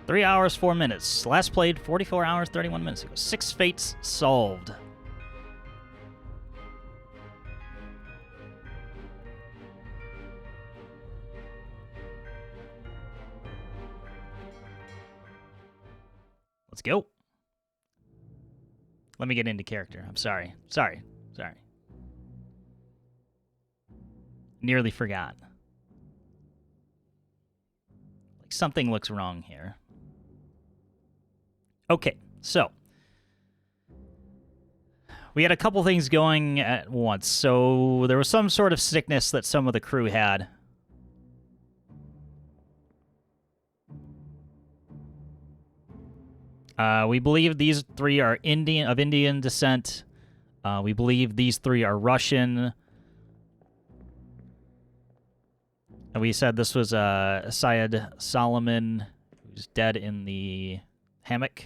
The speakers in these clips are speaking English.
3 hours, 4 minutes. Last played 44 hours, 31 minutes ago. 6 fates solved. Let's go. Let me get into character. I'm sorry. Sorry. Nearly forgot. Like something looks wrong here. Okay, so we had a couple things going at once. So there was some sort of sickness that some of the crew had. We believe these 3 are of Indian descent. We believe these 3 are Russian. And we said this was Syed Solomon, who's dead in the hammock.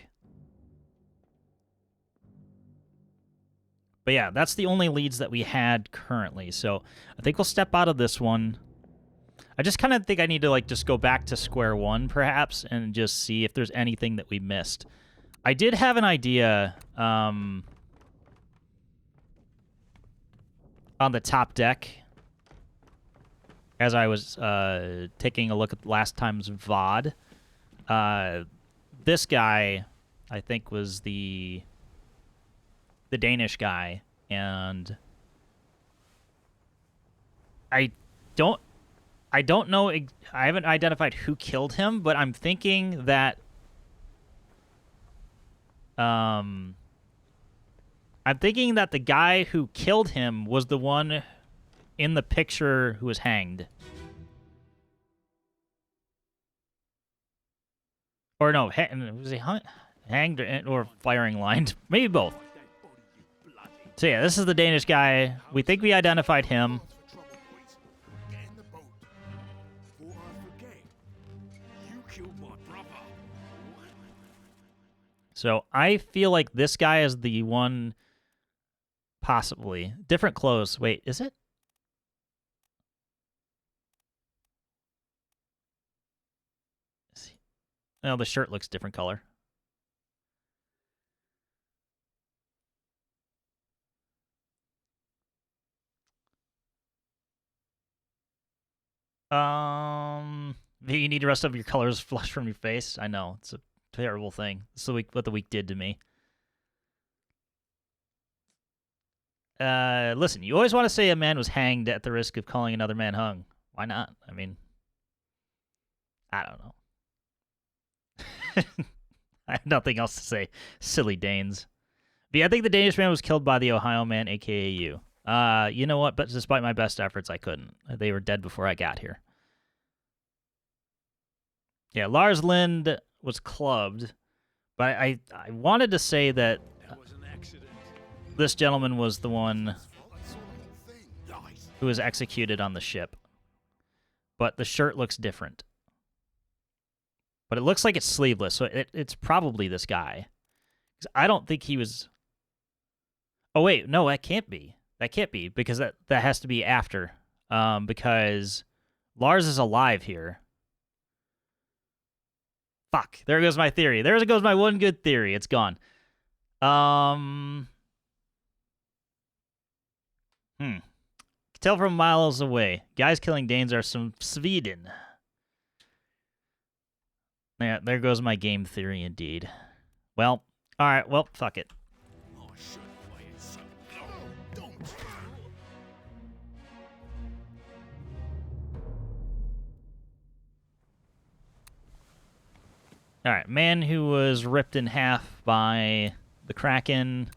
But yeah, that's the only leads that we had currently. So I think we'll step out of this one. I just kind of think I need to like just go back to square one, perhaps, and just see if there's anything that we missed. I did have an idea on the top deck as I was taking a look at last time's VOD. This guy, I think, was the Danish guy, and I don't know. I haven't identified who killed him, but I'm thinking that the guy who killed him was the one in the picture who was hanged. Or no, was he hanged or firing line? Maybe both. So yeah, this is the Danish guy. We think we identified him. So I feel like this guy is the one, possibly. Different clothes. Wait, is it? No, the shirt looks different color. You need the rest of your colors flushed from your face. I know, it's a terrible thing. It's what the week did to me. Listen, you always want to say a man was hanged at the risk of calling another man hung. Why not? I mean, I don't know. I have nothing else to say. Silly Danes. But yeah, I think the Danish man was killed by the Ohio man, a.k.a. you. You know what? But despite my best efforts, I couldn't. They were dead before I got here. Yeah, Lars Lind was clubbed, but I wanted to say that this gentleman was the one who was executed on the ship. But the shirt looks different. But it looks like it's sleeveless, so it's probably this guy. 'Cause I don't think he was... Oh, wait, no, that can't be. That can't be, because that has to be after. Because Lars is alive here. Fuck, there goes my theory. There goes my one good theory. It's gone. Tell from miles away. Guys killing Danes are some Sweden. Yeah, there goes my game theory indeed. Well, alright, well, fuck it. Alright, man who was ripped in half by the Kraken.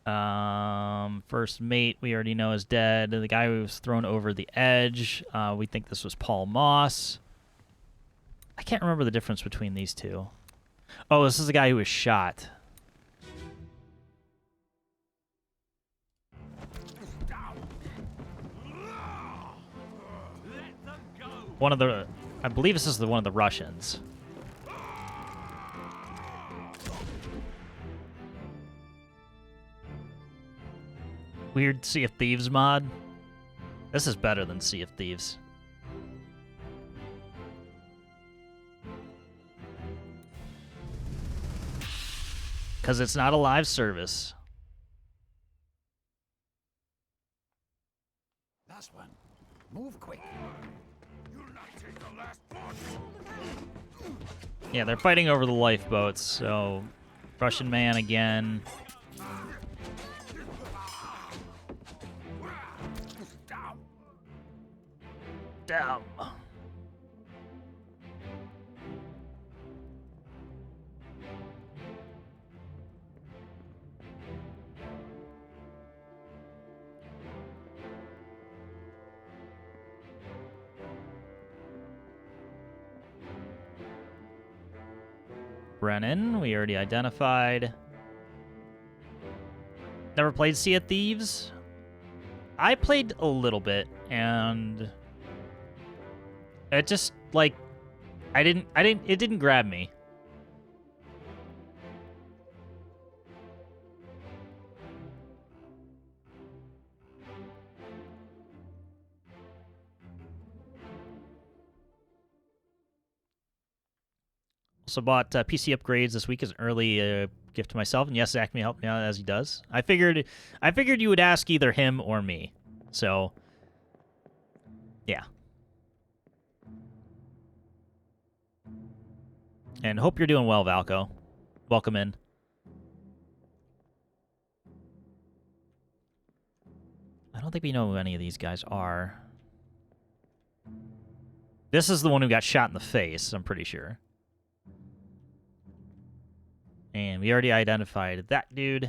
First mate we already know is dead. The guy who was thrown over the edge, we think this was Paul Moss. I can't remember the difference between these two. Oh, this is the guy who was shot. One of the... I believe this is one of the Russians. Weird Sea of Thieves mod. This is better than Sea of Thieves. Because it's not a live service. Last one. Move quick. You'll not take the last one. Yeah, they're fighting over the lifeboats, so Russian man again. Down. Brennan, we already identified. Never played Sea of Thieves? I played a little bit, and it just, like, it didn't grab me. Also bought PC upgrades this week as an early gift to myself, and yes, Zach may help me out as he does. I figured you would ask either him or me, so yeah. And hope you're doing well, Valco. Welcome in. I don't think we know who any of these guys are. This is the one who got shot in the face, I'm pretty sure. And we already identified that dude.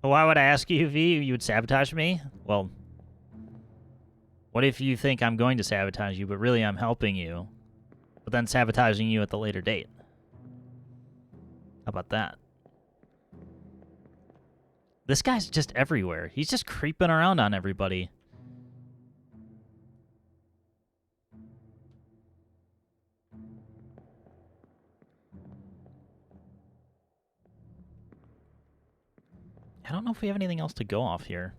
Why would I ask you, V? You would sabotage me? Well, what if you think I'm going to sabotage you, but really I'm helping you, but then sabotaging you at the later date? How about that? This guy's just everywhere. He's just creeping around on everybody. I don't know if we have anything else to go off here.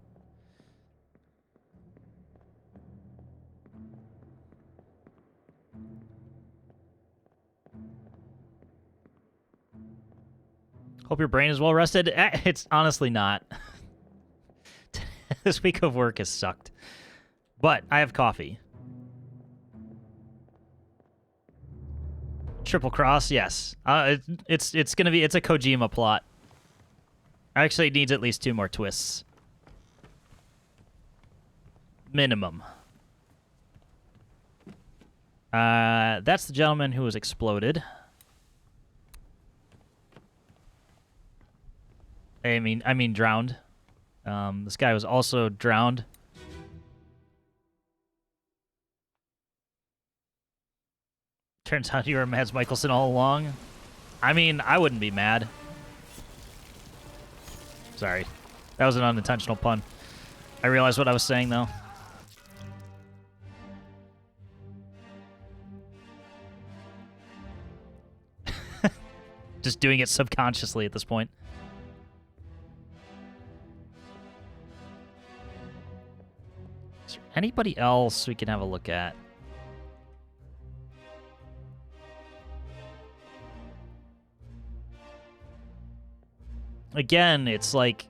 Hope your brain is well rested. It's honestly not. This week of work has sucked. But I have coffee. Triple cross, yes. It's a Kojima plot. Actually, it needs at least 2 more twists. Minimum. That's the gentleman who was exploded. I mean drowned. This guy was also drowned. Turns out you were Mads Mikkelsen all along. I mean, I wouldn't be mad. Sorry. That was an unintentional pun. I realized what I was saying, though. Just doing it subconsciously at this point. Is there anybody else we can have a look at? Again, it's like...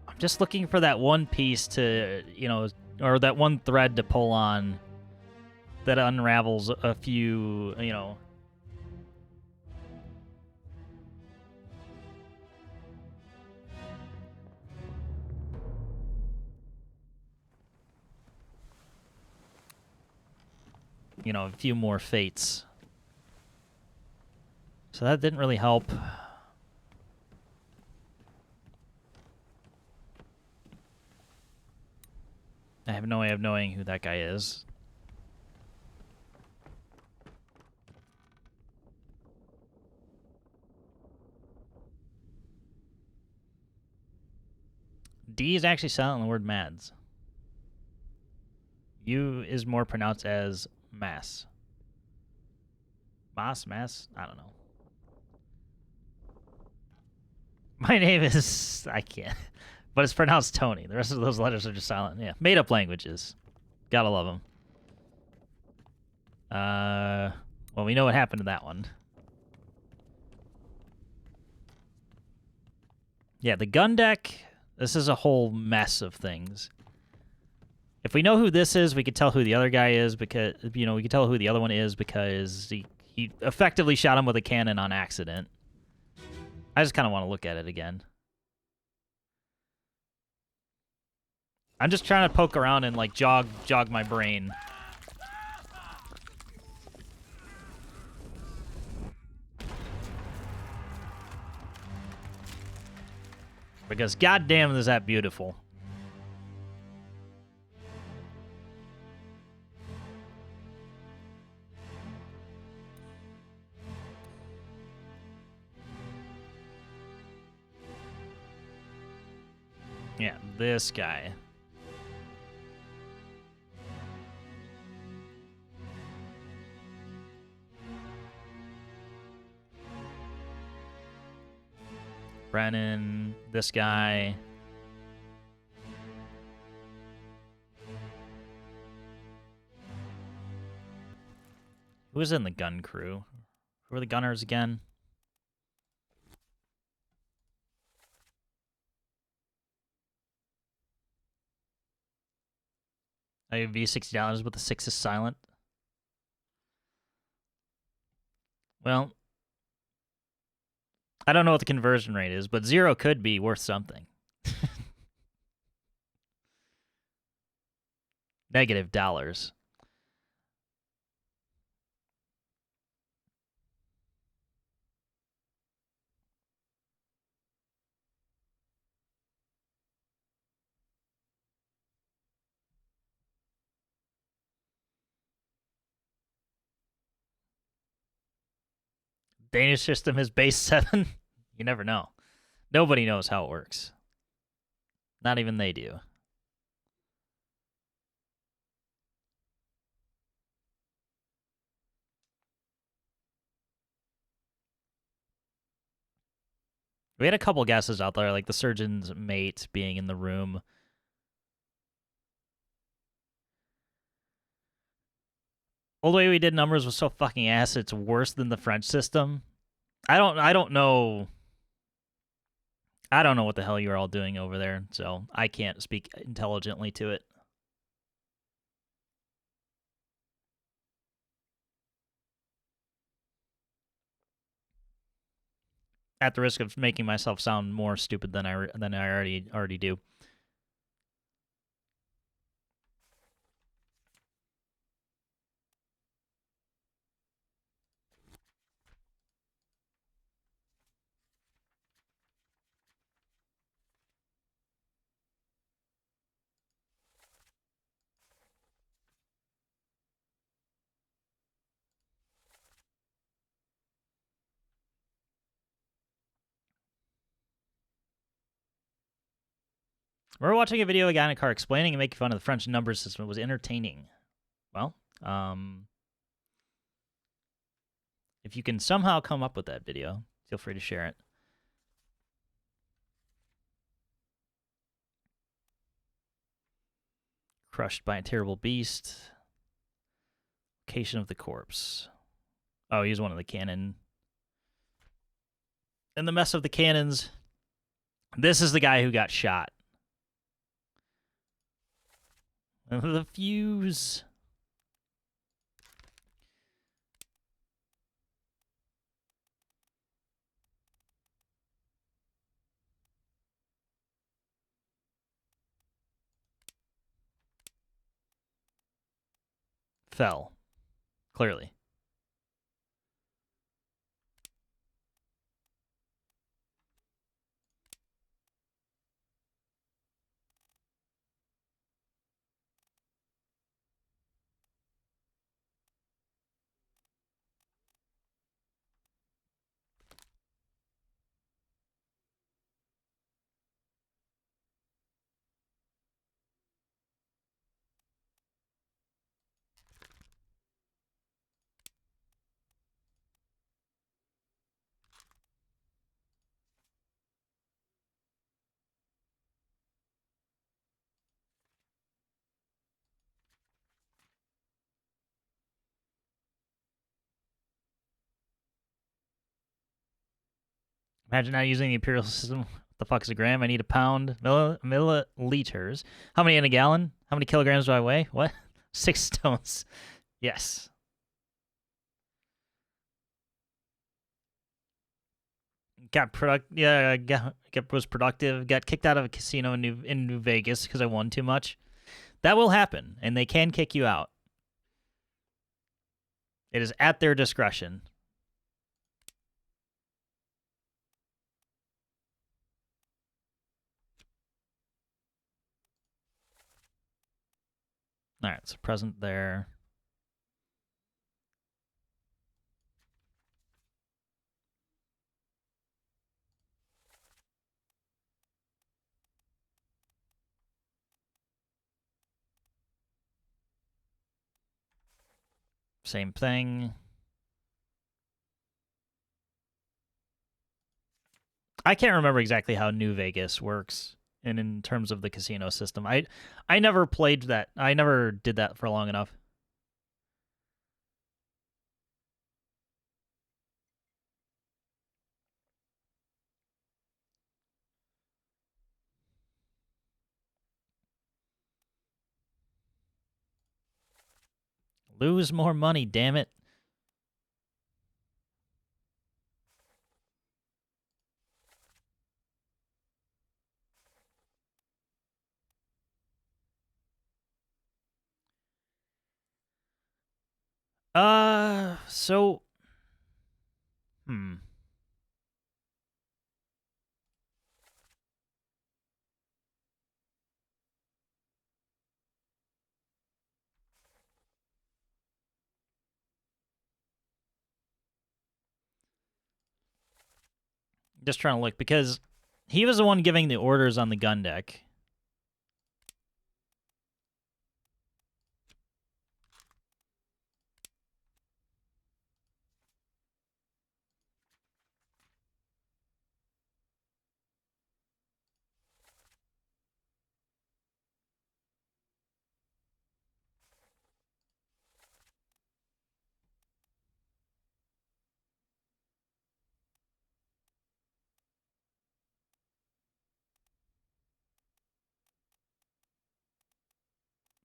I'm just looking for that one piece to, you know, or that one thread to pull on that unravels a few, you know... a few more fates. So that didn't really help. I have no way of knowing who that guy is. D is actually silent in the word Mads. U is more pronounced as Mass. Mass? I don't know. My name is... I can't. But it's pronounced Tony. The rest of those letters are just silent. Yeah, made-up languages. Gotta love them. Well, we know what happened to that one. Yeah, the gun deck, this is a whole mess of things. If we know who this is, we could tell who the other guy is because, we could tell who the other one is because he effectively shot him with a cannon on accident. I just kind of want to look at it again. I'm just trying to poke around and, like, jog my brain. Because goddamn is that beautiful. Yeah, this guy. Brennan, this guy. Who was in the gun crew? Who are the gunners again? I have $60, but the 6 is silent. Well, I don't know what the conversion rate is, but 0 could be worth something. $. Danish system is base 7. You never know. Nobody knows how it works. Not even they do. We had a couple guesses out there, like the surgeon's mate being in the room. Well, the way we did numbers was so fucking ass. It's worse than the French system. I don't know. I don't know what the hell you're all doing over there, so I can't speak intelligently to it. At the risk of making myself sound more stupid than I already do. We're watching a video of a guy in a car explaining and making fun of the French number system. It was entertaining. Well, if you can somehow come up with that video, feel free to share it. Crushed by a terrible beast. Location of the corpse. Oh, he's one of the cannon. In the mess of the cannons, this is the guy who got shot. The fuse. Fell. Clearly. Imagine not using the imperial system. What the fuck is a gram? I need a pound. Milliliters. How many in a gallon? How many kilograms do I weigh? What? 6 stones. Yes. Was productive. Got kicked out of a casino in New Vegas because I won too much. That will happen, and they can kick you out. It is at their discretion. All right, so present there. Same thing. I can't remember exactly how New Vegas works in terms of the casino system. I never played that. I never did that for long enough. Lose more money, damn it. So just trying to look because he was the one giving the orders on the gun deck.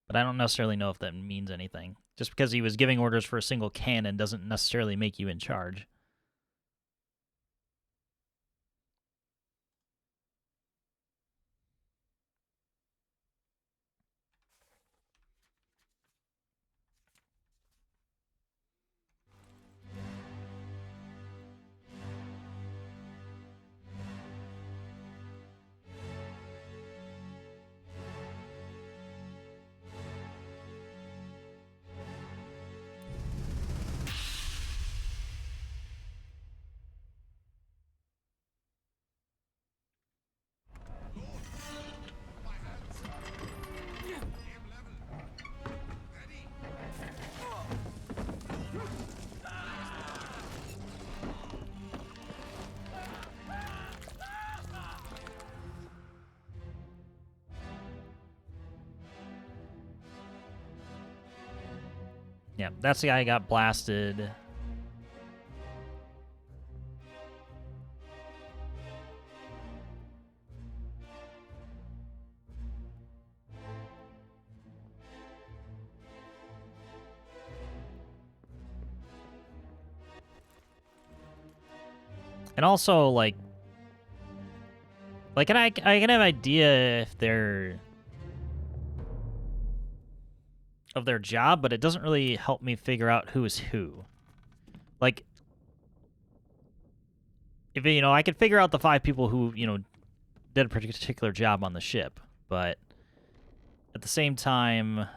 But I don't necessarily know if that means anything. Just because he was giving orders for a single cannon doesn't necessarily make you in charge. Yeah, that's the guy who got blasted. And also, like and I can have an idea if they're of their job, but it doesn't really help me figure out who is who. Like, if I could figure out the 5 people who did a particular job on the ship, but at the same time,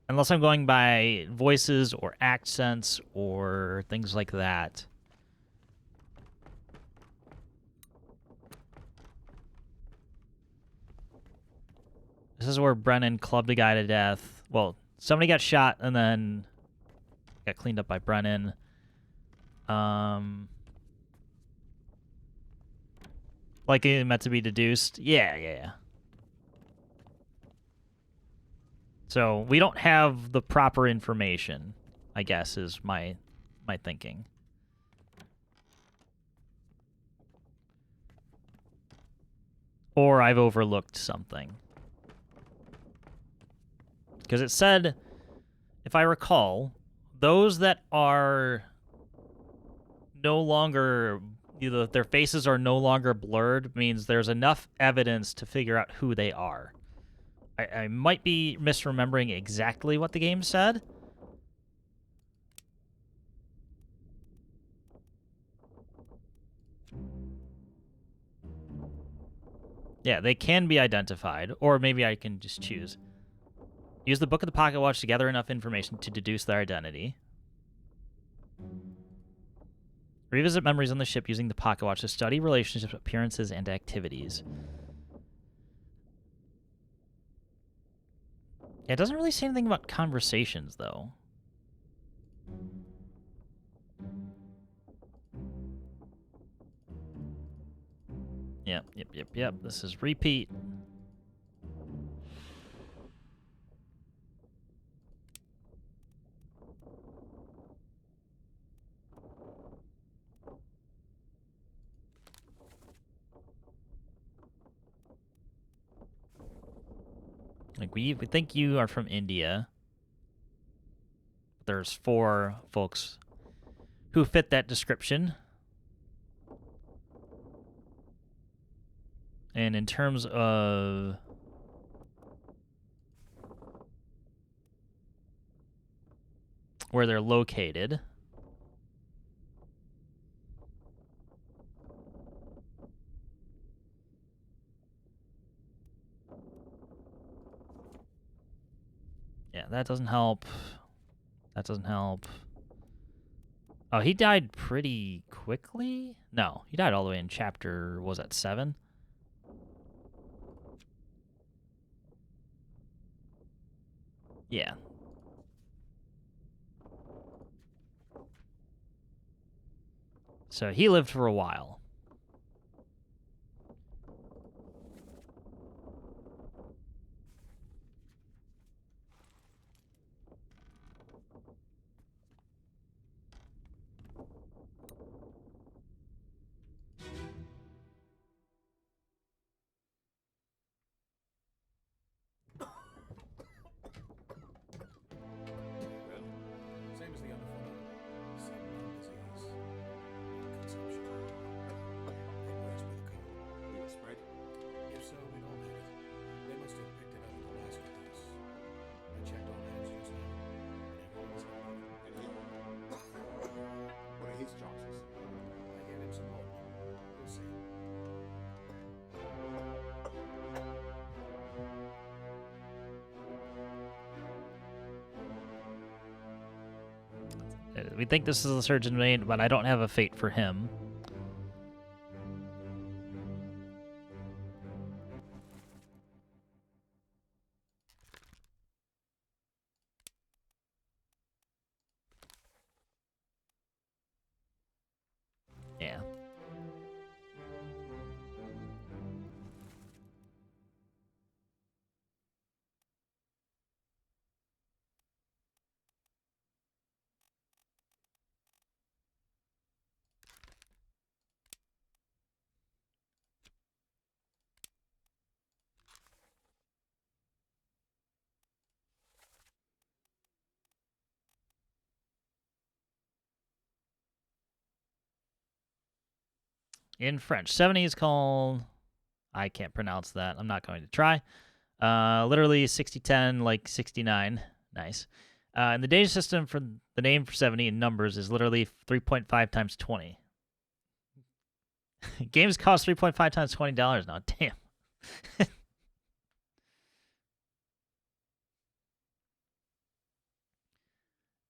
unless I'm going by voices or accents or things like that. This is where Brennan clubbed a guy to death. Well, somebody got shot and then got cleaned up by Brennan. Like it meant to be deduced. Yeah. So we don't have the proper information I guess, is my thinking. Or I've overlooked something. Because it said, if I recall, those that are no longer, either their faces are no longer blurred, means there's enough evidence to figure out who they are. I might be misremembering exactly what the game said. Yeah, they can be identified, or maybe I can just choose. Use the Book of the Pocket Watch to gather enough information to deduce their identity. Revisit memories on the ship using the Pocket Watch to study relationships, appearances, and activities. Yeah, it doesn't really say anything about conversations, though. Yep. This is repeat. Like, we think you are from India. There's 4 folks who fit that description. And in terms of where they're located, yeah, that doesn't help. That doesn't help. Oh, he died pretty quickly? No, he died all the way in chapter, was that 7? Yeah. So he lived for a while. Same as the other fellow. Some lung disease. Consumption. It works with the cold. Will it spread? If so, we don't have it. They must have picked it up at the last case. I checked all hands just now. And everyone's healthy. And he? What are his chances? I gave him some hope. We'll see. We think this is the surgeon main, but I don't have a fate for him. Yeah. In French. 70 is called... I can't pronounce that. I'm not going to try. Literally 6010, like 69. Nice. And the data system for the name for 70 in numbers is literally 3.5 times 20. Games cost 3.5 times $20 now. Damn.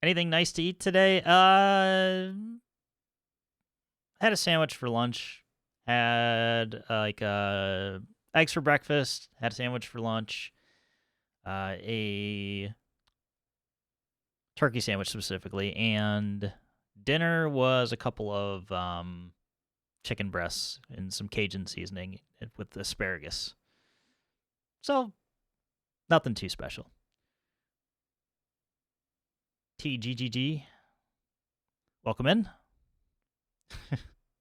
Anything nice to eat today? Had a sandwich for lunch. Had eggs for breakfast. Had a sandwich for lunch. A turkey sandwich specifically, and dinner was a couple of chicken breasts and some Cajun seasoning with asparagus. So, nothing too special. TGGG. Welcome in.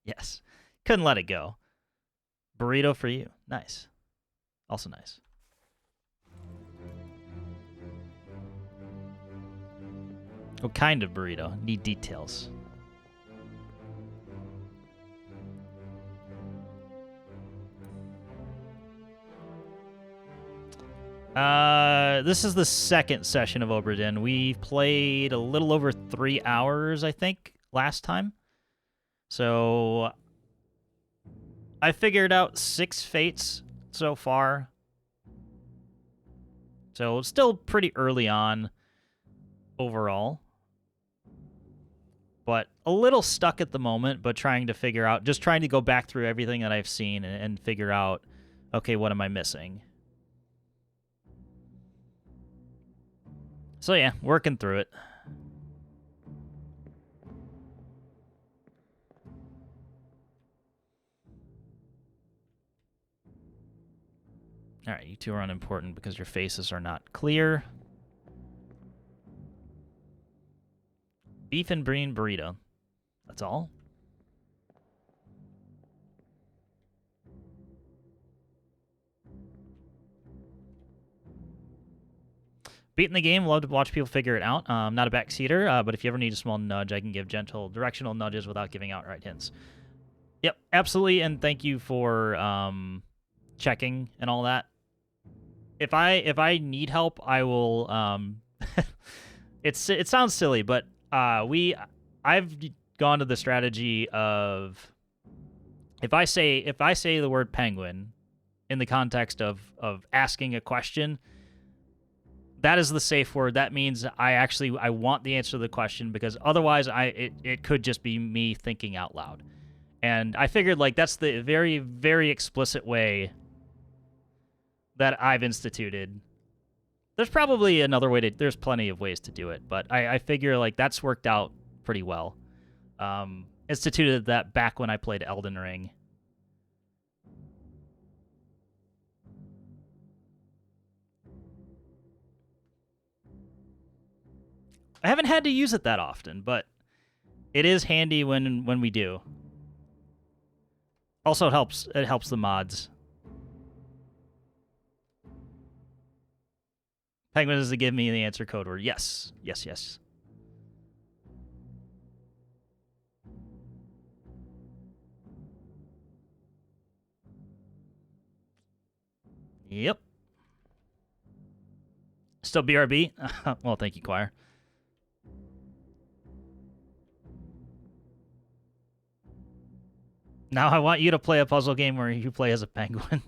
Yes. Couldn't let it go. Burrito for you. Nice. Also nice. What kind of burrito? Need details. This is the second session of Obra Dinn. We played a little over 3 hours, I think, last time. So I figured out 6 fates so far. So it's still pretty early on overall. But a little stuck at the moment, but trying to go back through everything that I've seen and figure out, okay, what am I missing? So yeah, working through it. Alright, you two are unimportant because your faces are not clear. Beef and bean burrito. That's all? Beating the game, love to watch people figure it out. I'm not a backseater, but if you ever need a small nudge, I can give gentle directional nudges without giving outright hints. Yep, absolutely, and thank you for checking and all that. If I need help, I will. It sounds silly, but I've gone to the strategy of if I say the word penguin in the context of asking a question, that is the safe word. That means I want the answer to the question, because otherwise it could just be me thinking out loud. And I figured, like, that's the very, very explicit way that I've instituted. There's probably another way there's plenty of ways to do it, but I figure, like, that's worked out pretty well. Instituted that back when I played Elden Ring. I haven't had to use it that often, but it is handy when we do. Also, it helps the mods. Penguin is to give me the answer code word. Yes. Yes, yes. Yep. Still BRB? Well, thank you, Choir. Now I want you to play a puzzle game where you play as a penguin.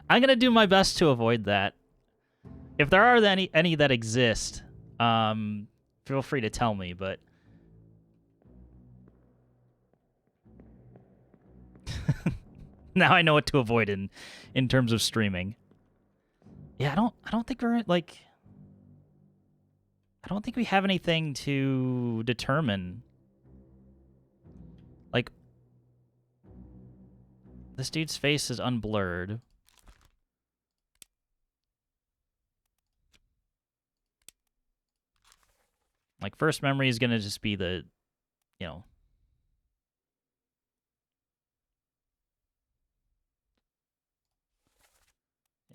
I'm going to do my best to avoid that. If there are any that exist, feel free to tell me, but now I know what to avoid in terms of streaming. Yeah, I don't think we're like I don't think we have anything to determine. Like, this dude's face is unblurred. Like, first memory is gonna just be the, you know.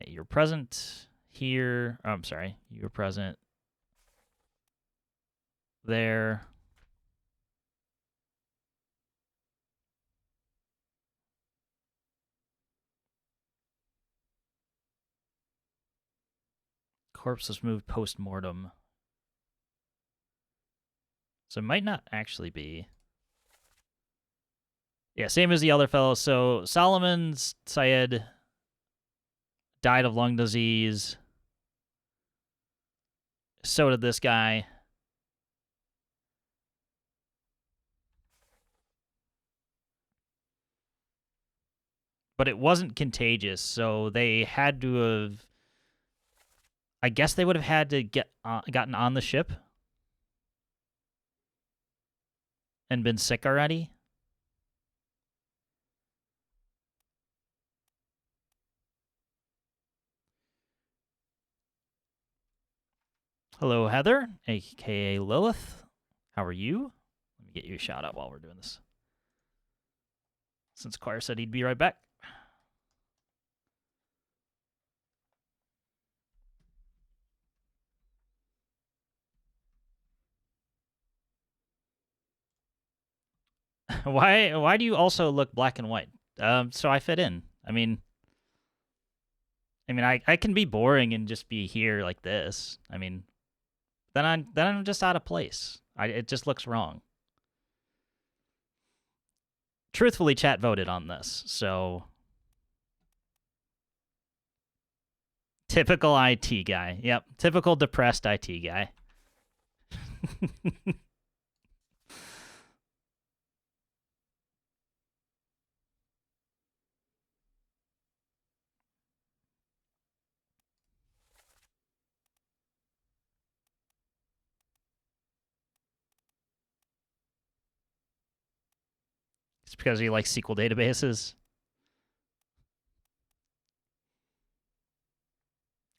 Yeah, you're present here. Oh, I'm sorry. You were present there. Corpse was moved post-mortem. So it might not actually be. Yeah, same as the other fellow. So Solomon's Syed died of lung disease. So did this guy. But it wasn't contagious, so they had to have... I guess they would have had to gotten on the ship and been sick already. Hello, Heather, aka Lilith. How are you? Let me get you a shout out while we're doing this. Since Choir said he'd be right back. Why do you also look black and white? So I fit in. I can be boring and just be here like this. Then I'm just out of place. It just looks wrong. Truthfully, chat voted on this, so typical IT guy. Yep, typical depressed IT guy. It's because he likes SQL databases.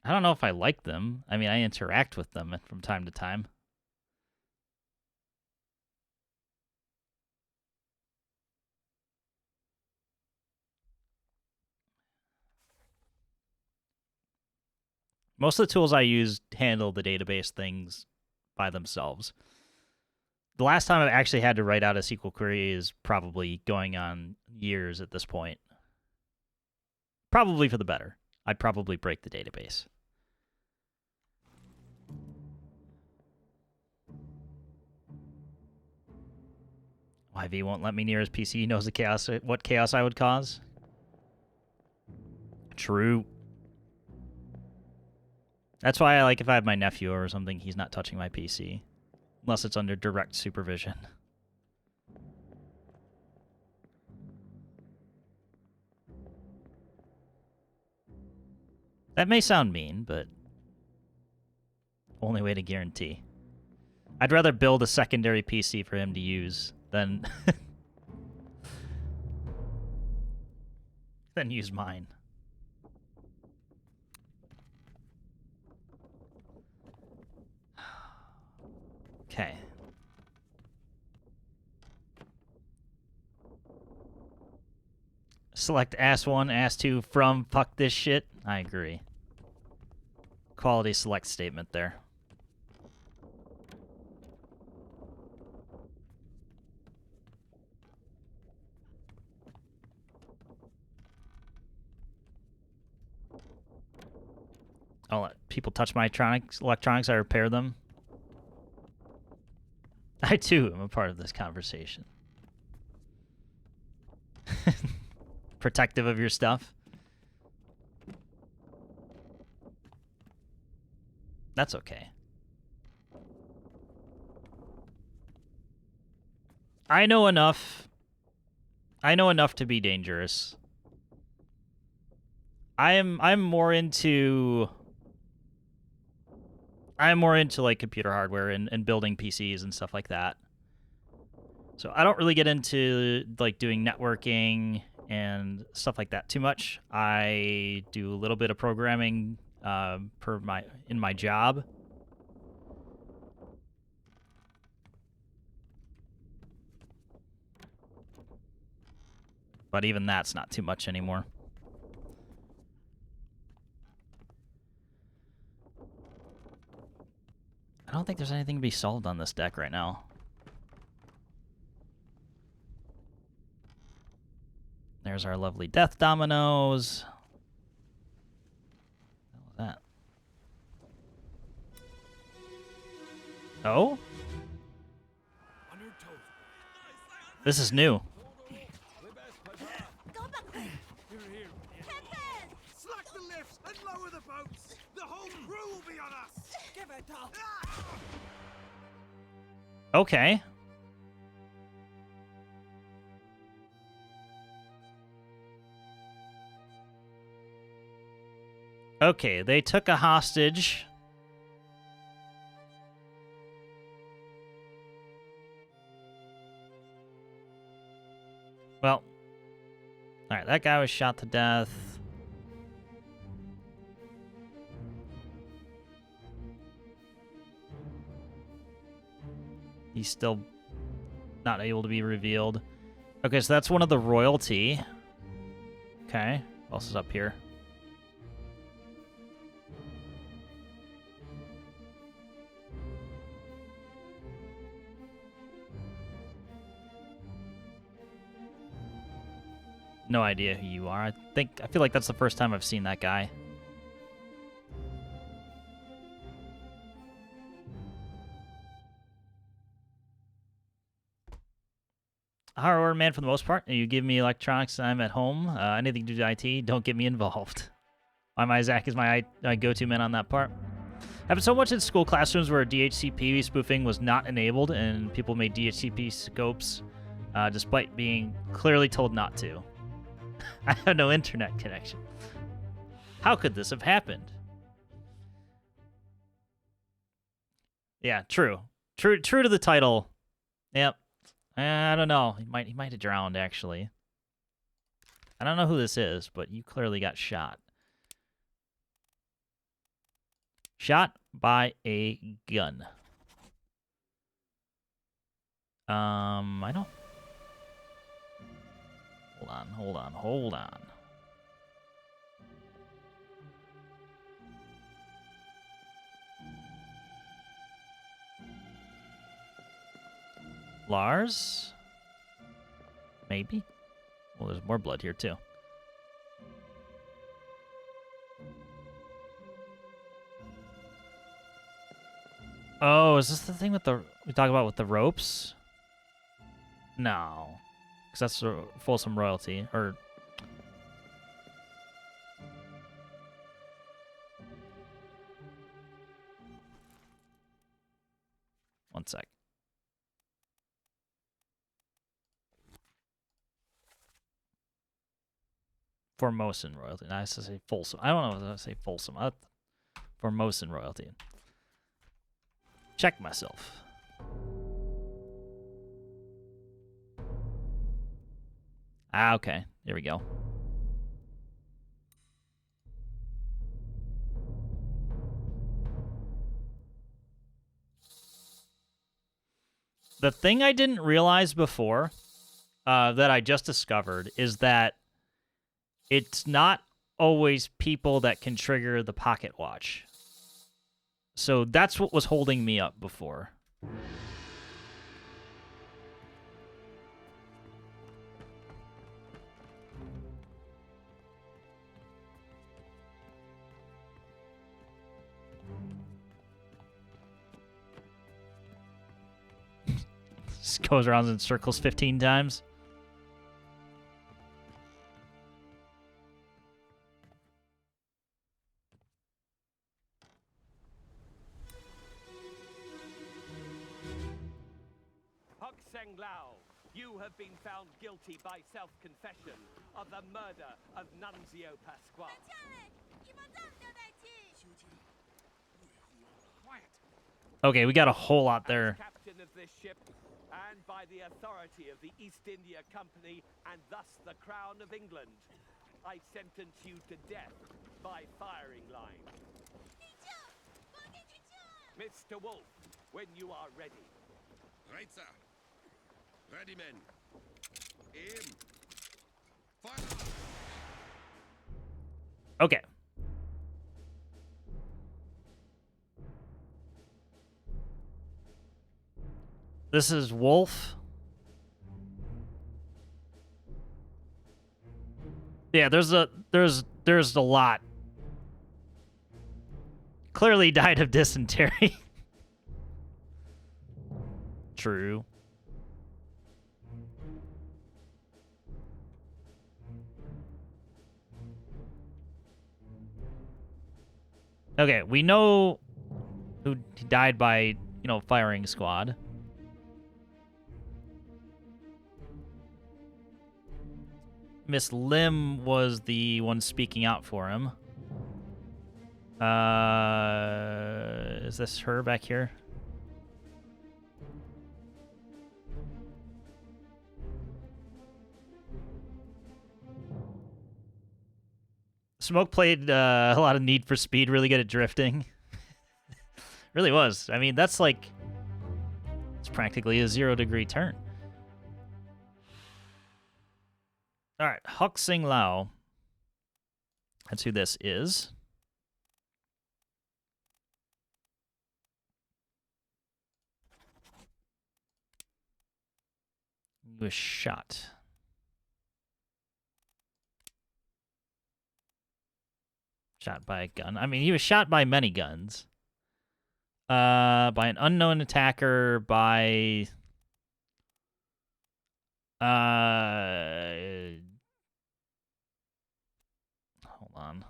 I don't know if I like them. I interact with them from time to time. Most of the tools I use handle the database things by themselves. The last time I've actually had to write out a SQL query is probably going on years at this point. Probably for the better. I'd probably break the database. YV won't let me near his PC. He knows what chaos I would cause. True. That's why I like if I have my nephew or something, he's not touching my PC. Unless it's under direct supervision. That may sound mean, but only way to guarantee. I'd rather build a secondary PC for him to use than than use mine. Okay. Select AS1, AS2 from fuck this shit. I agree. Quality select statement there. I'll let people touch my electronics, I repair them. I too am a part of this conversation. Protective of your stuff. That's okay. I know enough to be dangerous. I'm more into like computer hardware and building PCs and stuff like that. So I don't really get into like doing networking and stuff like that too much. I do a little bit of programming in my job. But even that's not too much anymore. I don't think there's anything to be solved on this deck right now. There's our lovely death dominoes. What was that? Oh? This is new. Slack the lifts and lower the boats. The whole crew will be on us. Give it up. Okay. Okay, they took a hostage. Well, alright, that guy was shot to death. He's still not able to be revealed. Okay, so that's one of the royalty. Okay, what else is up here? No idea who you are. I feel like that's the first time I've seen that guy. Hardware man for the most part. You give me electronics and I'm at home. Anything to do with IT, don't get me involved. My Zach is my go-to man on that part. Happened so much in school classrooms where DHCP spoofing was not enabled and people made DHCP scopes despite being clearly told not to. I have no internet connection. How could this have happened? Yeah, true. True to the title. Yep. I don't know. He might have drowned, actually. I don't know who this is, but you clearly got shot. Shot by a gun. I don't... Hold on. Lars? Maybe? Well, there's more blood here, too. Oh, is this the thing with the... we talk about with the ropes? No. Because that's Folsom royalty, or... One sec. Formosan royalty. I used to say Folsom. I don't know if I say Folsom. Formosan royalty. Check myself. Ah, okay. Here we go. The thing I didn't realize before, that I just discovered, is that it's not always people that can trigger the pocket watch. So that's what was holding me up before. Just goes around in circles 15 times. Hok-Seng, you have been found guilty by self-confession of the murder of Nunzio Pasqua. Okay, we got a whole lot there. As captain of this ship, and by the authority of the East India Company, and thus the Crown of England, I sentence you to death by firing line. Mr. Wolf, when you are ready. Right, sir. Ready, men. Aim. Fire! Okay. This is Wolf. Yeah, there's a lot. Clearly died of dysentery. True. Okay, we know who died by, firing squad. Miss Lim was the one speaking out for him. Is this her back here? Smoke played a lot of Need for Speed, really good at drifting. Really was. I mean, that's like... it's practically a 0-degree turn. All right, Hok-Seng Lao. That's who this is. He was shot. Shot by a gun. I mean, he was shot by many guns. By an unknown attacker, by... Hold on.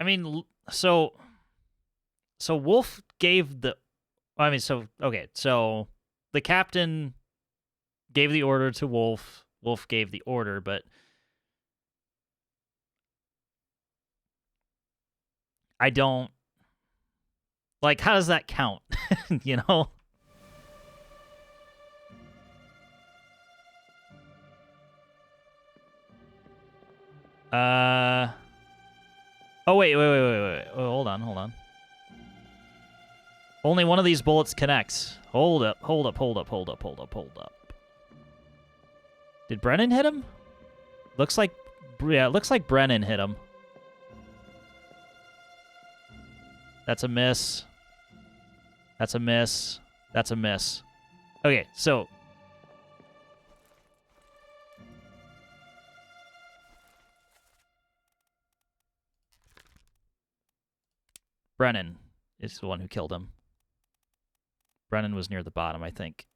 I mean, so Wolf gave the... I mean, okay, so the captain gave the order to Wolf. Wolf gave the order, but I don't... Like, how does that count? You know? Oh, wait. Oh, hold on. Only one of these bullets connects. Hold up. Did Brennan hit him? Looks like... Yeah, it looks like Brennan hit him. That's a miss. That's a miss. That's a miss. Okay, so... Brennan is the one who killed him. Brennan was near the bottom, I think.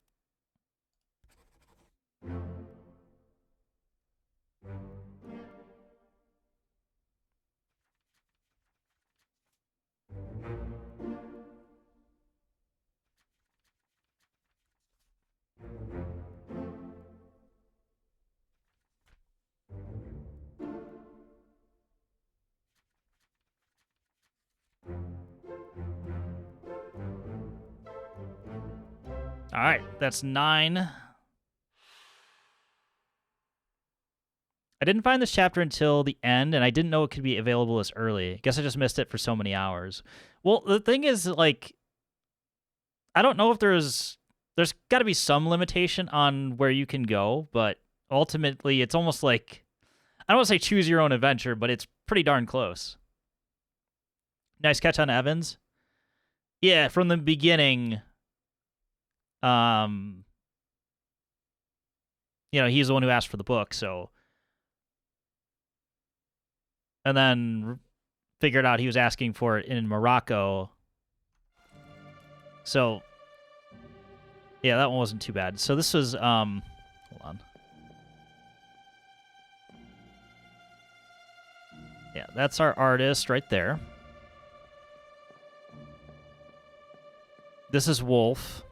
All right, that's 9. I didn't find this chapter until the end, and I didn't know it could be available this early. I guess I just missed it for so many hours. Well, the thing is, like, I don't know if there's got to be some limitation on where you can go, but ultimately, it's almost like, I don't want to say choose your own adventure, but it's pretty darn close. Nice catch on Evans. Yeah, from the beginning... you know, he's the one who asked for the book, so... And then figured out he was asking for it in Morocco. So, yeah, that one wasn't too bad. So this was, hold on. Yeah, that's our artist right there. This is Wolf.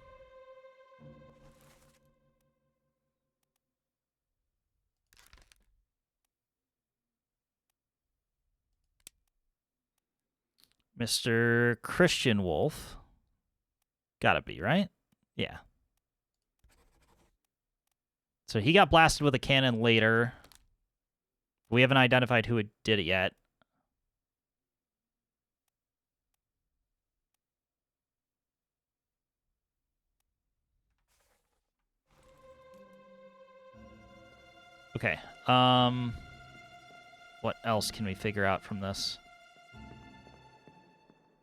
Mr. Christian Wolf. Gotta be, right? Yeah. So he got blasted with a cannon later. We haven't identified who did it yet. Okay. What else can we figure out from this?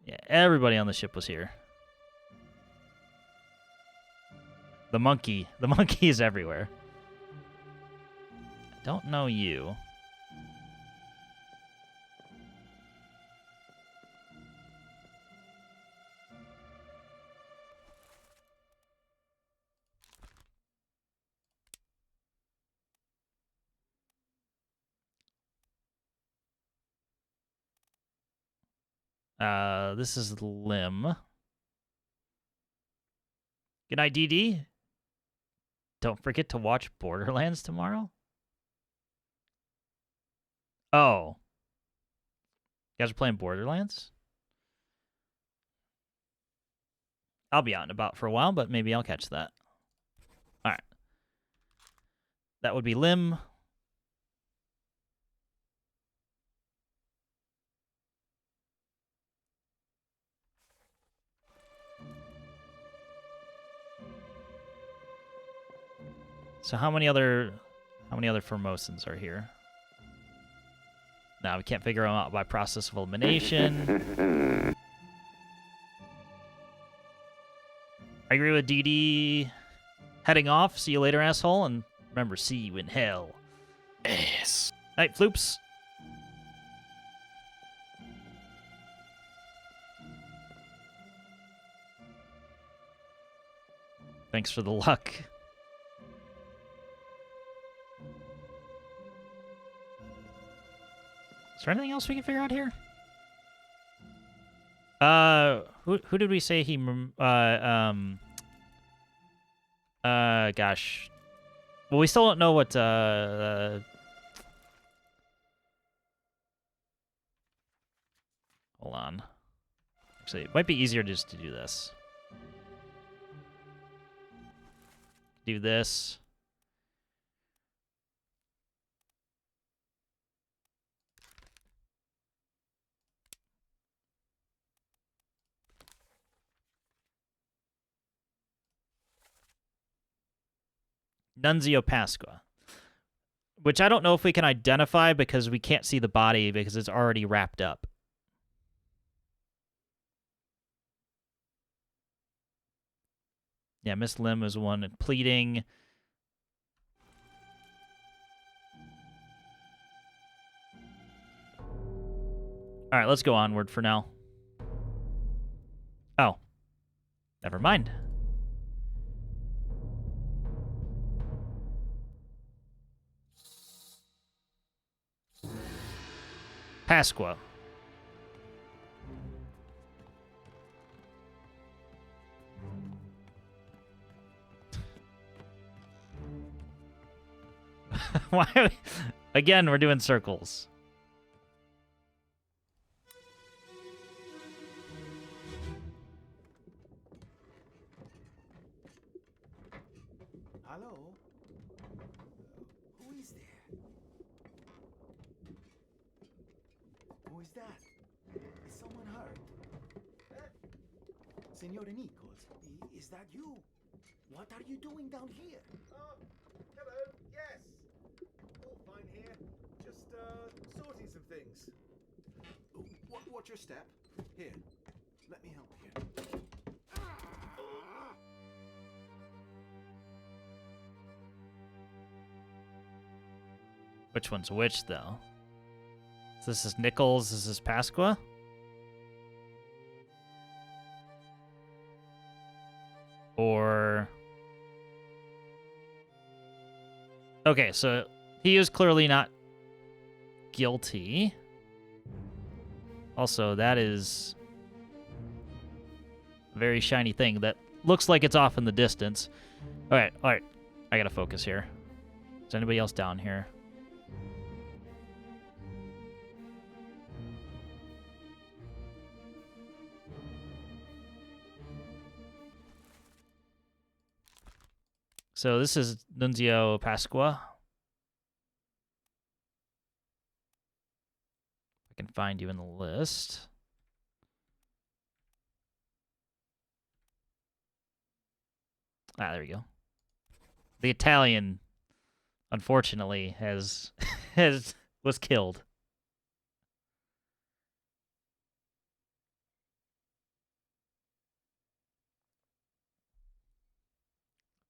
Yeah, everybody on the ship was here. The monkey is everywhere. I don't know you. This is Lim. Good night, DD. Don't forget to watch Borderlands tomorrow. Oh. You guys are playing Borderlands? I'll be out and about for a while, but maybe I'll catch that. All right. That would be Lim. So how many other Formosans are here? Now we can't figure them out by process of elimination. I agree with DD heading off. See you later, asshole. And remember, see you in hell. Yes. Night, floops. Thanks for the luck. Is there anything else we can figure out here? Who did we say he gosh. Well, we still don't know what hold on. Actually, it might be easier just to do this. Do this. Nunzio Pasqua. Which I don't know if we can identify because we can't see the body because it's already wrapped up. Yeah, Miss Lim is one pleading. All right, let's go onward for now. Oh. Never mind. Pasqua. Why are we... Again, we're doing circles. Hello? Who is there? Who is that? Is someone hurt? Signore Nichols, is that you? What are you doing down here? Hello, yes. All fine here. Just, sorting some things. Watch your step. Here, let me help you. Which one's which, though? This is Nichols, this is Pasqua? Or... Okay, so he is clearly not guilty. Also, that is a very shiny thing that looks like it's off in the distance. All right. I gotta focus here. Is anybody else down here? So this is Nunzio Pasqua. I can find you in the list. Ah, there we go. The Italian, unfortunately, was killed.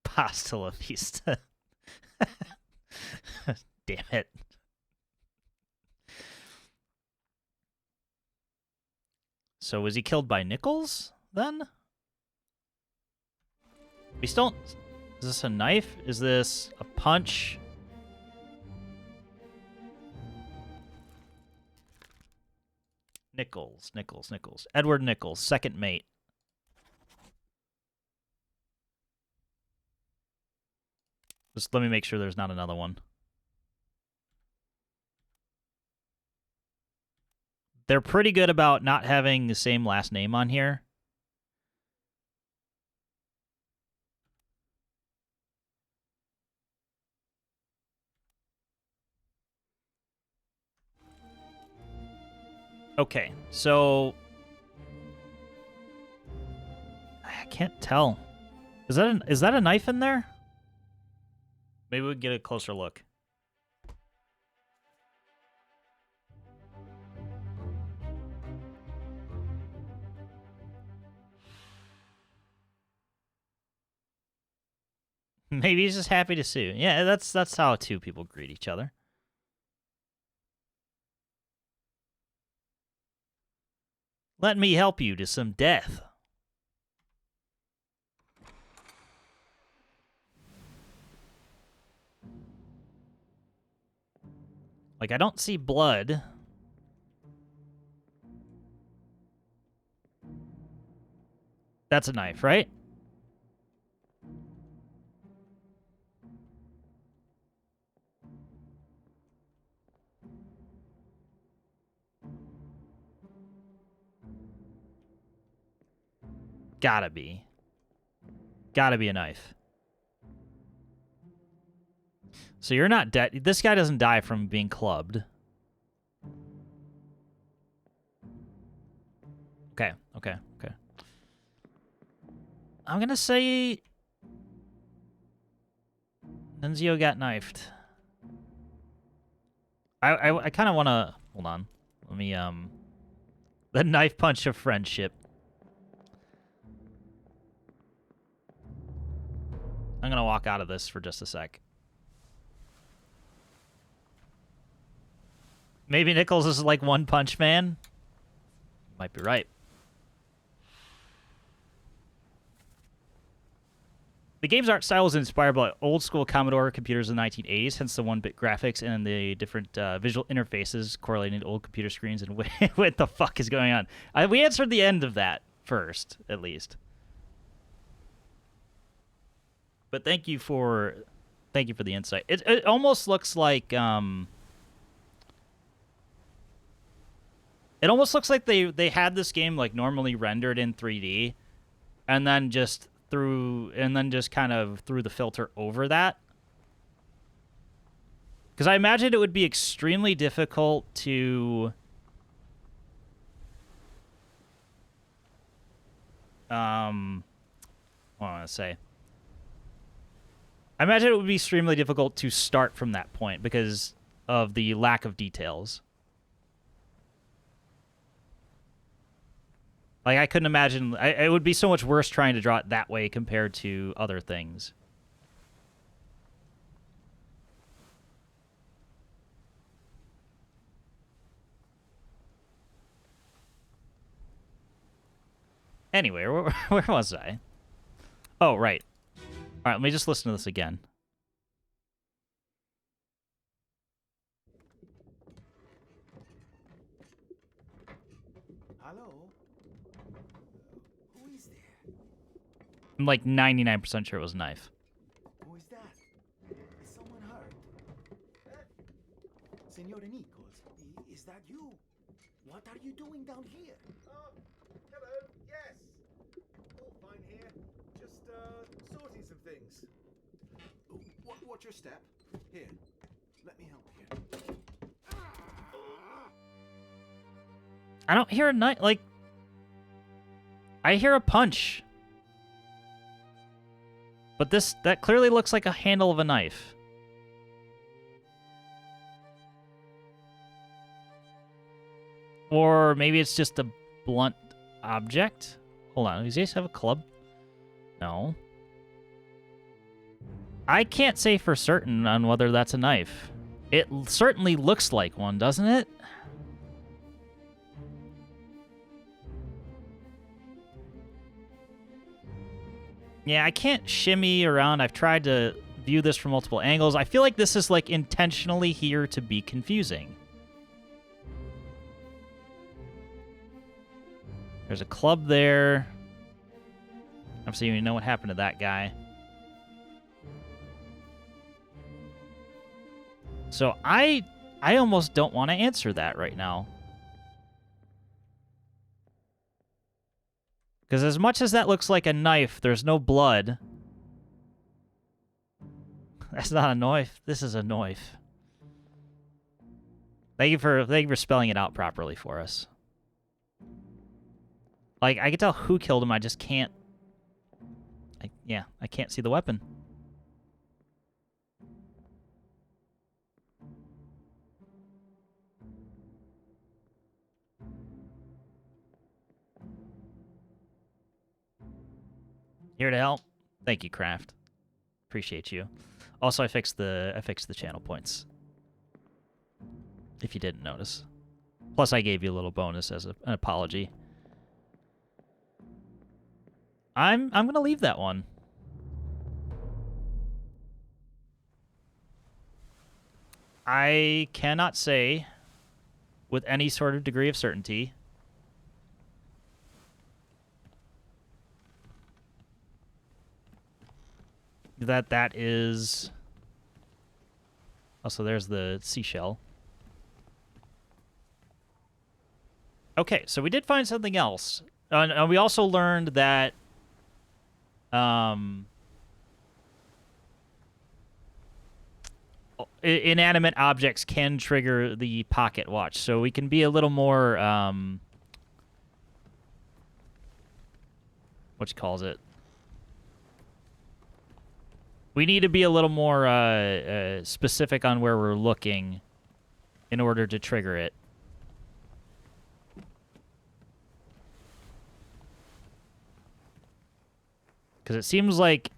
Pasta la vista. Damn it. So was he killed by Nichols then? We still don't... Is this a knife? Is this a punch? Nichols. Edward Nichols, second mate. Just let me make sure there's not another one. They're pretty good about not having the same last name on here. Okay, so I can't tell. Is that a knife in there? Maybe we can get a closer look. Maybe he's just happy to see you. Yeah, that's how two people greet each other. Let me help you to some death. Like, I don't see blood. That's a knife, right? Gotta be. Gotta be a knife. So you're not dead. This guy doesn't die from being clubbed. Okay, okay, okay. I'm gonna say Nunzio got knifed. I kind of want to... Hold on. Let me, the knife punch of friendship. I'm gonna walk out of this for just a sec. Maybe Nichols is like One Punch Man? Might be right. The game's art style was inspired by old-school Commodore computers in the 1980s, hence the 1-bit graphics and the different visual interfaces correlating to old computer screens. And what the fuck is going on? We answered the end of that first, at least. But thank you for the insight. It almost looks like it almost looks like they had this game like normally rendered in 3D, and then just kind of threw the filter over that. Because I imagine it would be extremely difficult to what do I want to say? I imagine it would be extremely difficult to start from that point because of the lack of details. Like, I couldn't imagine... it would be so much worse trying to draw it that way compared to other things. Anyway, where was I? Oh, right. All right, let me just listen to this again. Hello? Who is there? I'm like 99% sure it was a knife. Who is that? Is someone hurt? Senor Nichols, is that you? What are you doing down here? Oh, hello. Yes. All fine here. Just sorting some things. Watch your step. Here. Let me help you. I don't hear a knife. Like, I hear a punch. But that clearly looks like a handle of a knife. Or maybe it's just a blunt object. Hold on, does he have a club? No. I can't say for certain on whether that's a knife. It certainly looks like one, doesn't it? Yeah, I can't shimmy around. I've tried to view this from multiple angles. I feel like this is like intentionally here to be confusing. There's a club there. Obviously, you know what happened to that guy. So I almost don't want to answer that right now. Because as much as that looks like a knife, there's no blood. That's not a knife. This is a knife. Thank you for spelling it out properly for us. Like, I can tell who killed him, I just can't... I can't see the weapon. Here to help. Thank you, Craft. Appreciate you. Also, I fixed the channel points. If you didn't notice. Plus, I gave you a little bonus as an apology. I'm gonna leave that one. I cannot say with any sort of degree of certainty that is... Also, there's the seashell. Okay, so we did find something else. And we also learned that... inanimate objects can trigger the pocket watch, so we can be a little more, what you calls it? We need to be a little more specific on where we're looking in order to trigger it. Because it seems like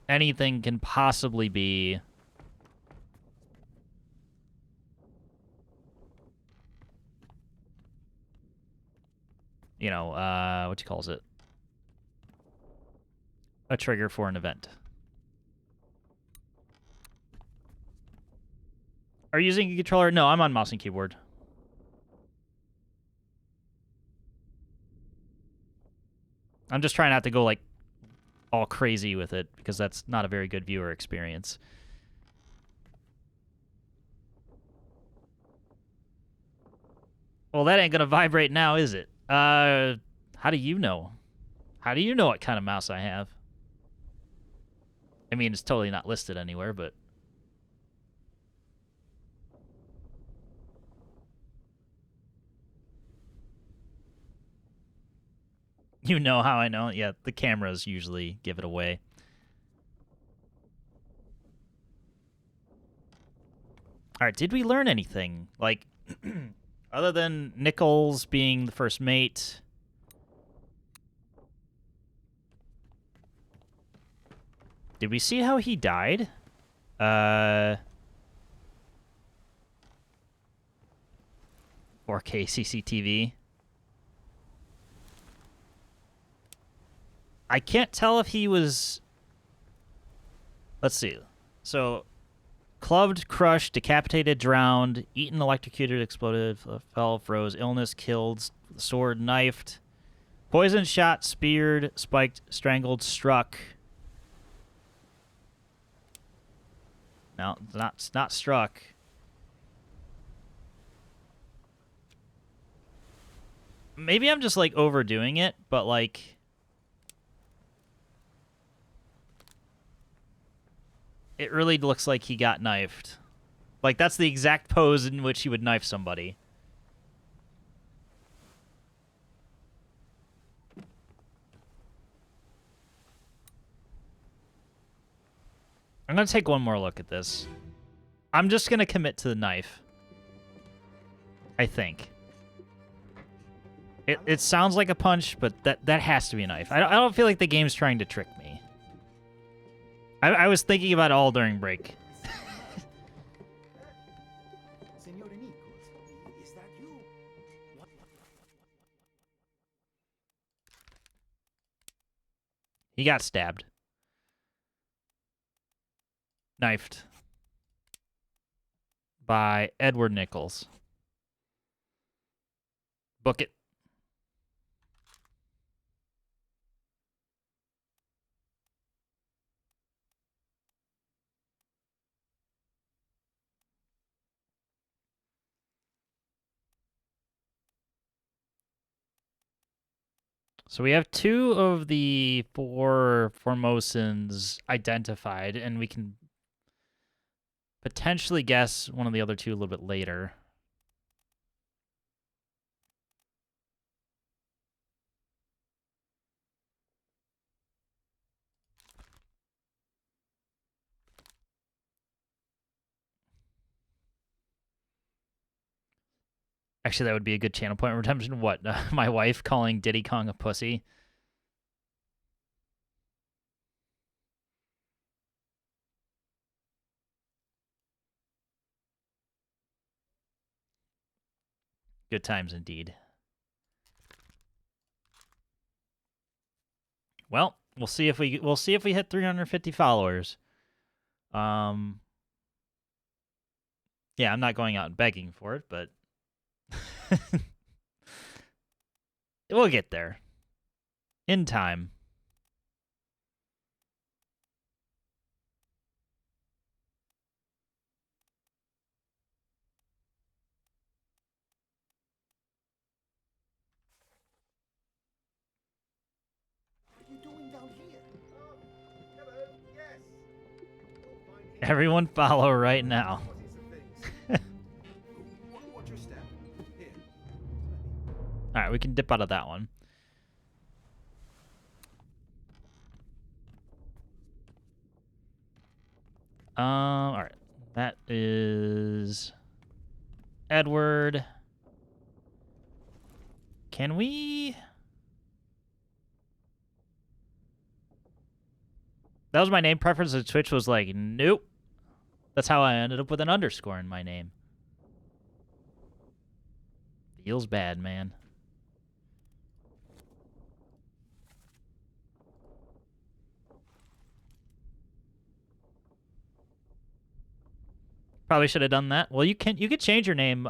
anything can possibly be... You know, what you calls it? A trigger for an event. Are you using a controller? No, I'm on mouse and keyboard. I'm just trying not to go, like, all crazy with it, because that's not a very good viewer experience. Well, that ain't gonna vibrate now, is it? How do you know? How do you know what kind of mouse I have? I mean, it's totally not listed anywhere, but... You know how I know? Yeah, the cameras usually give it away. Alright, did we learn anything? Like, other than Nichols being the first mate... Did we see how he died? 4K CCTV. I can't tell if he was... Let's see. So, clubbed, crushed, decapitated, drowned, eaten, electrocuted, exploded, fell, froze, illness, killed, sword, knifed, poisoned, shot, speared, spiked, strangled, struck. No, it's not struck. Maybe I'm just, like, overdoing it, but, like... It really looks like he got knifed. Like, that's the exact pose in which he would knife somebody. I'm going to take one more look at this. I'm just going to commit to the knife. I think. It sounds like a punch, but that has to be a knife. I don't feel like the game's trying to trick me. I was thinking about it all during break. Senor Nichols, is that you? What? He got stabbed. Knifed. By Edward Nichols. Book it. So we have 2 of the 4 Formosans identified, and we can potentially guess one of the other 2 a little bit later. Actually, that would be a good channel point redemption. What? My wife calling Diddy Kong a pussy? Good times indeed. Well, we'll see if we hit 350 followers. Yeah, I'm not going out and begging for it, but we'll get there in time. What are you doing down here? Oh, hello. Yes. You'll find here. Everyone follow right now. Sorting some things. Watch your step. Here. All right, we can dip out of that one. All right. That is Edward. Can we? That was my name preference, and Twitch was like, nope. That's how I ended up with an underscore in my name. Feels bad, man. Probably should have done that. Well, you could change your name.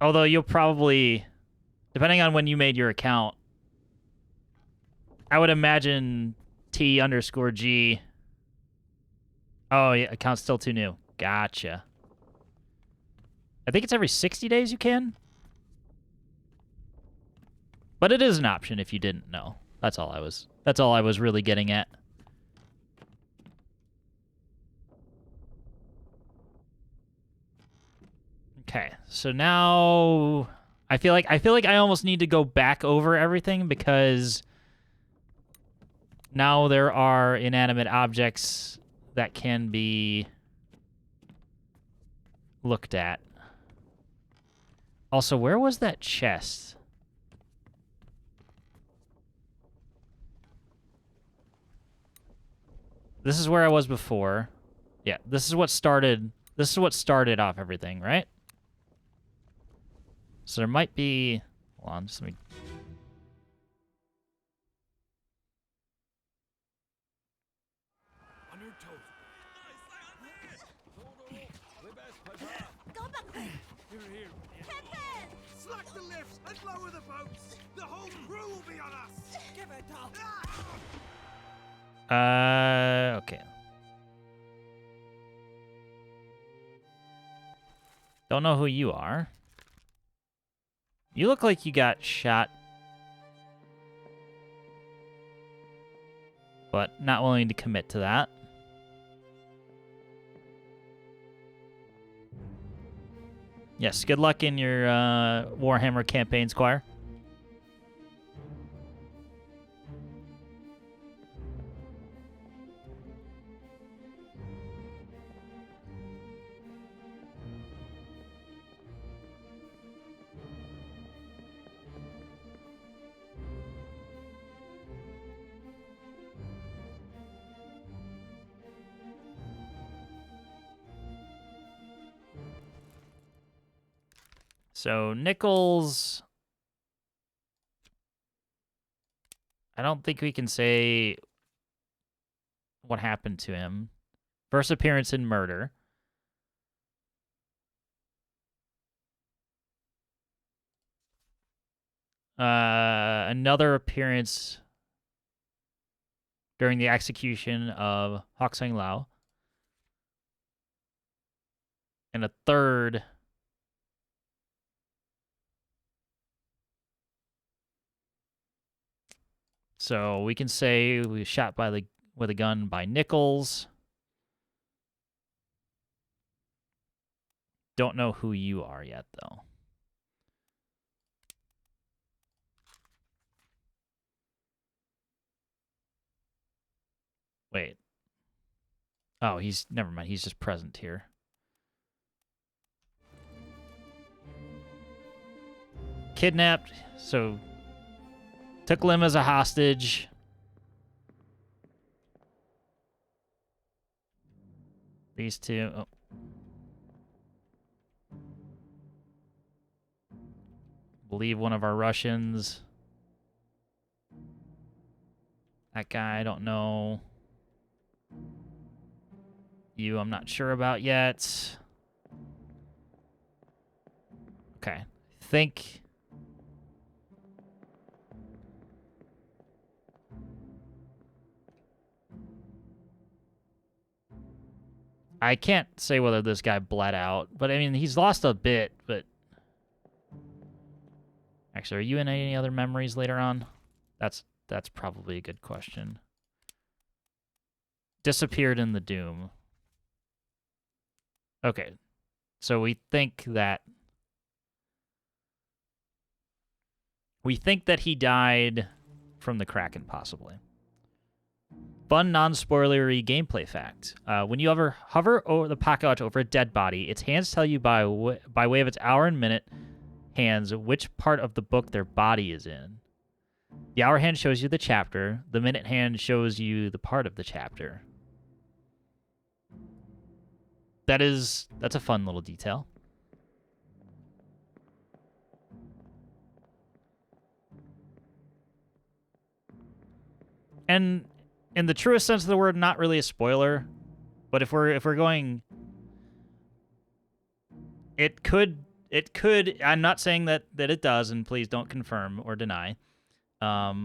Although you'll probably, depending on when you made your account, I would imagine T_G. Oh, yeah, account's still too new. Gotcha. I think it's every 60 days you can. But it is an option if you didn't know. That's all I was really getting at. Okay, so now I feel like I almost need to go back over everything because now there are inanimate objects that can be looked at. Also, where was that chest? This is where I was before. Yeah, this is what started off everything, right? So there might be... Hold on, just let me... Go back there! Here. Captain! Slack the lifts and lower the boats. The whole crew will be on us. Give it up! Okay. Don't know who you are. You look like you got shot, but not willing to commit to that. Yes, good luck in your Warhammer campaign, Squire. So, Nichols... I don't think we can say what happened to him. First appearance in murder. Another appearance during the execution of Hok-Seng Lao. And a third... So we can say we was shot with a gun by Nichols. Don't know who you are yet, though. Wait. Oh, never mind. He's just present here. Kidnapped. So took Lim as a hostage. These two. Oh. believe one of our Russians. That guy, I don't know. You, I'm not sure about yet. Okay. I think... I can't say whether this guy bled out, but I mean, he's lost a bit, but... Actually, are you in any other memories later on? That's probably a good question. Disappeared in the Doom. Okay. So we think that he died from the Kraken, possibly. Fun, non-spoilery gameplay fact. When you ever hover over the pocket over a dead body, its hands tell you by way of its hour and minute hands which part of the book their body is in. The hour hand shows you the chapter. The minute hand shows you the part of the chapter. That's a fun little detail. And in the truest sense of the word, not really a spoiler, but if we're going, it could. I'm not saying that it does, and please don't confirm or deny. I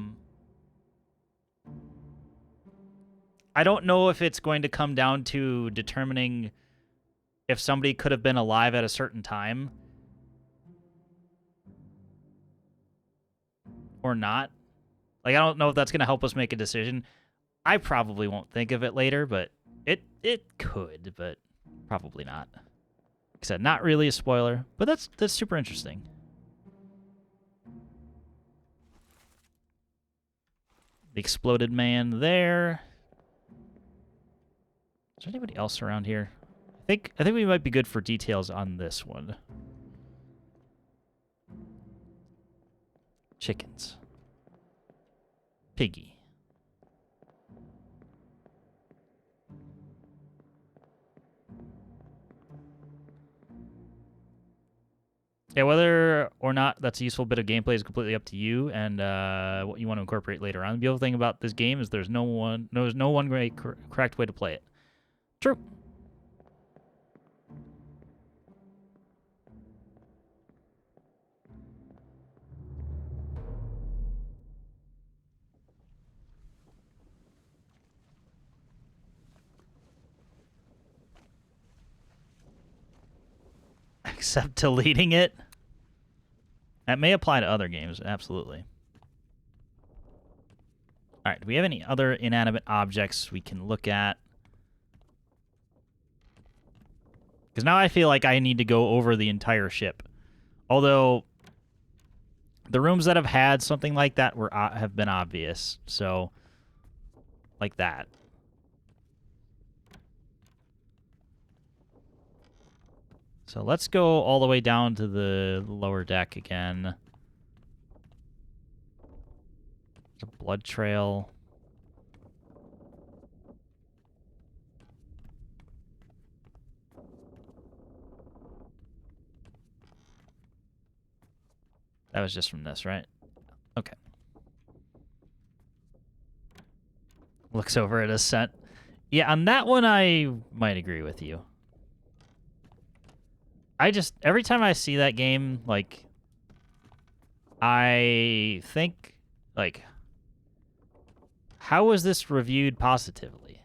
don't know if it's going to come down to determining if somebody could have been alive at a certain time or not. Like, I don't know if that's going to help us make a decision. I probably won't think of it later, but it could, but probably not. Like I said, not really a spoiler, but that's super interesting. The exploded man there. Is there anybody else around here? I think we might be good for details on this one. Chickens. Piggy. Yeah, whether or not that's a useful bit of gameplay is completely up to you and what you want to incorporate later on. The beautiful thing about this game is there's no one correct way to play it. True. Except deleting it. That may apply to other games, absolutely. All right, do we have any other inanimate objects we can look at? Because now I feel like I need to go over the entire ship. Although, the rooms that have had something like that have been obvious. So, like that. So let's go all the way down to the lower deck again. There's a blood trail. That was just from this, right? Okay. Looks over at Ascent. Yeah, on that one I might agree with you. Every time I see that game, like, I think, like, how was this reviewed positively?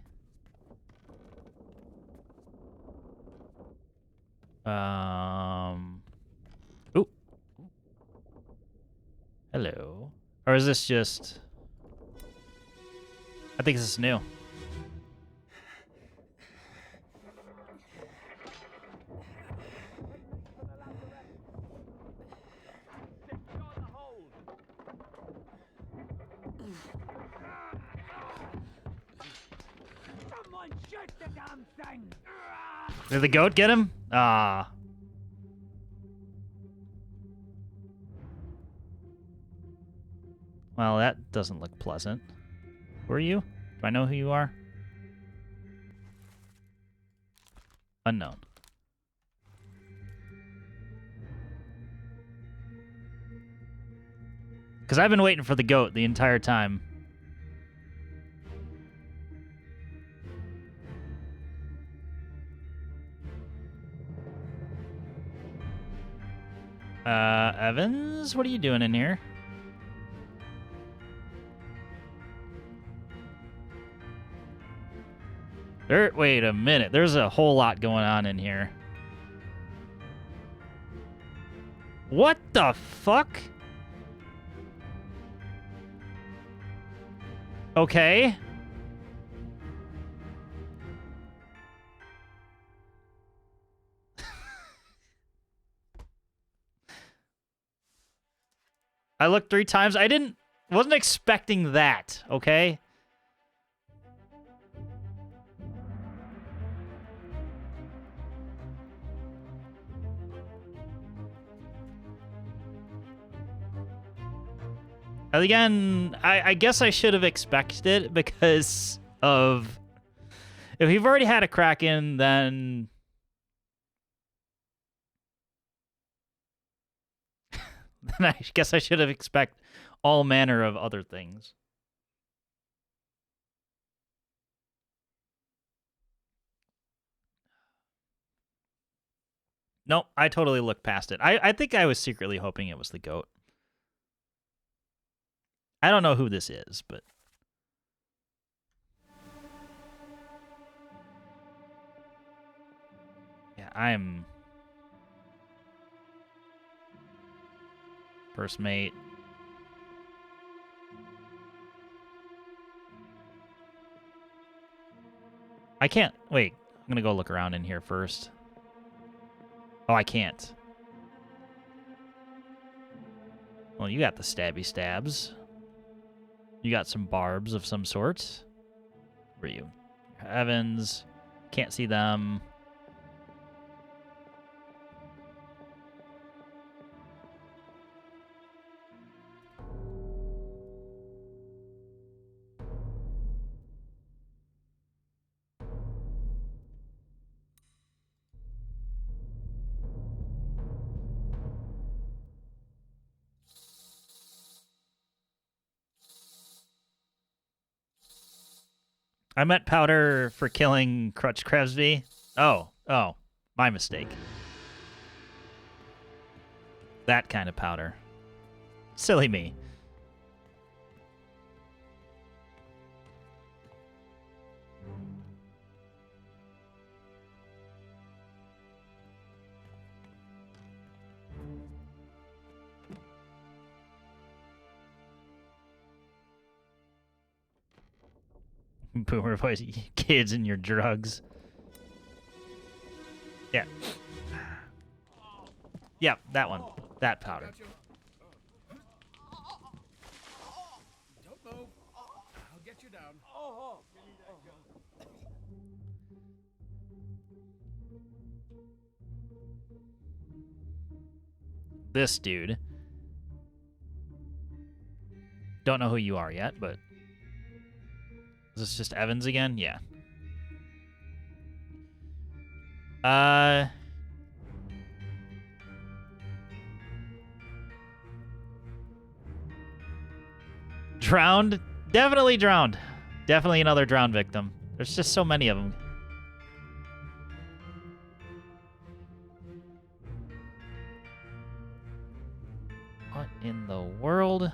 Ooh. Hello. Or is this just... I think this is new. Someone shoot the damn thing! Did the goat get him? Ah. Well, that doesn't look pleasant. Who are you? Do I know who you are? Because I've been waiting for the goat the entire time. Evans, what are you doing in here? Wait a minute. There's a whole lot going on in here. What the fuck? Okay. I looked 3 times. Wasn't expecting that, okay? Again, I guess I should have expected it because of... If you've already had a Kraken, then... then I guess I should have expected all manner of other things. Nope, I totally looked past it. I think I was secretly hoping it was the goat. I don't know who this is, but... yeah, I'm... first mate. I can't... wait, I'm gonna go look around in here first. Oh, I can't. Well, you got the stabby stabs. You got some barbs of some sort. Where are you? Evans. Can't see them. I meant powder for killing Crutch Krebsby. Oh, my mistake. That kind of powder. Silly me. Boomer voice, kids and your drugs. Yeah. Yeah, that one. That powder. Don't move. I'll get you down. This dude. Don't know who you are yet, but... is this just Evans again? Yeah. Drowned? Definitely drowned. Definitely another drowned victim. There's just so many of them. What in the world?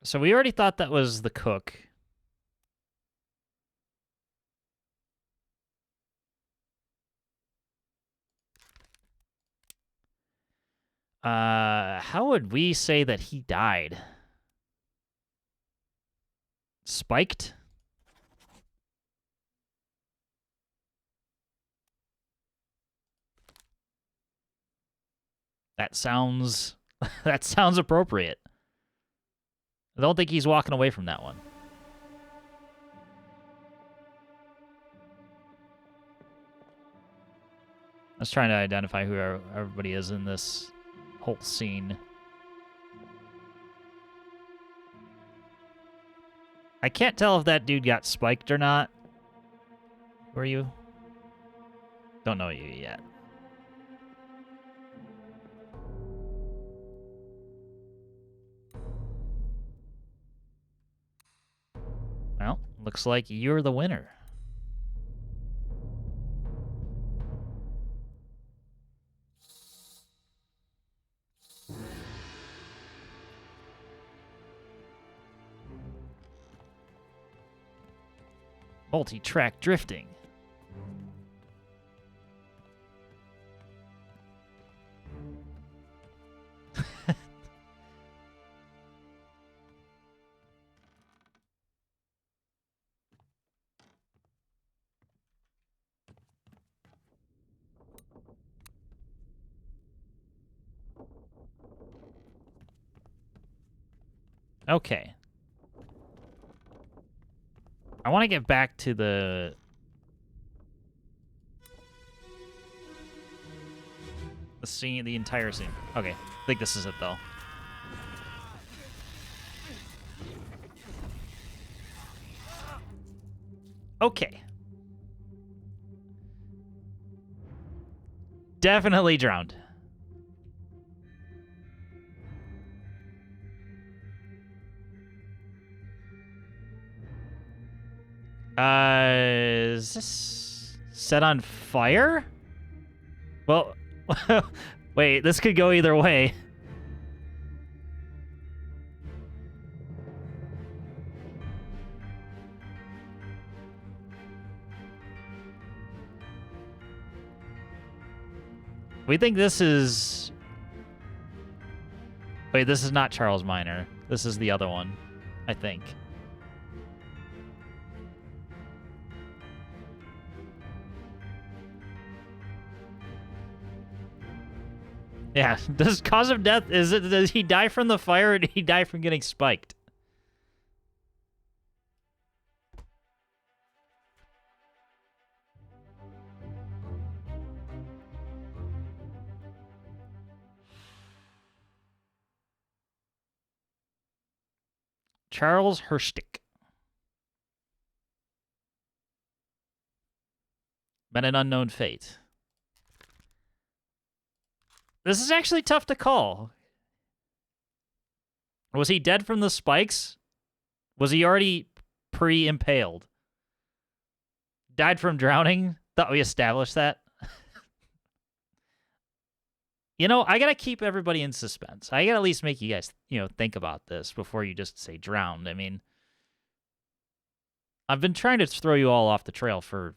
So we already thought that was the cook. How would we say that he died? Spiked? That sounds... that sounds appropriate. I don't think he's walking away from that one. I was trying to identify who everybody is in this whole scene. I can't tell if that dude got spiked or not. Who are you? Don't know you yet. Well, looks like you're the winner. Multi-track drifting. Okay. I want to get back to the scene, the entire scene. Okay, I think this is it though. Okay. Definitely drowned. Is this set on fire? Well, wait, this could go either way. We think this is... Wait, this is not Charles Minor. This is the other one, I think. Yeah, does cause of death, does he die from the fire or did he die from getting spiked? Charles Horshtik. Met an unknown fate. This is actually tough to call. Was he dead from the spikes? Was he already pre-impaled? Died from drowning? Thought we established that. You know, I gotta keep everybody in suspense. I gotta at least make you guys, think about this before you just say drowned. I mean, I've been trying to throw you all off the trail for,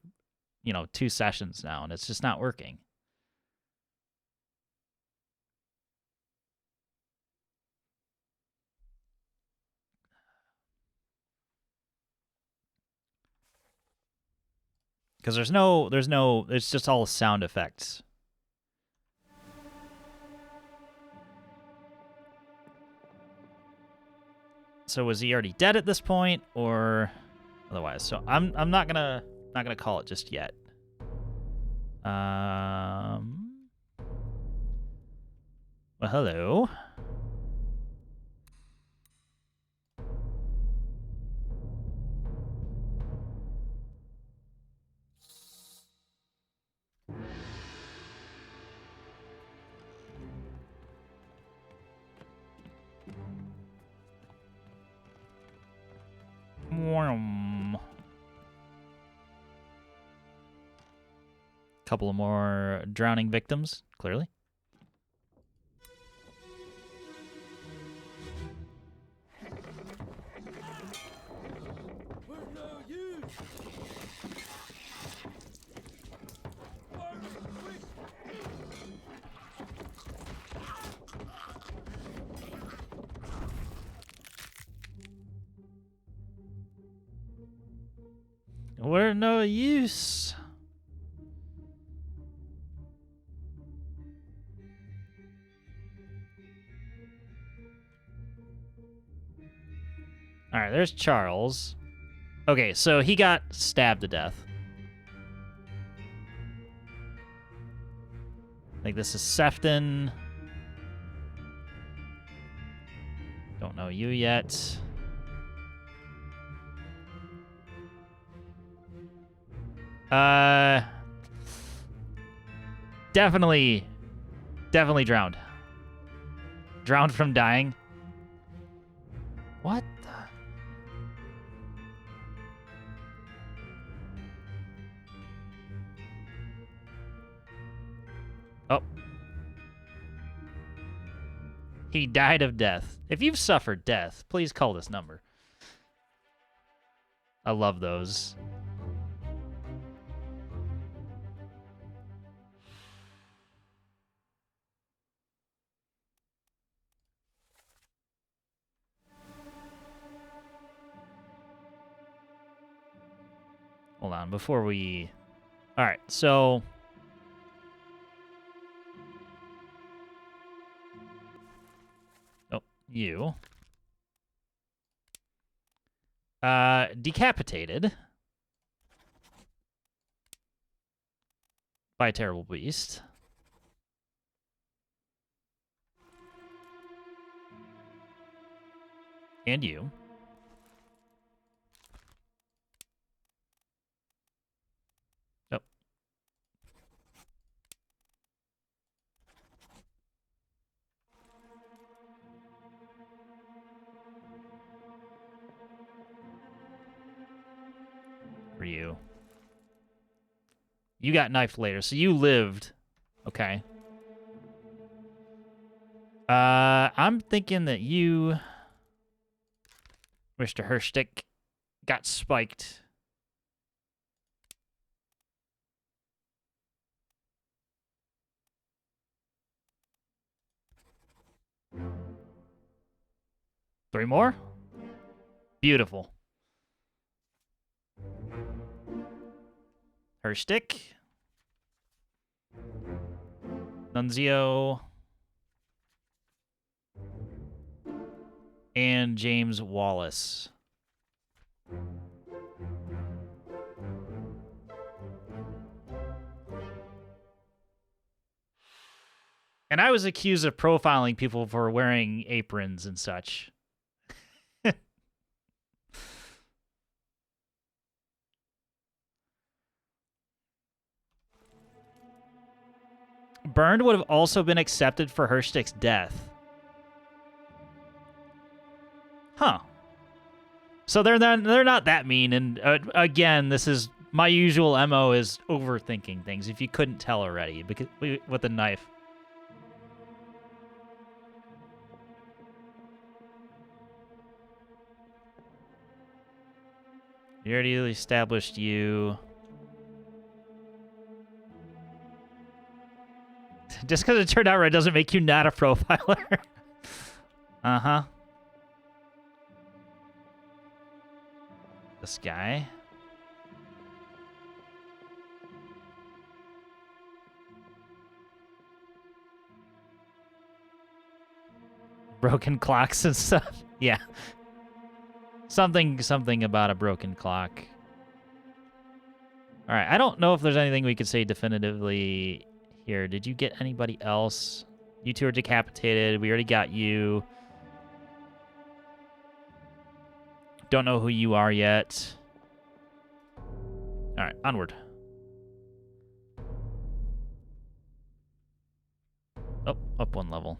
2 sessions now, and it's just not working. Because it's just all sound effects. So was he already dead at this point, or otherwise? So I'm not gonna call it just yet. Well, hello. Couple of more drowning victims, clearly. We're no use. All right, there's Charles. Okay, so he got stabbed to death. I think this is Sefton. Don't know you yet. Definitely drowned. Drowned from dying. What the? Oh. He died of death. If you've suffered death, please call this number. I love those. Hold on, before we... All right, so... Oh, you. Decapitated. By a terrible beast. And you. Yep. For you. You got knifed later, so you lived. Okay. I'm thinking that you, Mr. Horshtik, got spiked. Three more? Beautiful. Horshtik. Nunzio. And James Wallace. And I was accused of profiling people for wearing aprons and such. Burned would have also been accepted for Horshtik's death. Huh. So they're not that mean, and again, this is my usual MO is overthinking things. If you couldn't tell already, because with a knife. You already established you. Just because it turned out right doesn't make you not a profiler. Uh-huh. This guy. Broken clocks and stuff. Yeah. Something about a broken clock. All right, I don't know if there's anything we could say definitively here. Did you get anybody else? You two are decapitated. We already got you. Don't know who you are yet. All right, onward. Oh, up one level.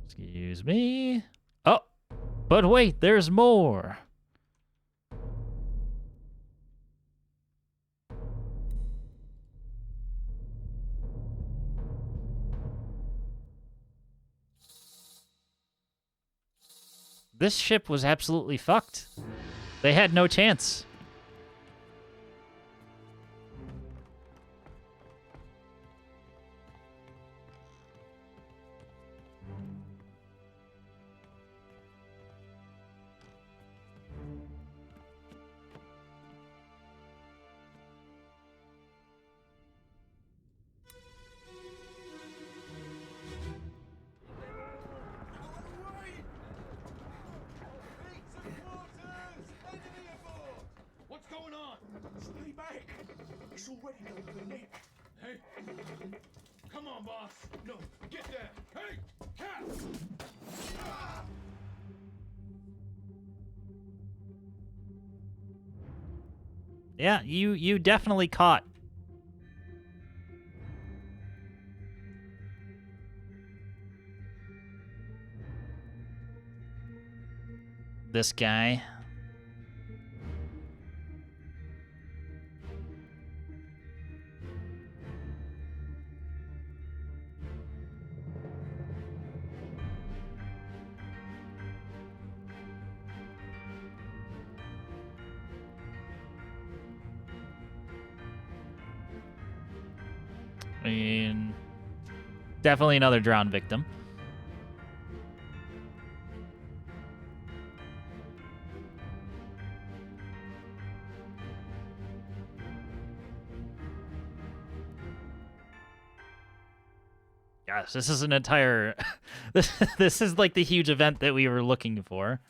Excuse me. Oh, but wait, there's more. This ship was absolutely fucked. They had no chance. already done for Nick. Hey, come on, boss. No, get there. Hey, cat. Ah! Yeah, you definitely caught. This guy. I mean, definitely another drowned victim. Gosh, this is an entire... this is like the huge event that we were looking for.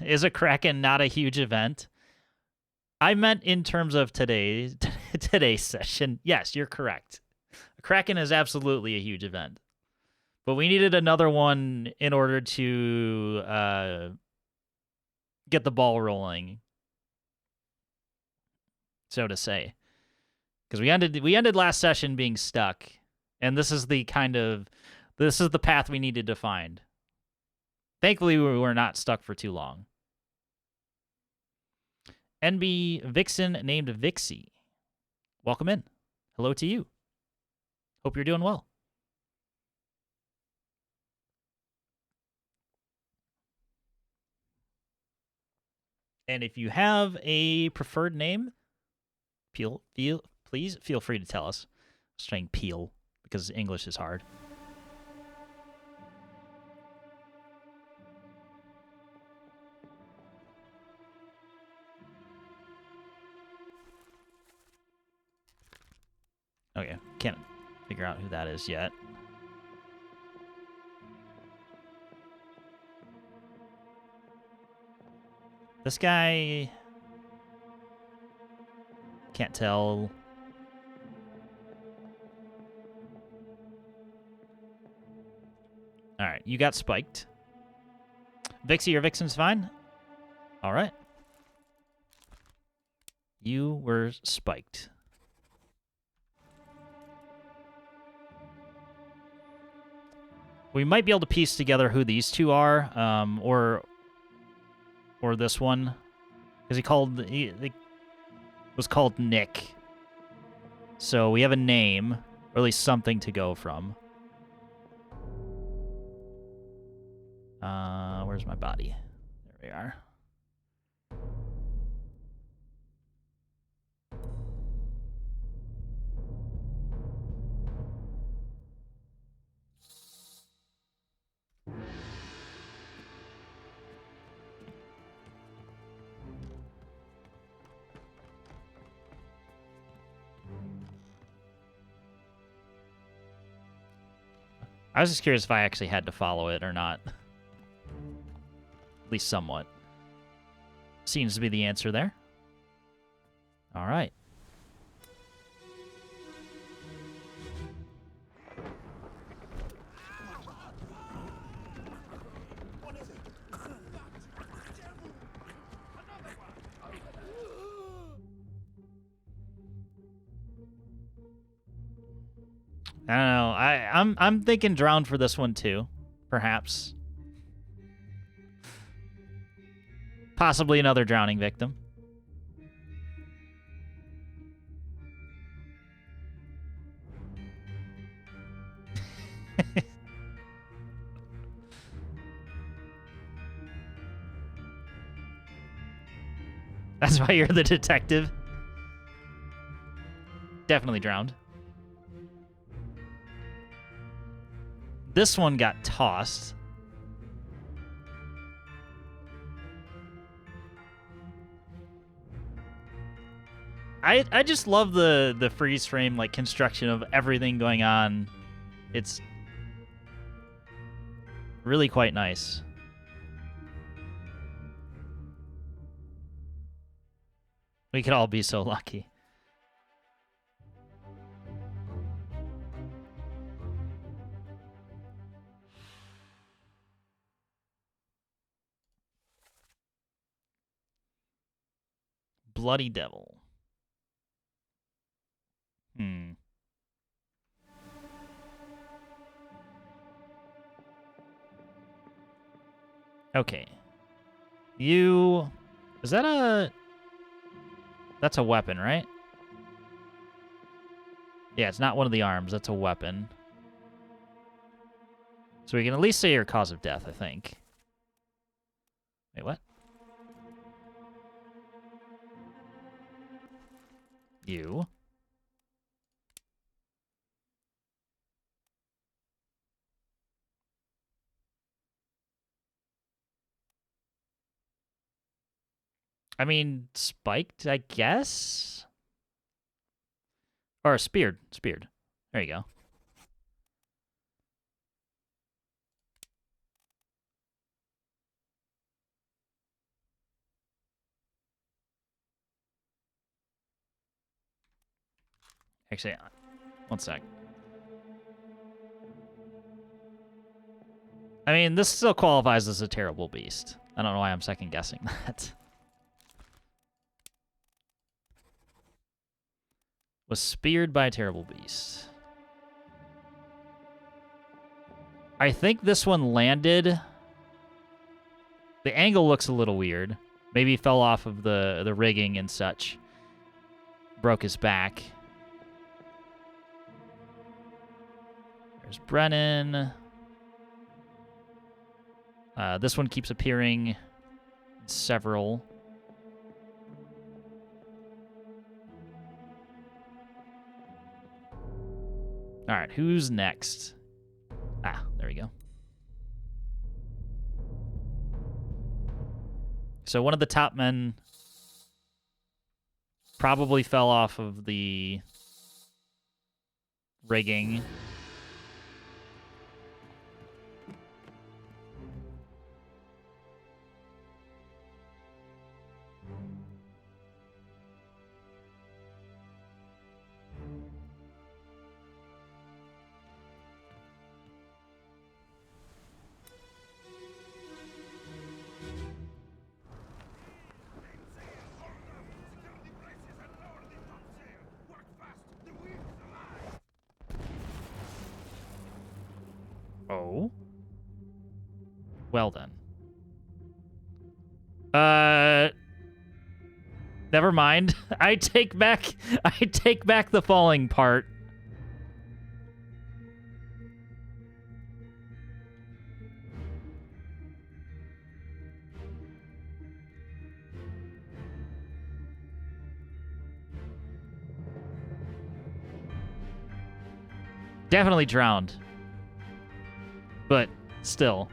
Is a Kraken not a huge event? I meant in terms of today's session. Yes, you're correct. A Kraken is absolutely a huge event. But we needed another one in order to get the ball rolling, so to say. Because we ended last session being stuck, and this is the path we needed to find. Thankfully, we were not stuck for too long. NB Vixen named Vixie. Welcome in. Hello to you. Hope you're doing well. And if you have a preferred name, please feel free to tell us. I was saying peel because English is hard. Okay, can't figure out who that is yet. This guy... Can't tell. Alright, you got spiked. Vixie or Vixen's fine? Alright. You were spiked. We might be able to piece together who these two are, or this one, because he was called Nick. So we have a name, or at least something to go from. Where's my body? There we are. I was just curious if I actually had to follow it or not. At least somewhat. Seems to be the answer there. All right. I don't know. I'm thinking drowned for this one too, perhaps. Possibly another drowning victim. That's why you're the detective. Definitely drowned. This one got tossed. I just love the freeze frame like construction of everything going on. It's really quite nice. We could all be so lucky. Bloody Devil. Okay. You... Is that a... That's a weapon, right? Yeah, it's not one of the arms. That's a weapon. So we can at least say your cause of death, I think. Wait, what? You. I mean, spiked, I guess? Or speared. Speared. There you go. Actually, one sec. I mean, this still qualifies as a terrible beast. I don't know why I'm second guessing that. Was speared by a terrible beast. I think this one landed. The angle looks a little weird. Maybe he fell off of the rigging and such. Broke his back. There's Brennan. This one keeps appearing in several. All right, who's next? Ah, there we go. So one of the top men probably fell off of the rigging. Oh. Well then. Never mind. I take back the falling part. Definitely drowned. But still.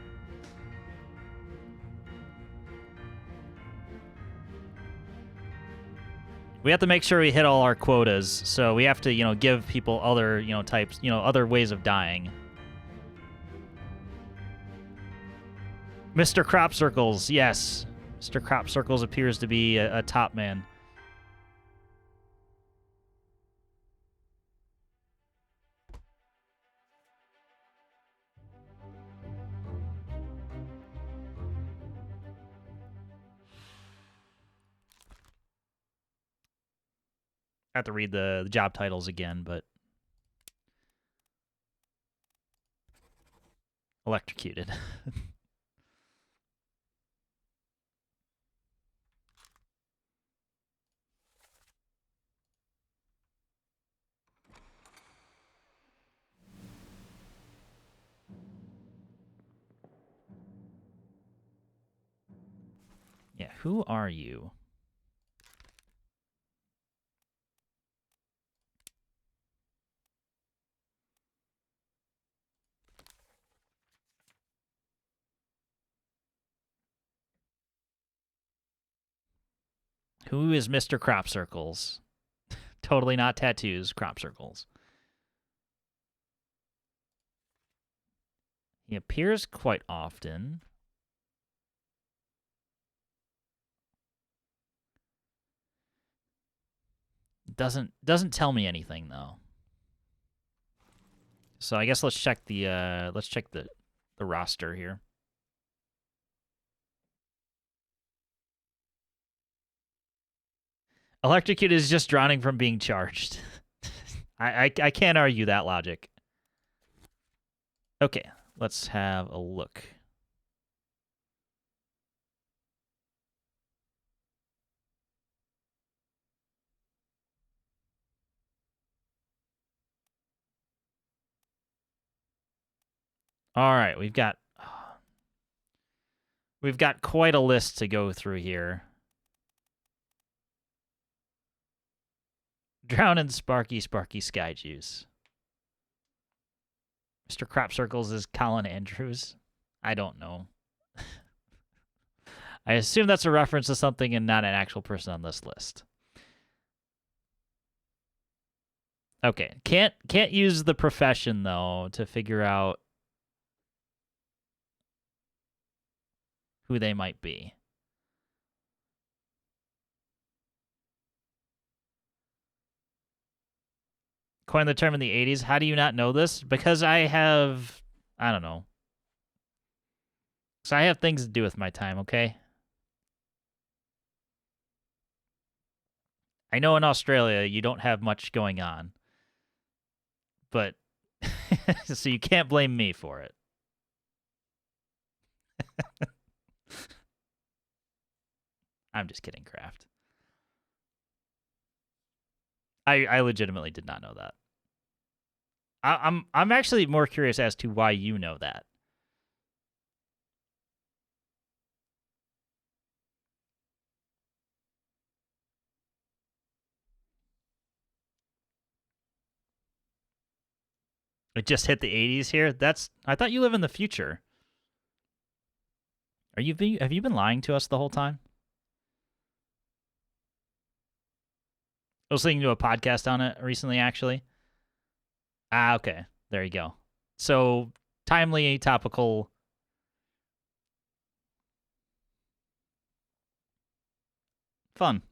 We have to make sure we hit all our quotas, so we have to, give people other, types, other ways of dying. Mr. Crop Circles, yes. Mr. Crop Circles appears to be a top man. I have to read the job titles again, but... Electrocuted. Yeah, who are you? Who is Mr. Crop Circles? Totally not tattoos, crop circles. He appears quite often. Doesn't tell me anything though. So I guess let's check the roster here. Electrocuted is just drowning from being charged. I can't argue that logic. Okay, let's have a look. All right, we've got quite a list to go through here. Drown in sparky sky juice. Mr. Crop Circles is Colin Andrews. I don't know. I assume that's a reference to something and not an actual person on this list. Okay, can't use the profession though to figure out who they might be. Coined the term in the 80s. How do you not know this? Because I don't know. So I have things to do with my time, okay? I know in Australia you don't have much going on. But, so you can't blame me for it. I'm just kidding, Kraft. I legitimately did not know that. I'm actually more curious as to why you know that. It just hit the 80s here. I thought you live in the future. Have you been lying to us the whole time? I was listening to a podcast on it recently, actually. Ah, okay. There you go. So, timely, topical. Fun.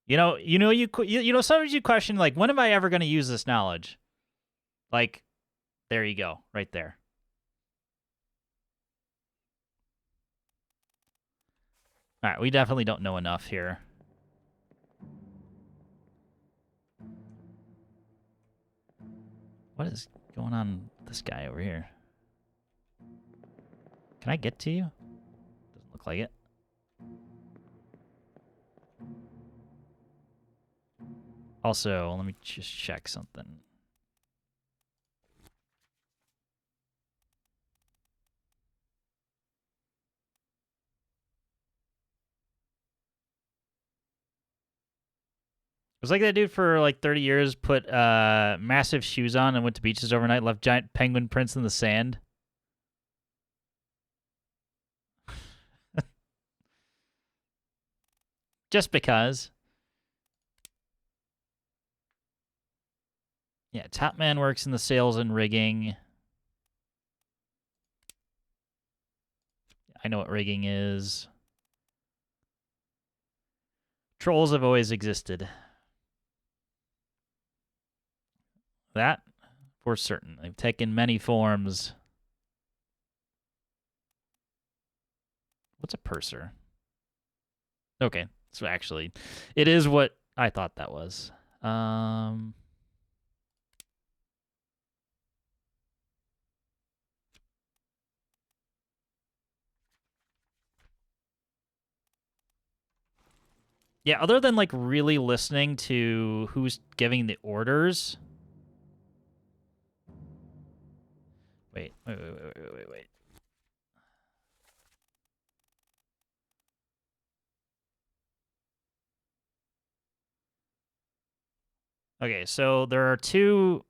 Sometimes you question, like, when am I ever going to use this knowledge? Like, there you go, right there. All right, we definitely don't know enough here. What is going on with this guy over here? Can I get to you? Doesn't look like it. Also, let me just check something. It was like that dude for like 30 years put massive shoes on and went to beaches overnight, left giant penguin prints in the sand. Just because. Yeah, Top Man works in the sales and rigging. I know what rigging is. Trolls have always existed. That, for certain. They've taken many forms. What's a purser? Okay, so actually, it is what I thought that was. Yeah, other than like really listening to who's giving the orders. Wait. Okay, so there are two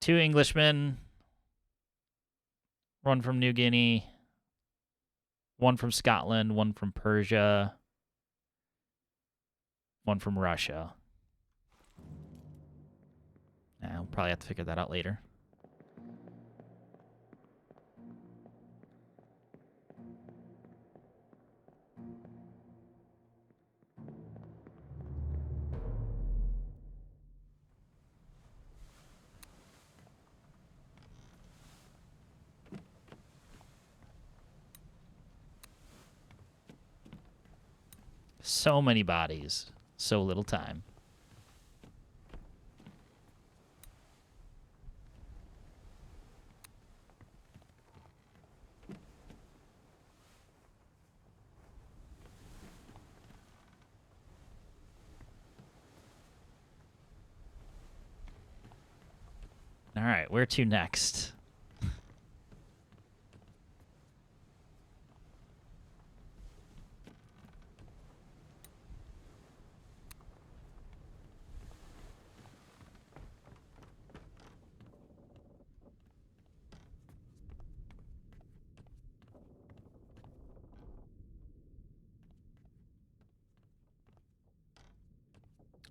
Englishmen One from New Guinea. One from Scotland. One from Persia. One from Russia. We'll probably have to figure that out later. So many bodies, so little time. All right, where to next?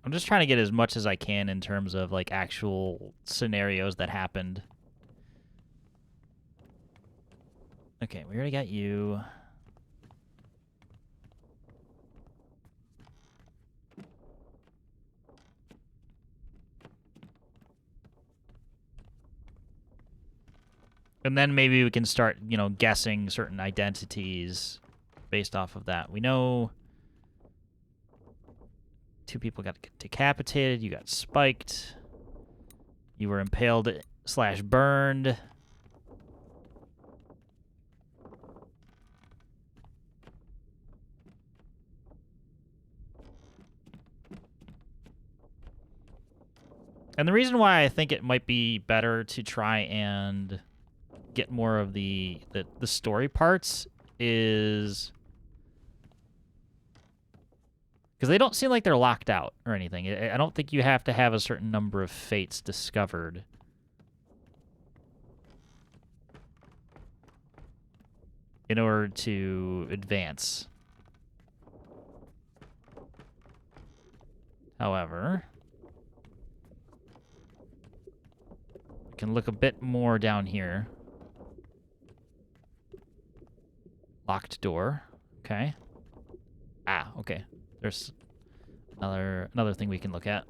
I'm just trying to get as much as I can in terms of like actual scenarios that happened. Okay, we already got you. And then maybe we can start, you know, guessing certain identities based off of that. We know 2 people got decapitated. You got spiked. You were impaled / burned. And the reason why I think it might be better to try and get more of the story parts is because they don't seem like they're locked out or anything. I don't think you have to have a certain number of fates discovered in order to advance. However, we can look a bit more down here. Locked door. Okay. Ah, okay. There's another thing we can look at.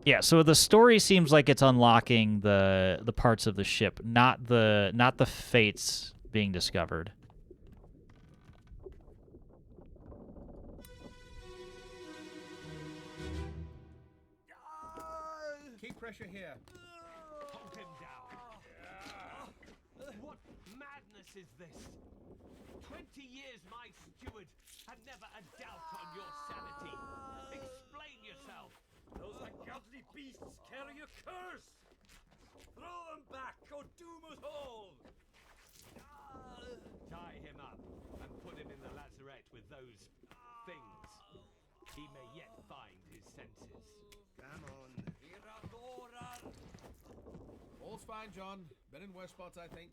Yeah, so the story seems like it's unlocking the parts of the ship, not the fates being discovered. Keep pressure here. Hold him down. What madness is this? 20 years my steward, and never a doubt on your sanity. Explain yourself. Those ungodly beasts carry a curse! Throw them back or doom us all! Tie him up and put him in the lazarette with those things. He may yet find his senses. Come on. All's fine, John. Been in worse spots, I think.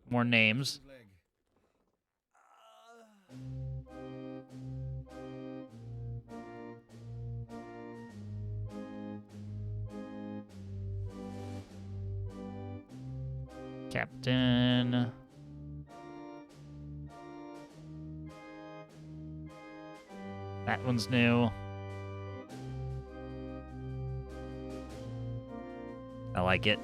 More names. Leg. Captain. That one's new. I like it.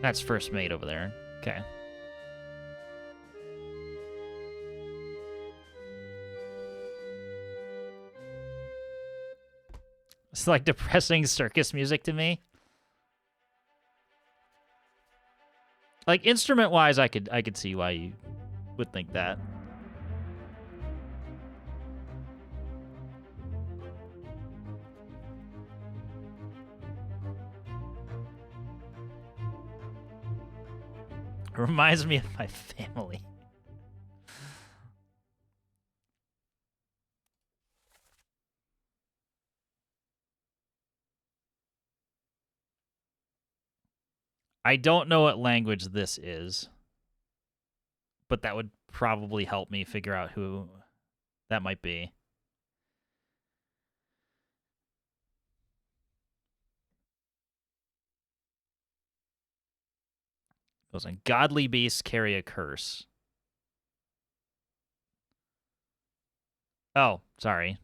That's first mate over there. Okay. It's like depressing circus music to me. Like, instrument-wise, I could see why you would think that. It reminds me of my family. I don't know what language this is, but that would probably help me figure out who that might be. Goes on, godly beasts carry a curse. Oh, sorry.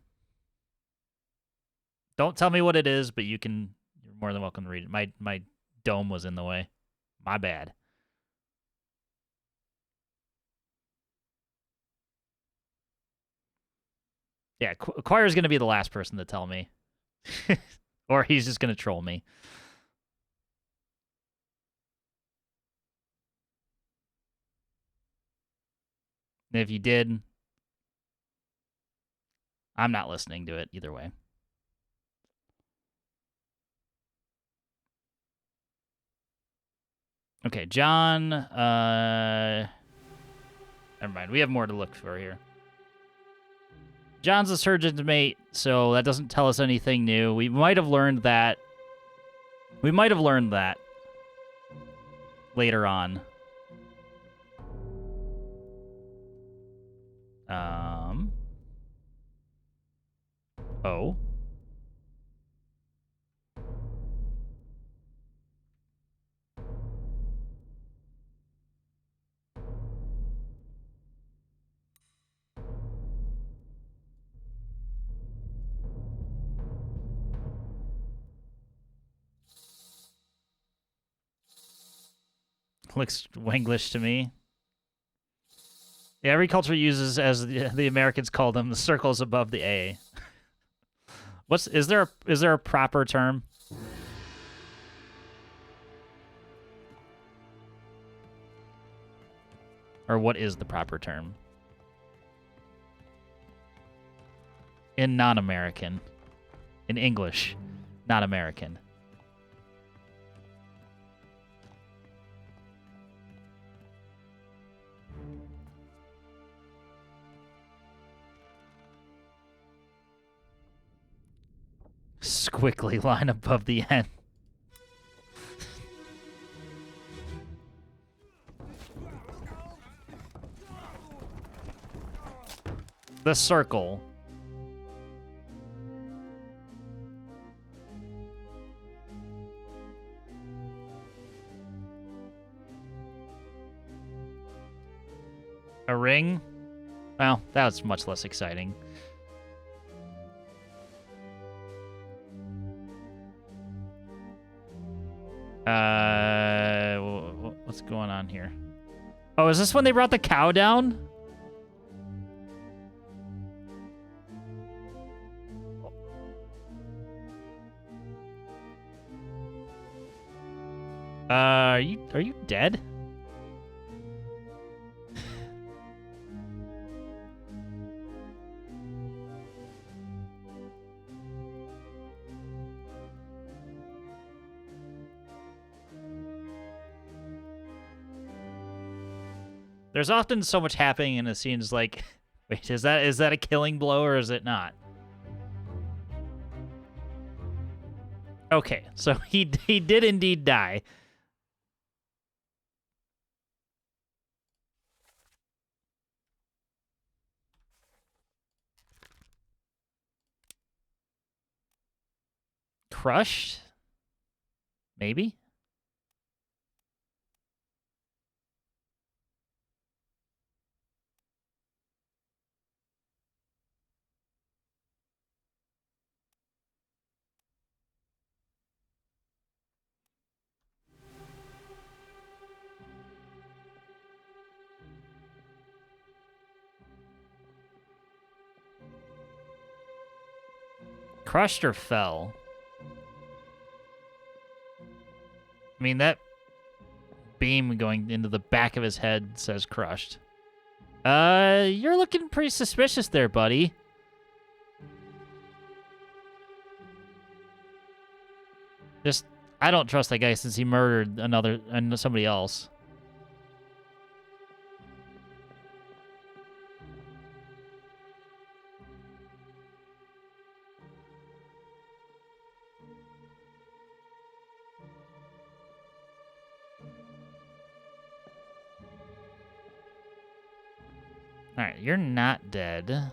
Don't tell me what it is, but you're more than welcome to read it. My dome was in the way. My bad. Yeah, Choir's going to be the last person to tell me. Or he's just going to troll me. And if you did, I'm not listening to it either way. Okay, John, never mind. We have more to look for here. John's a surgeon's mate, so that doesn't tell us anything new. We might have learned that. Later on. Oh. Looks Wenglish to me. Yeah, every culture uses, as the Americans call them, the circles above the A. Is there a proper term? Or what is the proper term? In non-American. In English, not American. Squiggly line above the N. The circle. A ring? Well, that was much less exciting. What's going on here? Oh, is this when they brought the cow down? Are you dead? There's often so much happening in the scenes like, wait, is that a killing blow or is it not? Okay, so he did indeed die. Crushed? Maybe? Crushed or fell? I mean, that beam going into the back of his head says crushed. You're looking pretty suspicious there, buddy. Just, I don't trust that guy since he murdered somebody else. Alright, you're not dead.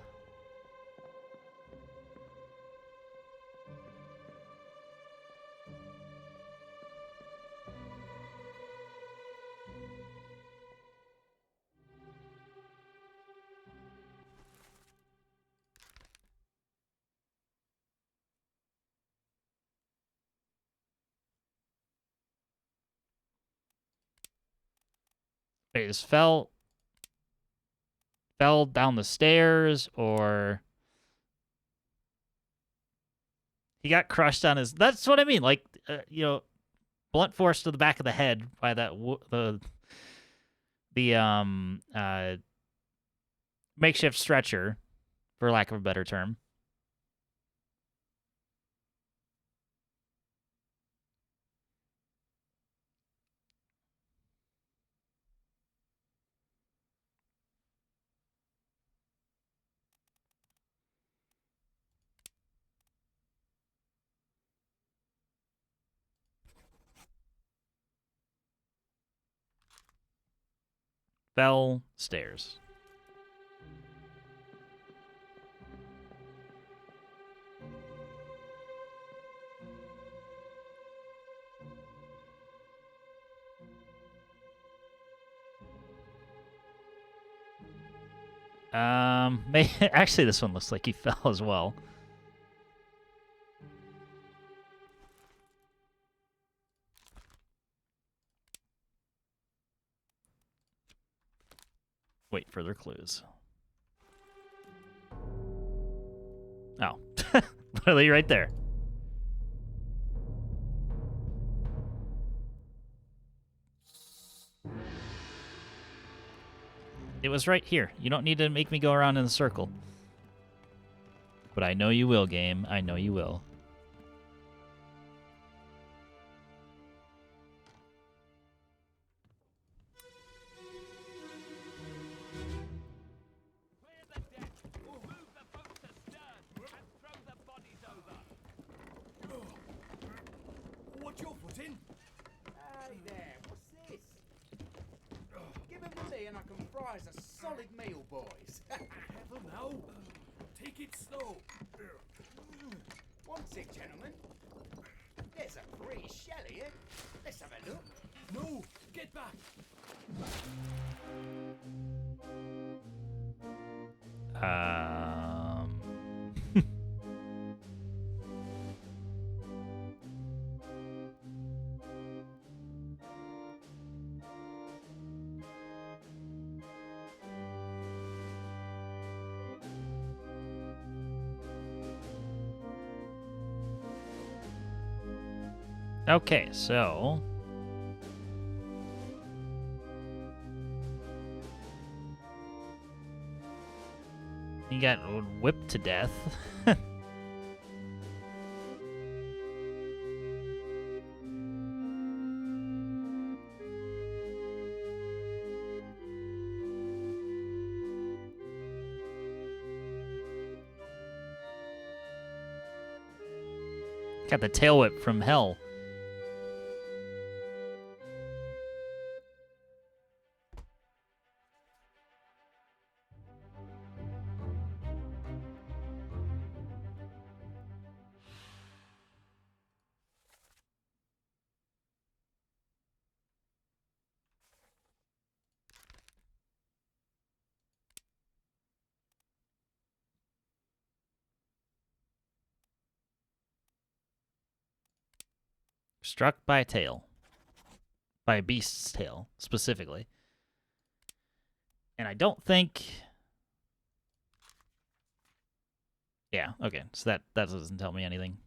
Wait, just fell down the stairs, or he got crushed on his... That's what I mean. Like, you know, blunt force to the back of the head by that the makeshift stretcher, for lack of a better term. Fell stairs. Actually, this one looks like he fell as well. Wait, further clues. Oh. Literally right there. It was right here. You don't need to make me go around in a circle. But I know you will, game. I know you will. Clear the deck. Move the boats astern and throw the bodies over. What's your foot in? Hey there, what's this? Give him to me and I can fry us a solid meal, boys. Heaven now. Take it slow. One sec, gentlemen. There's a free shell here. Let's have a look. No, get back. Okay, so... He got whipped to death. Got the tail whip from hell. Struck by a tail. By a beast's tail, specifically. And I don't think... Yeah, okay. So that doesn't tell me anything.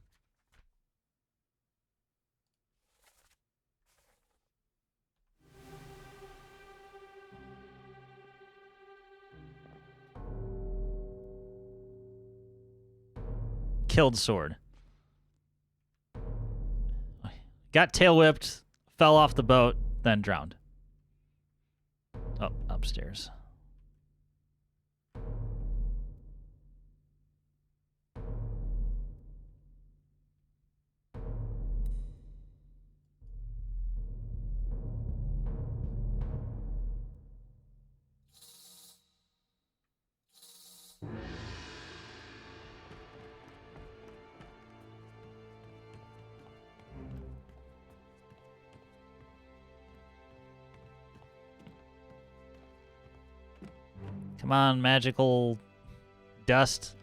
killed sword. Got tail whipped, fell off the boat, then drowned. Oh, upstairs. Come on, magical dust.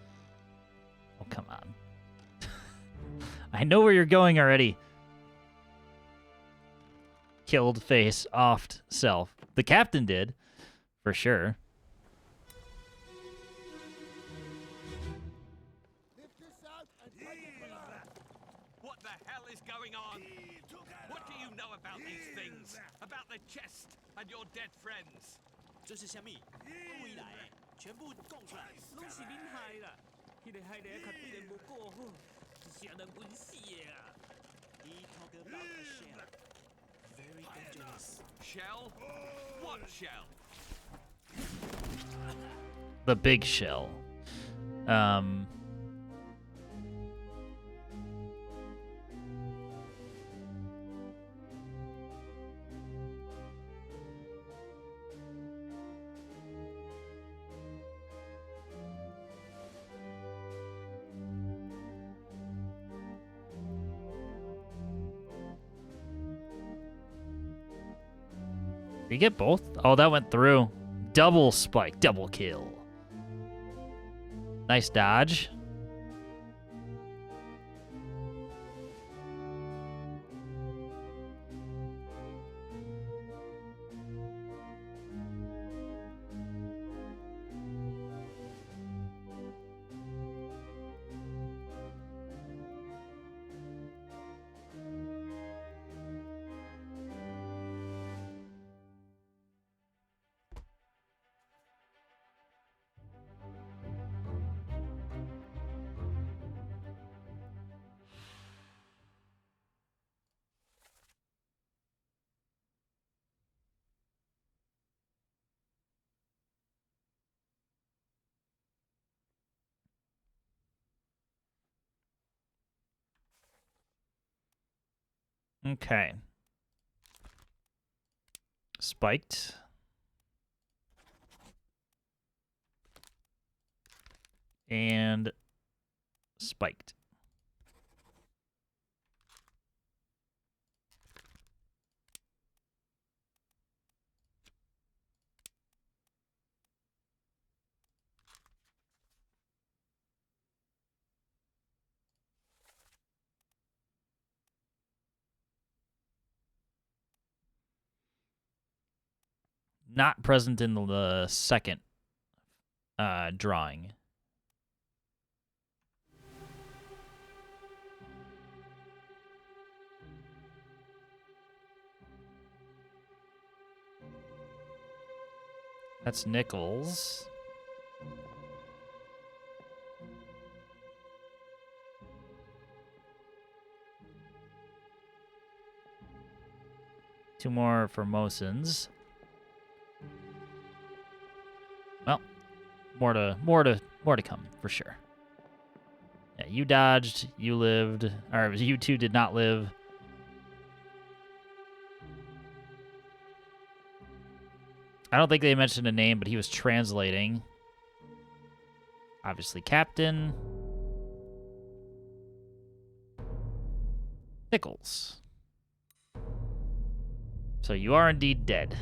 Oh, come on. I know where you're going already. Killed face, offed self. The captain did, for sure. What the hell is going on? What do you know about these things? About the chest and your dead friends? 这是虾米？未来诶，全部讲出来，拢是恁害啦！迄个害人较对人无顾好，是啥人滚死的啊？He talk about a shell, very dangerous. Shell? What shell? The big shell. Did you get both? Oh, that went through. Double spike, double kill. Nice dodge. Okay. Spiked. And spiked. Not present in the second drawing. That's Nichols. Two more Formosans. Well, more to come for sure. Yeah, you dodged, you lived, or you two did not live. I don't think they mentioned a name, but he was translating. Obviously, Captain Nichols. So you are indeed dead.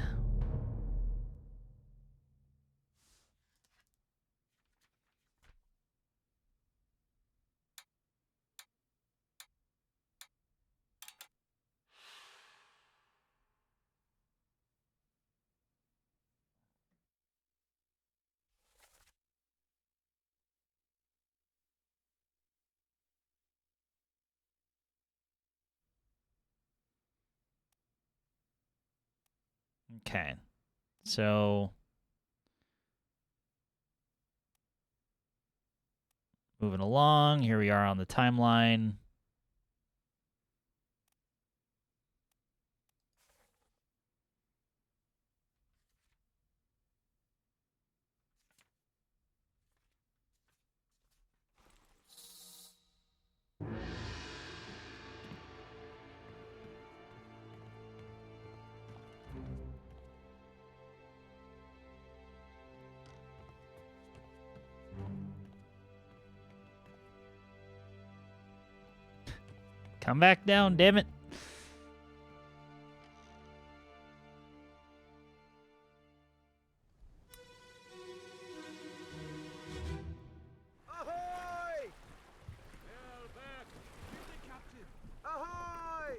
Okay. So Moving along. Here we are on the timeline. Come back down, damn it. Ahoy! Ahoy!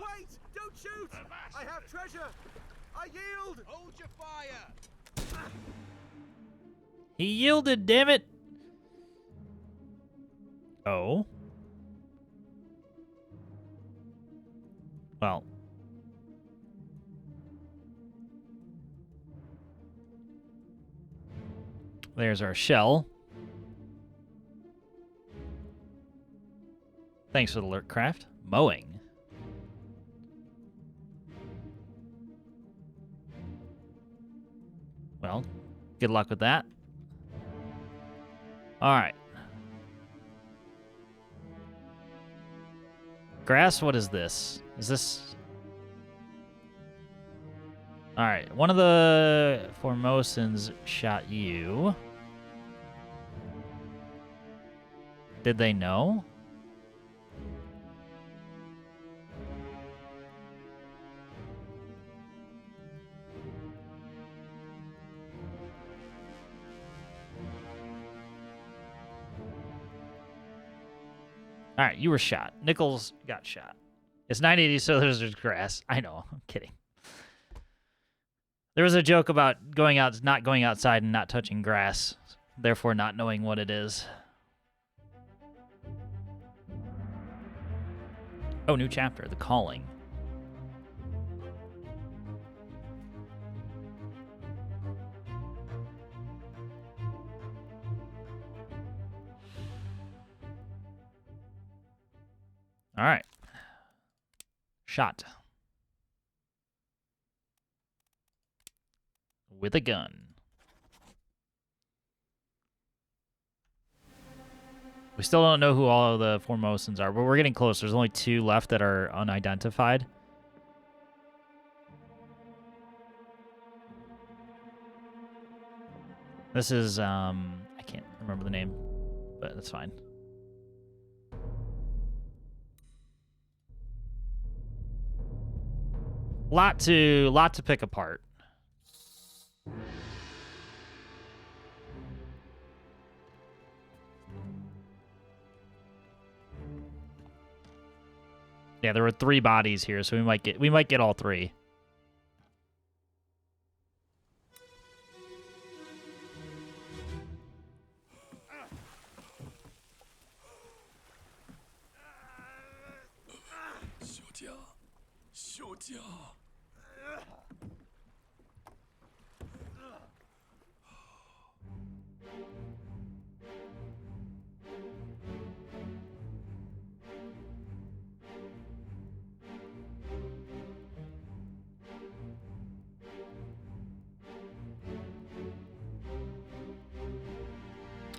Wait! Don't shoot! I have treasure! I yield! Hold your fire! He yielded, damn it. Oh. Well. There's our shell. Thanks for the alert, Craft. Mowing. Well, good luck with that. All right. Grass, what is this? Is this... All right, one of the Formosans shot you. Did they know? All right, you were shot. Nichols got shot. It's 980, so there's grass. I know. I'm kidding. There was a joke about not going outside and not touching grass, therefore not knowing what it is. Oh, new chapter, The Calling. All right. Shot. With a gun. We still don't know who all of the Formosans are, but we're getting close. There's only 2 left that are unidentified. This is, I can't remember the name, but that's fine. Lot to pick apart. Yeah, there were 3 bodies here, so we might get all 3.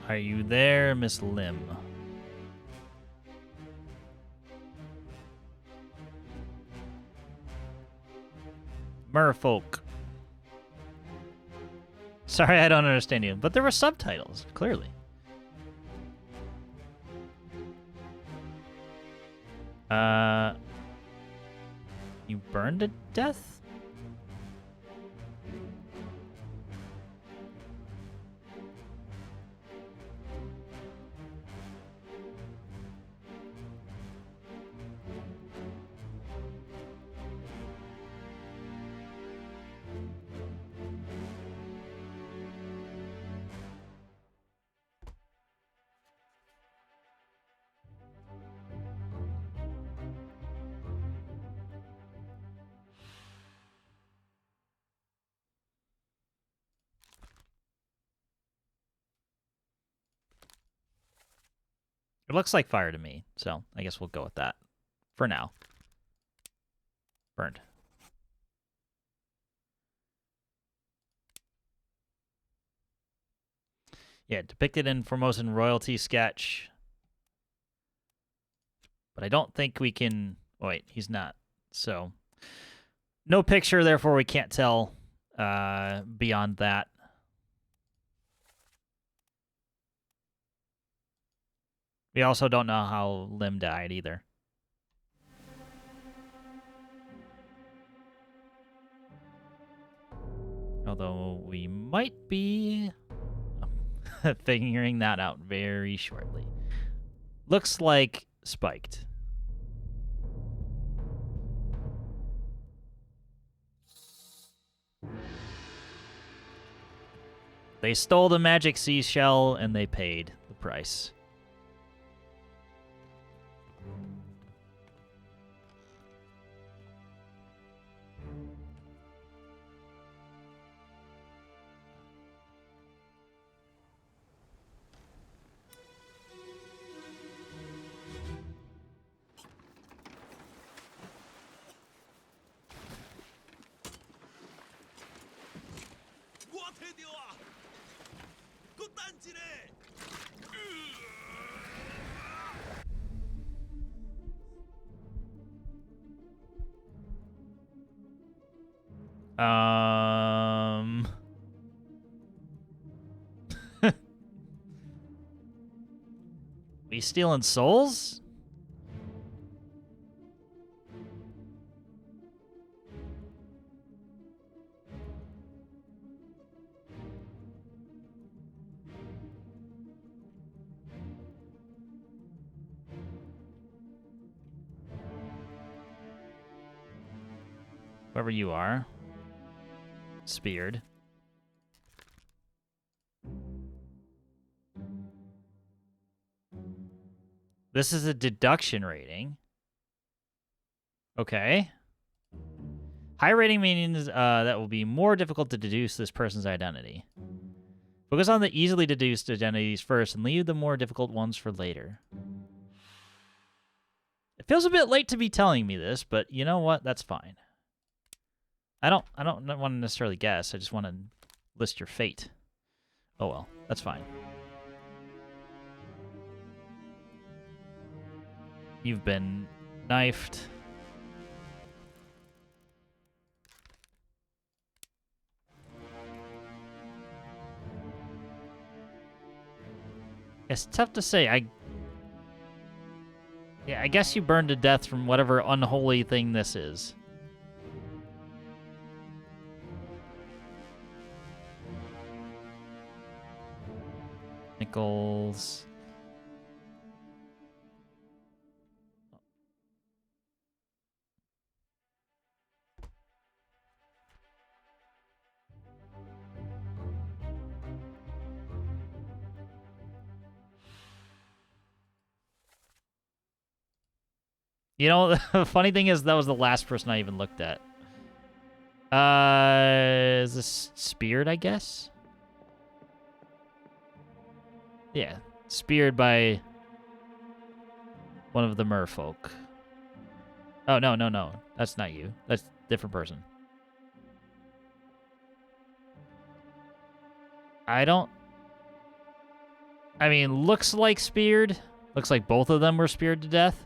Are you there, Miss Lim? Merfolk. Sorry, I don't understand you, but there were subtitles, clearly. You burned to death? It looks like fire to me, so I guess we'll go with that for now. Burned. Yeah, depicted in Formosan royalty sketch. But I don't think we can... Oh, wait, he's not. So, no picture, therefore we can't tell beyond that. We also don't know how Lim died either. Although we might be figuring that out very shortly. Looks like spiked. They stole the magic seashell and they paid the price. We stealing souls? Whoever you are. Speared. This is a deduction rating. Okay. High rating means that will be more difficult to deduce this person's identity. Focus on the easily deduced identities first and leave the more difficult ones for later. It feels a bit late to be telling me this, but you know what? That's fine. I don't want to necessarily guess. I just want to list your fate. Oh well, that's fine. You've been knifed. It's tough to say. I guess you burned to death from whatever unholy thing this is. Nichols. You know, the funny thing is that was the last person I even looked at. Is this speared, I guess? Yeah, speared by one of the merfolk. Oh, no. That's not you. That's a different person. I mean, looks like speared. Looks like both of them were speared to death.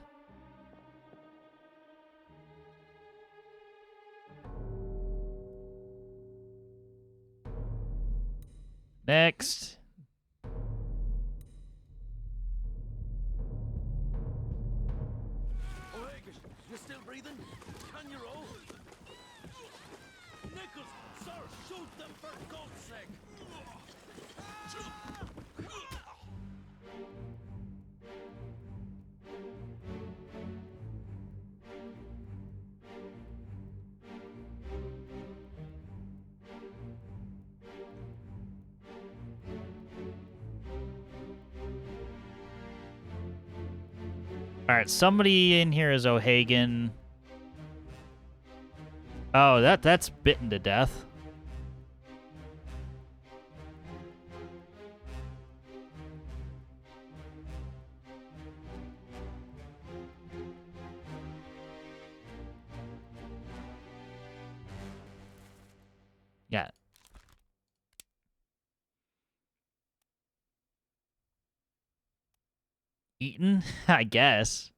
Next. You still breathing? Can you roll? Nichols, sir, shoot them for God's sake! All right, somebody in here is O'Hagan. Oh, that's bitten to death. Eaten, I guess.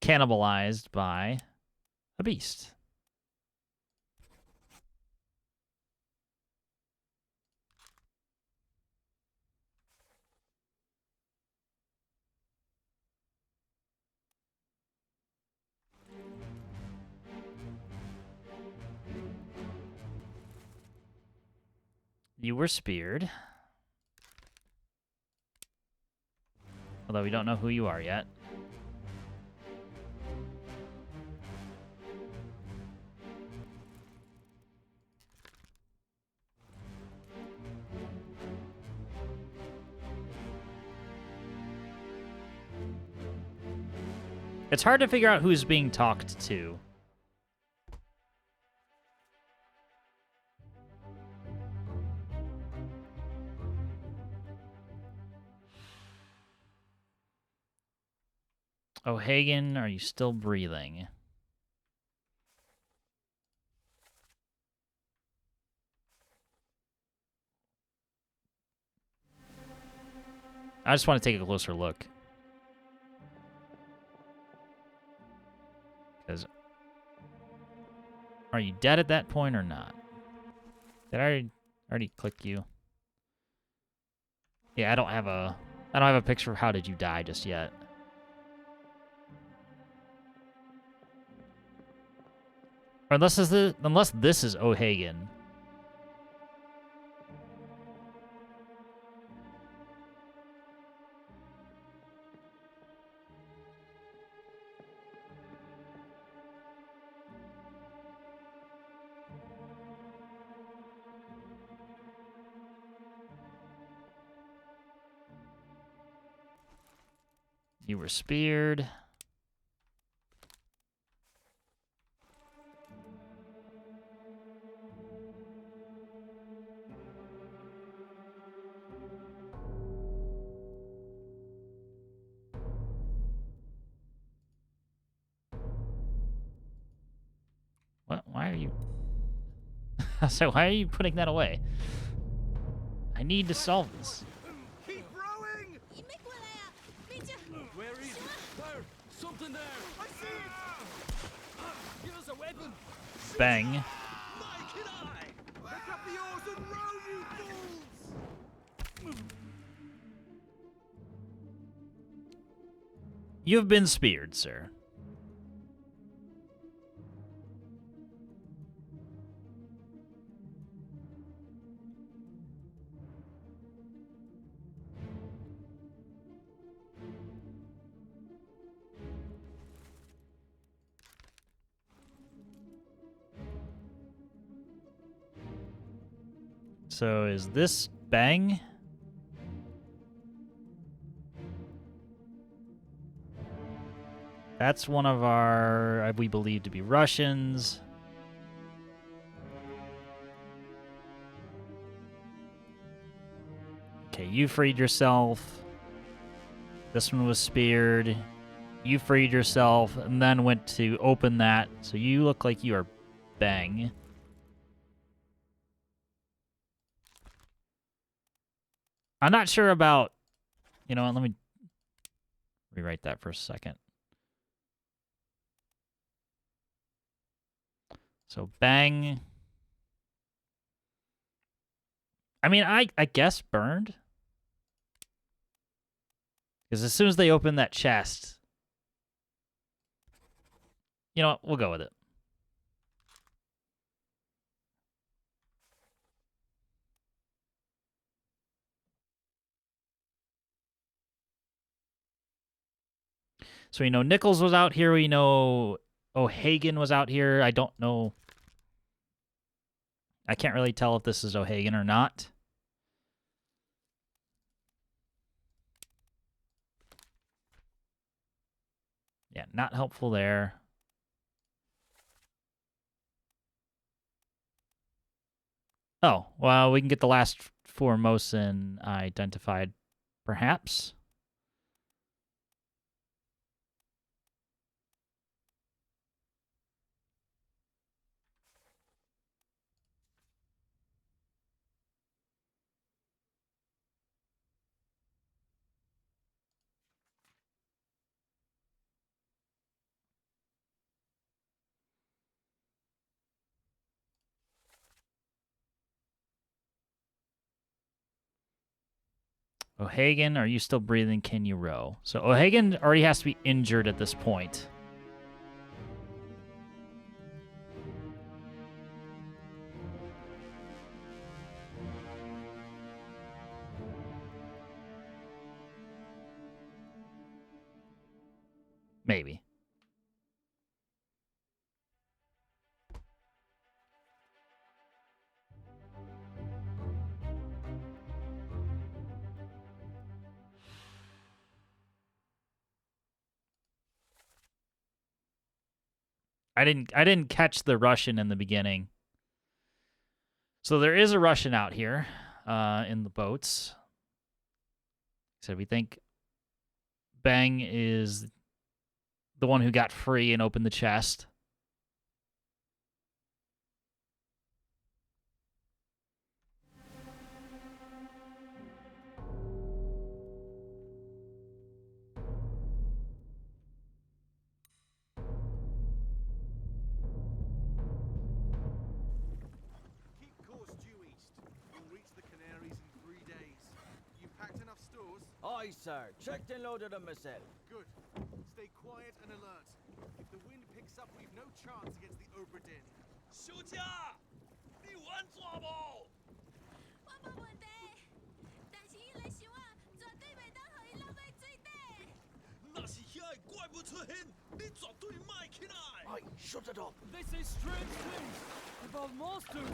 Cannibalized by a beast. You were speared. Although we don't know who you are yet. It's hard to figure out who's being talked to. Oh, Hagen, are you still breathing? I just want to take a closer look. Because are you dead at that point or not? Did I already click you? Yeah, I don't have a picture of how did you die just yet. Or unless this is O'Hagan. You were speared. What? Why are you... So why are you putting that away? I need to solve this. Keep rowing! 你没过来啊！别这样。 Where is it? There! Something there! I see it! Give us a weapon! Bang. Mike and I! Pick up the oars and row, you fools! You have been speared, sir. So is this Bang? That's one of our, we believe to be Russians. Okay, you freed yourself. This one was speared. You freed yourself and then went to open that. So you look like you are Bang. I'm not sure about... You know what, let me rewrite that for a second. So Bang... I mean, I guess burned. Because as soon as they open that chest... You know what, we'll go with it. So we know Nichols was out here. We know O'Hagan was out here. I don't know. I can't really tell if this is O'Hagan or not. Yeah, not helpful there. Oh, well, we can get the last four Mosin identified, perhaps. O'Hagan, are you still breathing? Can you row? So O'Hagan already has to be injured at this point. Maybe. I didn't catch the Russian in the beginning. So there is a Russian out here in the boats. So we think Beng is the one who got free and opened the chest. Keep course due east. You'll reach the Canaries in 3 days. You packed enough stores? Aye, sir. Checked and loaded them myself. Good. Stay quiet and alert. If the wind picks up, we've no chance against the Obra Dinn. 休假，你有安怎无？我无问题，但是伊来想啊，绝对袂当互伊落在水底。那是遐个怪物出现，你绝对卖起来。 Aye, shut it up. They say strange things about monsters.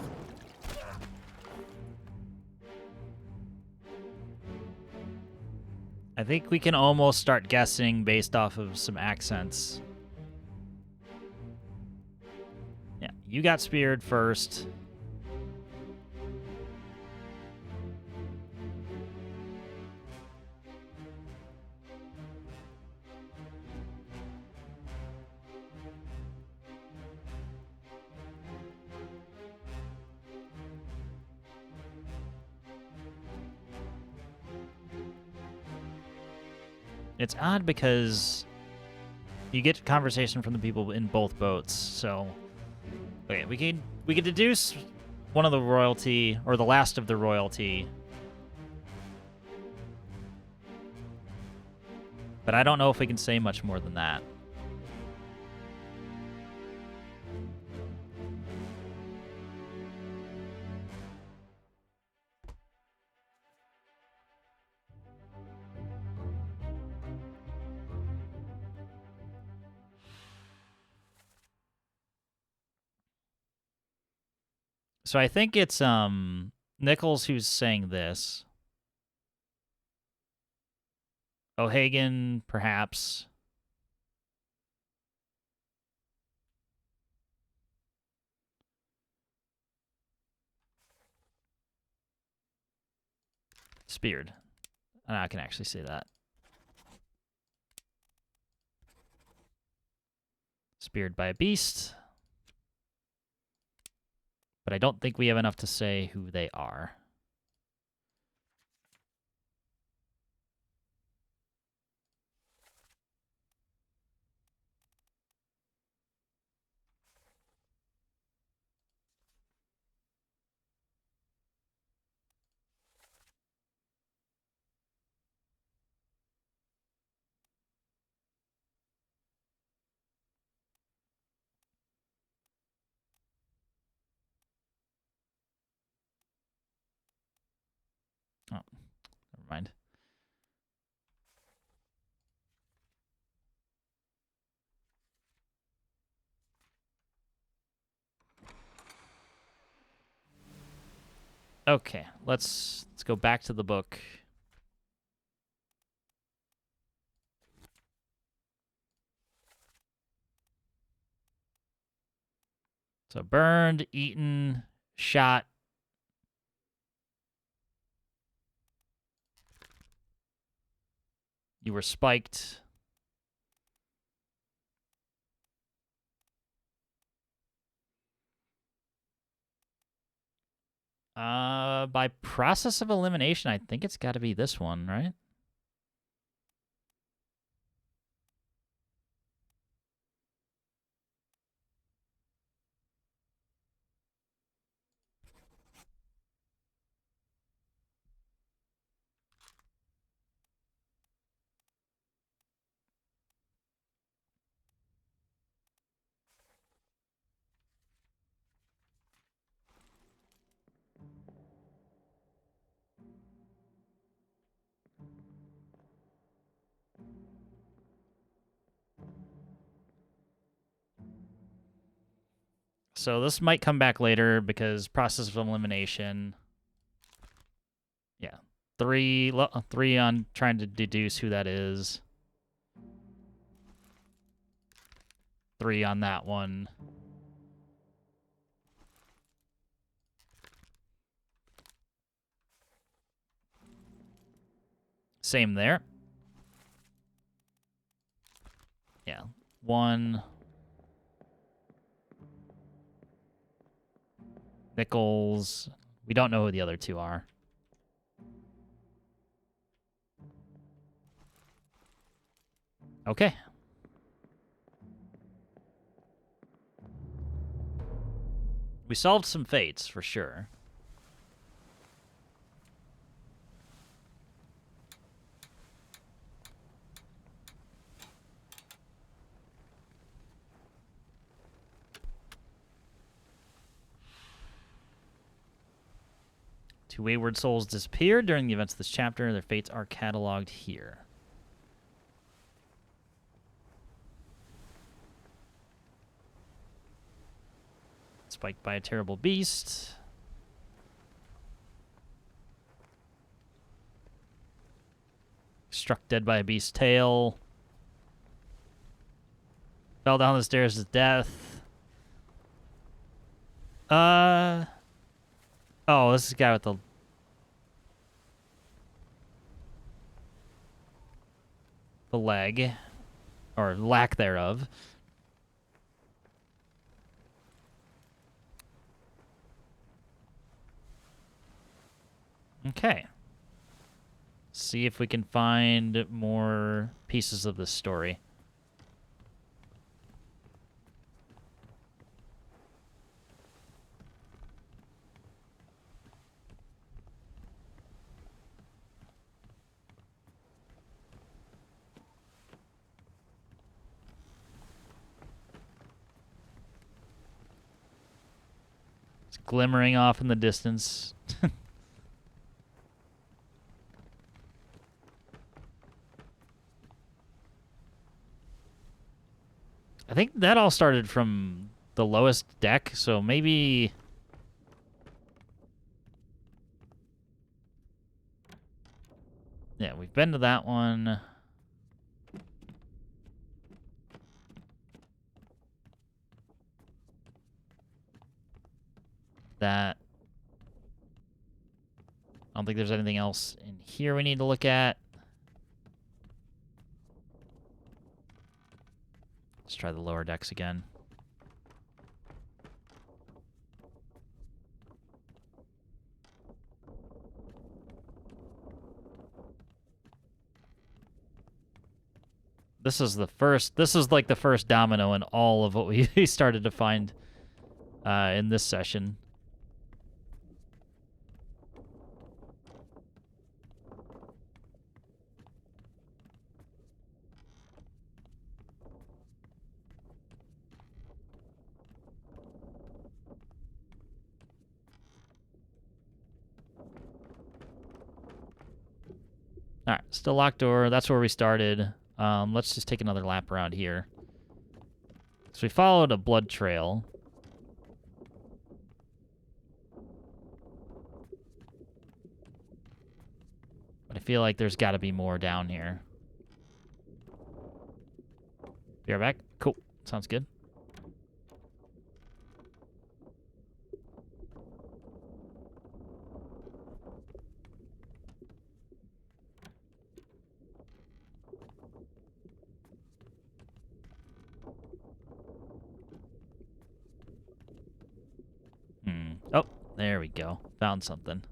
I think we can almost start guessing based off of some accents. Yeah, you got speared first. It's odd because you get conversation from the people in both boats. So, okay, we can deduce one of the royalty or the last of the royalty, but I don't know if we can say much more than that. So I think it's Nichols who's saying this. O'Hagan, perhaps. Speared. I can actually say that. Speared by a beast. But I don't think we have enough to say who they are. Oh, never mind. Okay, let's go back to the book. So burned, eaten, shot. You were spiked. By process of elimination, I think it's got to be this one, right? So this might come back later because process of elimination. Yeah. 3 on trying to deduce who that is. 3 on that one. Same there. Yeah. 1. Nichols. We don't know who the other 2 are. Okay. We solved some fates, for sure. Two wayward souls disappeared during the events of this chapter. Their fates are cataloged here. Spiked by a terrible beast. Struck dead by a beast's tail. Fell down the stairs to death. Oh, this is the guy with the leg. Or lack thereof. Okay. See if we can find more pieces of this story. It's glimmering off in the distance. I think that all started from the lowest deck, so maybe... Yeah, we've been to that one. That. I don't think there's anything else in here we need to look at. Let's try the lower decks again. This is like the first domino in all of what we started to find in this session. All right, still locked door. That's where we started. Let's just take another lap around here. So we followed a blood trail. But I feel like there's got to be more down here. Be right back. Cool. Sounds good. Oh, there we go. Found something.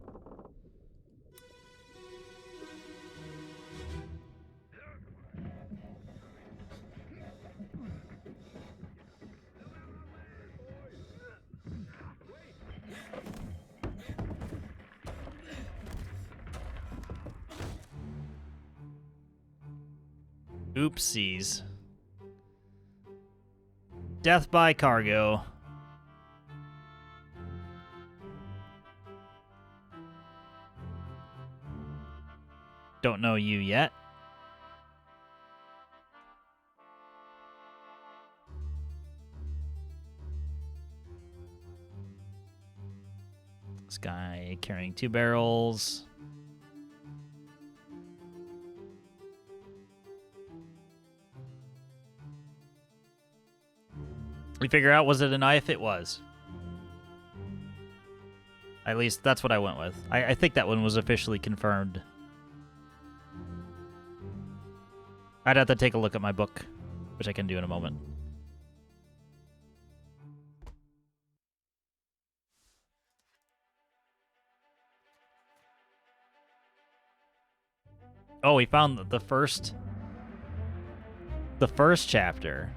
Oopsies. Death by cargo. Don't know you yet. Carrying 2 barrels. We figure out, was it a knife? It was. At least that's what I went with. I think that one was officially confirmed. I'd have to take a look at my book, which I can do in a moment. Oh, we found the first chapter.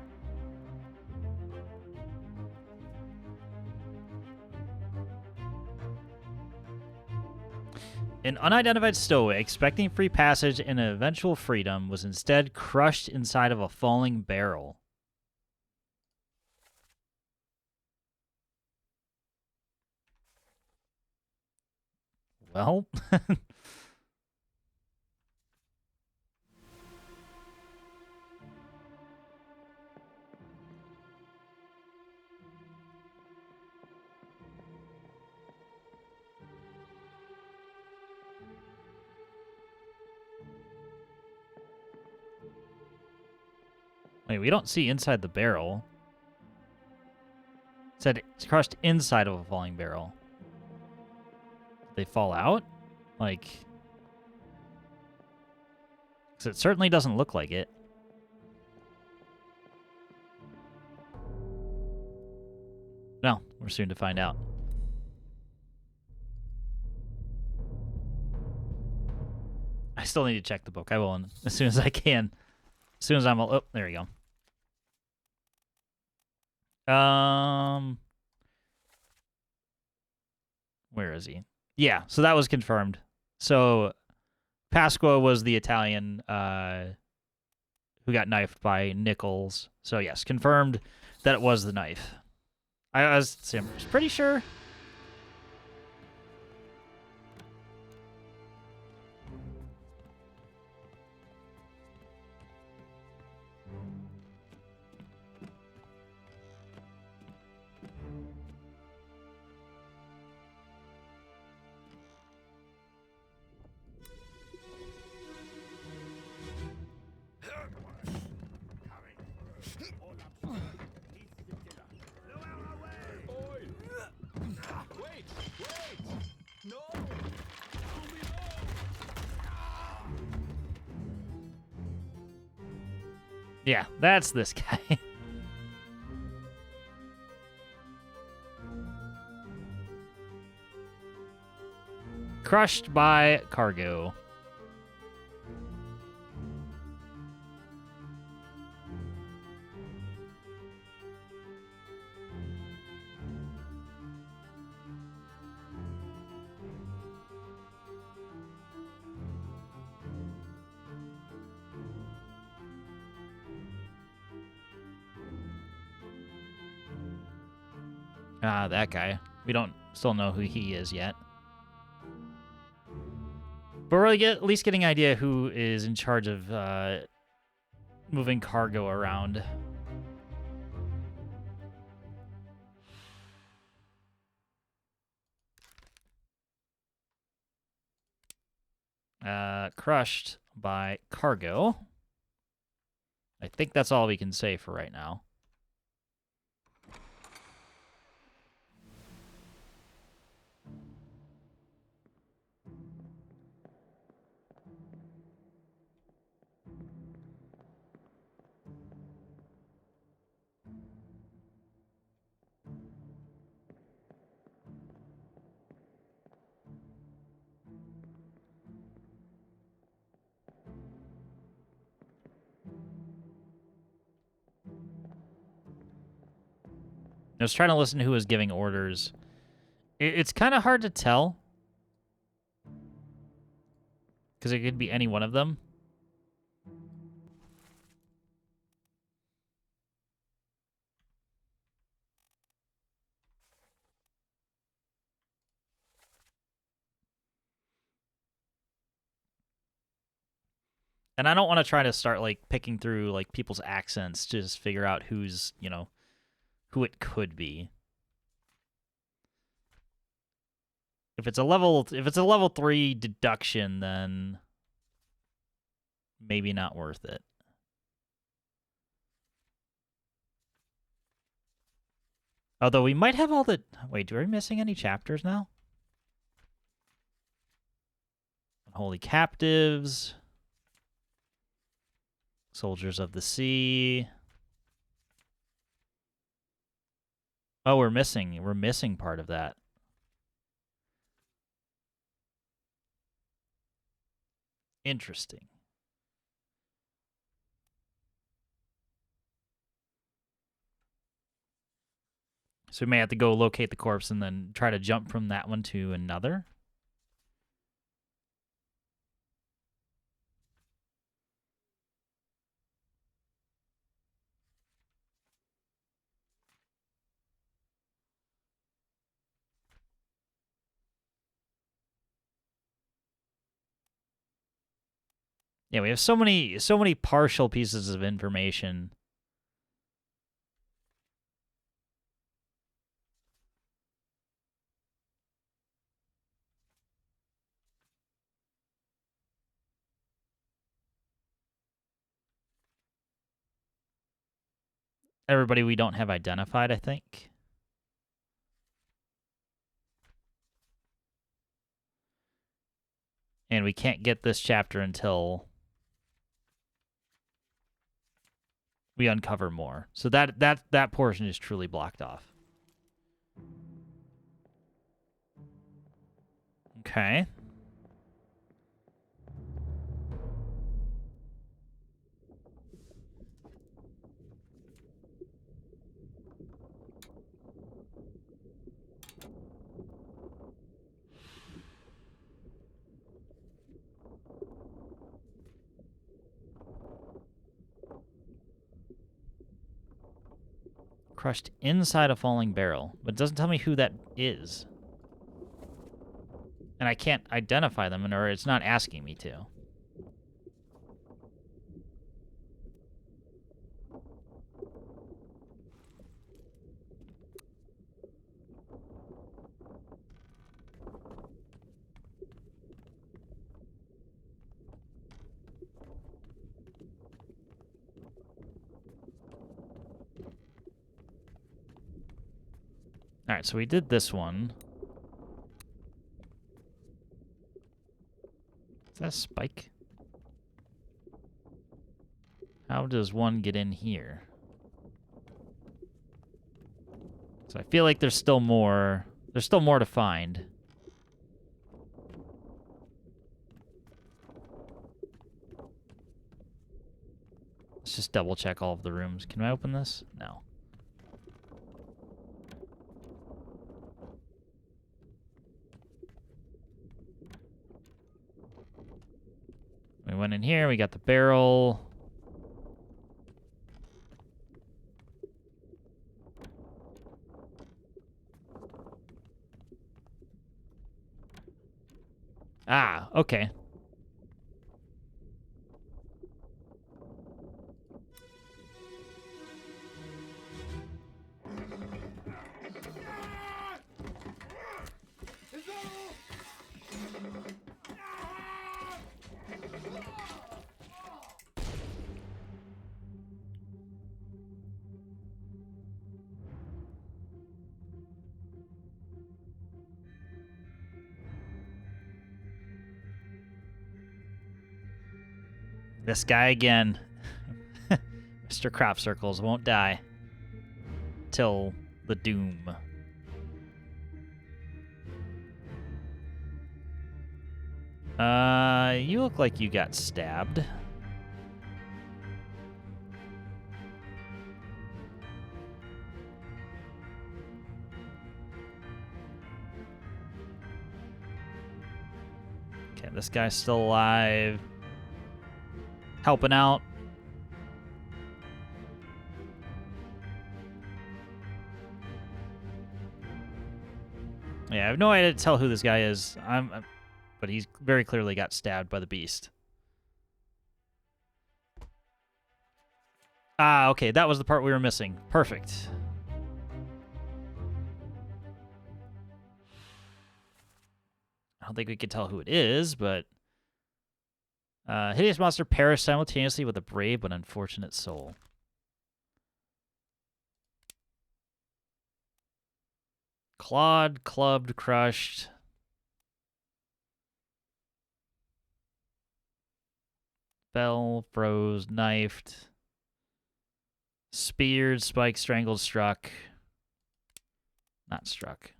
An unidentified stowaway expecting free passage and eventual freedom was instead crushed inside of a falling barrel. Well, wait, we don't see inside the barrel. It said it's crushed inside of a falling barrel. Did they fall out? Like, 'cause it certainly doesn't look like it. No, we're soon to find out. I still need to check the book. I will as soon as I can. As soon as I'm... Oh, there we go. Where is he? Yeah, so that was confirmed. So Pasqua was the Italian who got knifed by Nichols. So yes, confirmed that it was the knife. I was pretty sure. Yeah, that's this guy. Crushed by cargo. Ah, that guy. We don't still know who he is yet. But we're at least getting an idea who is in charge of moving cargo around. Crushed by cargo. I think that's all we can say for right now. I was trying to listen to who was giving orders. It's kind of hard to tell. Because it could be any one of them. And I don't want to try to start, like, picking through, like, people's accents to just figure out who's, you know, who it could be. If it's a level 3 deduction, then maybe not worth it. Although we might have all the... Wait, are we missing any chapters now? Unholy Captives. Soldiers of the Sea. Oh, we're missing part of that. Interesting. So we may have to go locate the corpse and then try to jump from that one to another. Yeah, we have so many partial pieces of information. Everybody we don't have identified, I think. And we can't get this chapter until we uncover more. So that portion is truly blocked off. Okay. Crushed inside a falling barrel, but it doesn't tell me who that is. And I can't identify them, or it's not asking me to. All right, so we did this one. Is that a spike? How does one get in here? So I feel like there's still more. There's still more to find. Let's just double check all of the rooms. Can I open this? No. We went in here, we got the barrel. Ah, okay. This guy again. Mr. Crop Circles won't die. Till the doom. You look like you got stabbed. Okay, this guy's still alive. Helping out. Yeah, I have no idea to tell who this guy is. But he's very clearly got stabbed by the beast. Ah, okay, that was the part we were missing. Perfect. I don't think we can tell who it is, but hideous monster perished simultaneously with a brave but unfortunate soul. Clawed, clubbed, crushed. Fell, froze, knifed. Speared, spiked, strangled, struck. Not struck.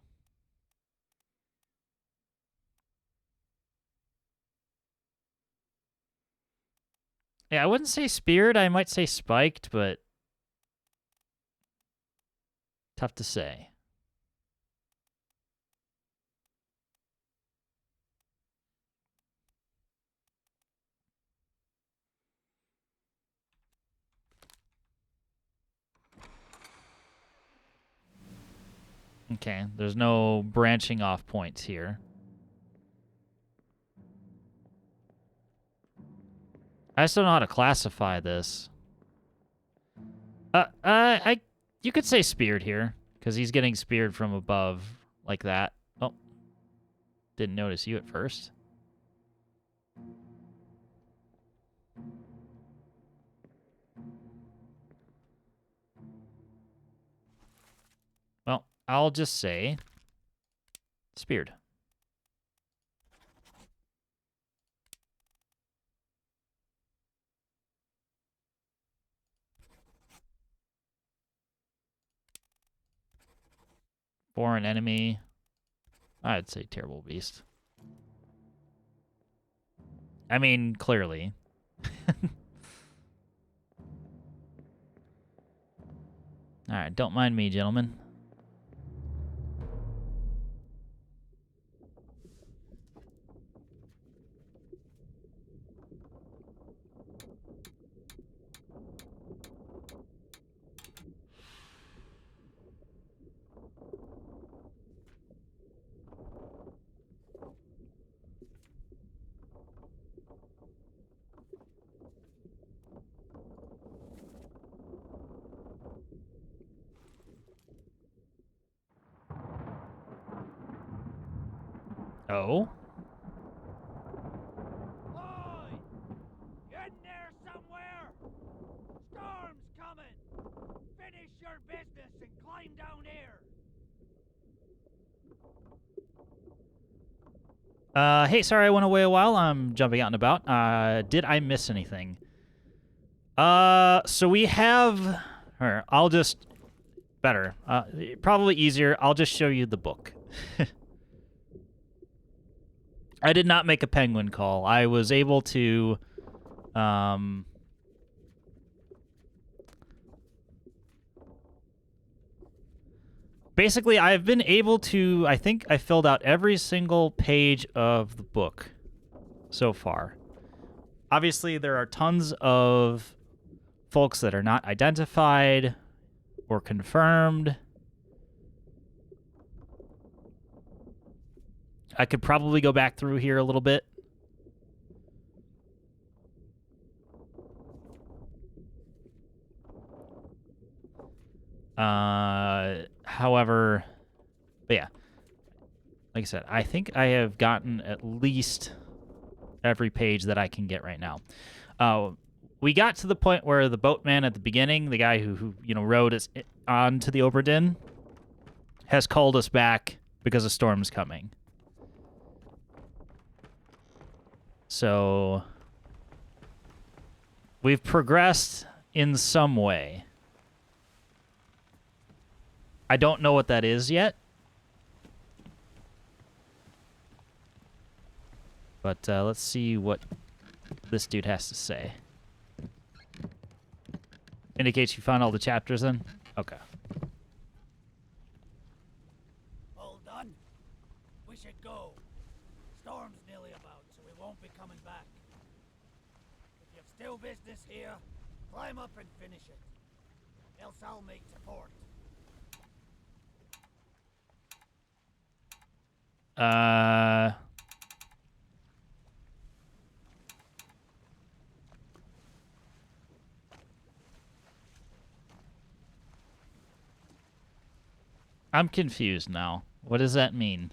Yeah, I wouldn't say speared. I might say spiked, but tough to say. Okay, there's no branching off points here. I just don't know how to classify this. You could say speared here, because he's getting speared from above like that. Oh, didn't notice you at first. Well, I'll just say speared. Foreign enemy. I'd say terrible beast. I mean, clearly. Alright, don't mind me, gentlemen. Oh? Oi! You in there somewhere? Storm's coming! Finish your business and climb down here! Hey, sorry I went away a while. I'm jumping out and about. Did I miss anything? So we have... Or I'll just... Better. Probably easier. I'll just show you the book. I did not make a penguin call. I was able to... Basically, I've been able to... I think I filled out every single page of the book so far. Obviously, there are tons of folks that are not identified or confirmed. I could probably go back through here a little bit. However, but yeah, like I said, I think I have gotten at least every page that I can get right now. We got to the point where the boatman at the beginning, the guy who rowed us onto the Obra Dinn, has called us back because a storm's coming. So we've progressed in some way. I don't know what that is yet. But let's see what this dude has to say. Indicates you found all the chapters then? Okay. All done? We should go. Storm's nearly about, so we won't be coming back. If you've still business here, climb up and finish it. Else I'll make to port. I'm confused now. What does that mean?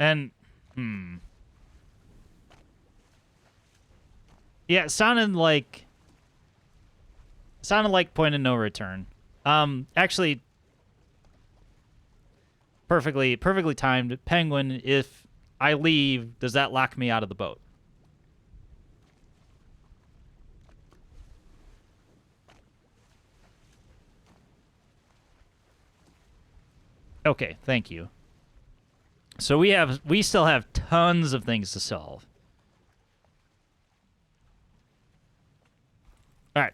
And, yeah, it sounded like point of no return. Actually, perfectly timed. Penguin, if I leave, does that lock me out of the boat? Okay, thank you. So we still have tons of things to solve. All right.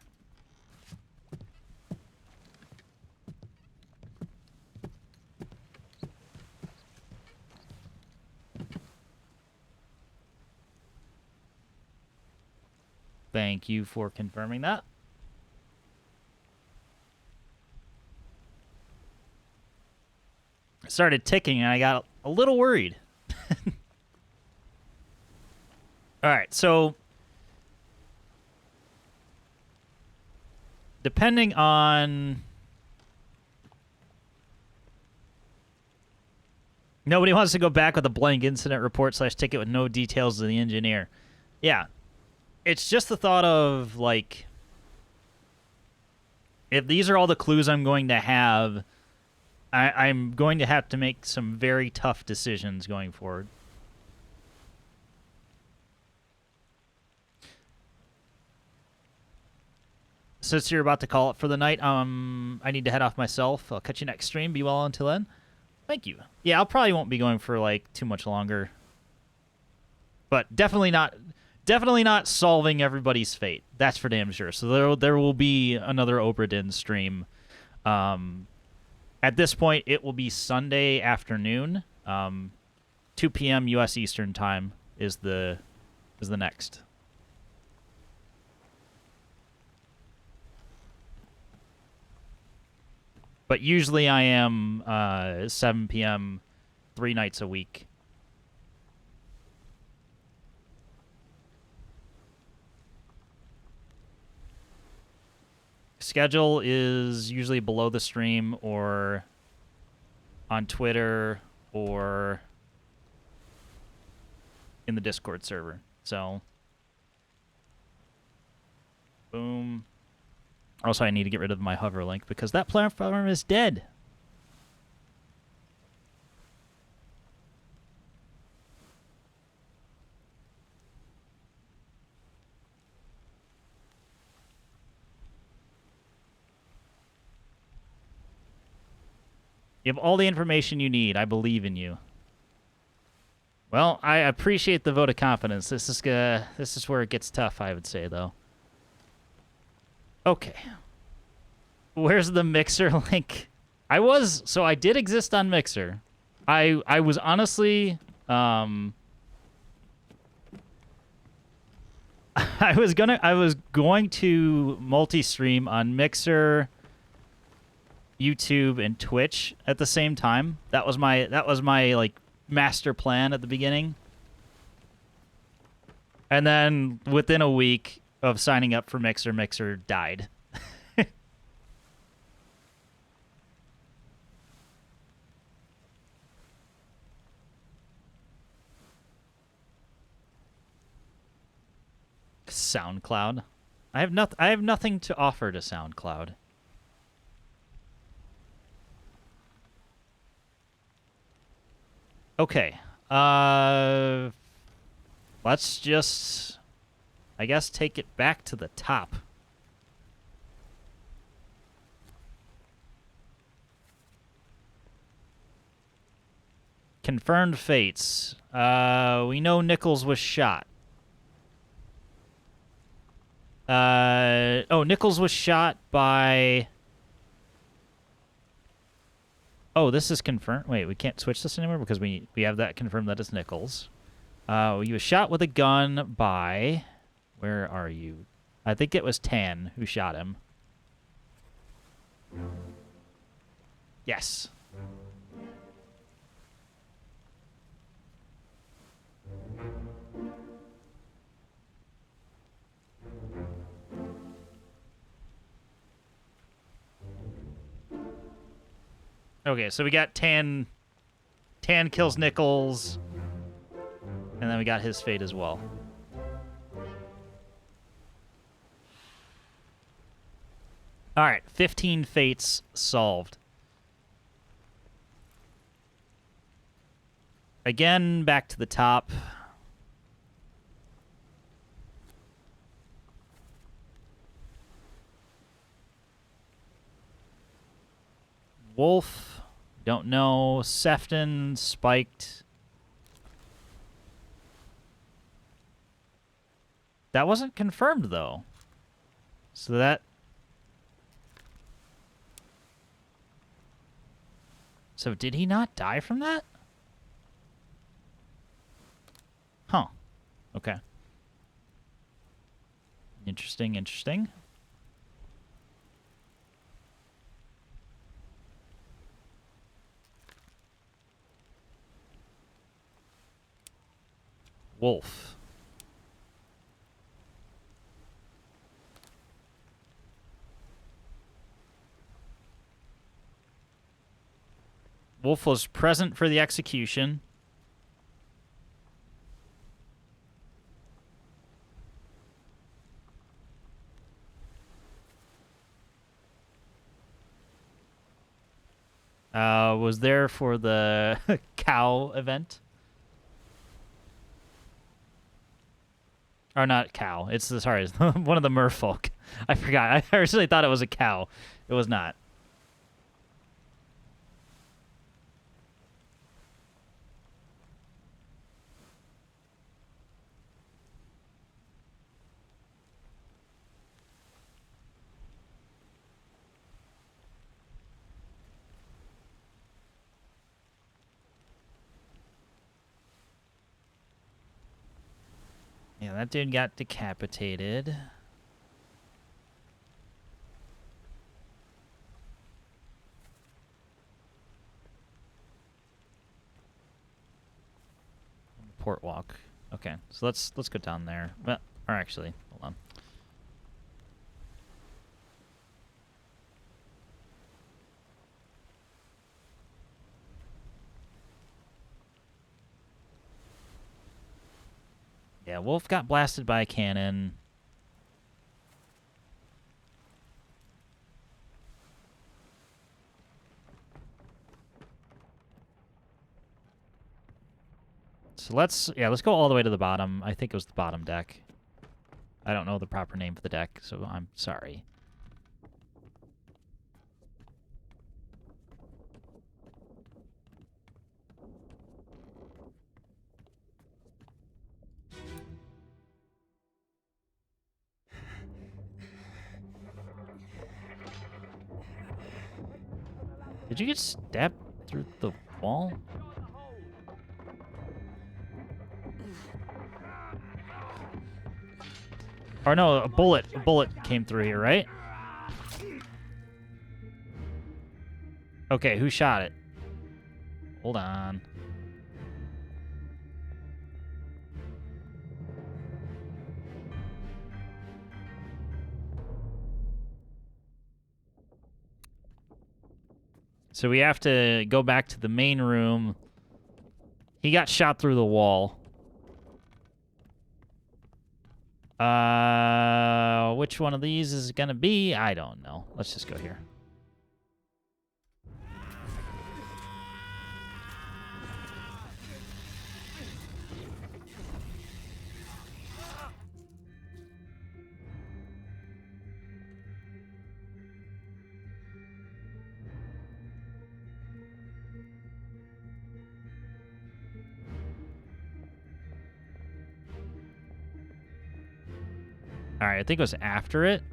Thank you for confirming that. It started ticking and I got a little worried. All right, so depending on... Nobody wants to go back with a blank incident report / ticket with no details of the engineer. Yeah. It's just the thought of, like, if these are all the clues I'm going to have, I'm going to have to make some very tough decisions going forward. Since you're about to call it for the night, I need to head off myself. I'll catch you next stream. Be well until then. Thank you. Yeah, I'll probably won't be going for like too much longer. But definitely not solving everybody's fate. That's for damn sure. So there will be another Obra Dinn stream. At this point, it will be Sunday afternoon. 2 p.m. U.S. Eastern Time is the next. But usually I am 7 p.m. 3 nights a week. Schedule is usually below the stream or on Twitter or in the Discord server. So, boom. Also, I need to get rid of my hover link because that platform is dead. You have all the information you need. I believe in you. Well, I appreciate the vote of confidence. This is where it gets tough, I would say, though. Okay. Where's the Mixer link? I did exist on Mixer. I was honestly I was going to multi-stream on Mixer, YouTube, and Twitch at the same time. That was my like master plan at the beginning. And then within a week of signing up for Mixer died. SoundCloud. I have nothing to offer to SoundCloud. Okay. Let's just, I guess, take it back to the top. Confirmed fates. We know Nichols was shot. Nichols was shot by... Oh, this is confirmed. Wait, we can't switch this anymore because we have that confirmed that it's Nichols. He was shot with a gun by... Where are you? I think it was Tan who shot him. Yes. Okay, so we got Tan kills Nichols. And then we got his fate as well. All right, 15 fates solved. Again, back to the top. Wolf, don't know. Sefton, spiked. That wasn't confirmed, though. So that... So did he not die from that? Huh. Okay. Interesting, interesting. Wolf. Wolf was present for the execution. Was there for the cow event. Or not cow. It's the, sorry, it's one of the merfolk. I forgot. I originally thought it was a cow. It was not. Yeah, that dude got decapitated. Port walk. Okay, so let's go down there. Well, or actually, hold on. Yeah, Wolf got blasted by a cannon. So let's go all the way to the bottom. I think it was the bottom deck. I don't know the proper name for the deck, so I'm sorry. Did you get stabbed through the wall? Or no, a bullet came through here, right? Okay, who shot it? Hold on. So we have to go back to the main room. He got shot through the wall. Which one of these is it gonna be? I don't know. Let's just go here. All right, I think it was after it.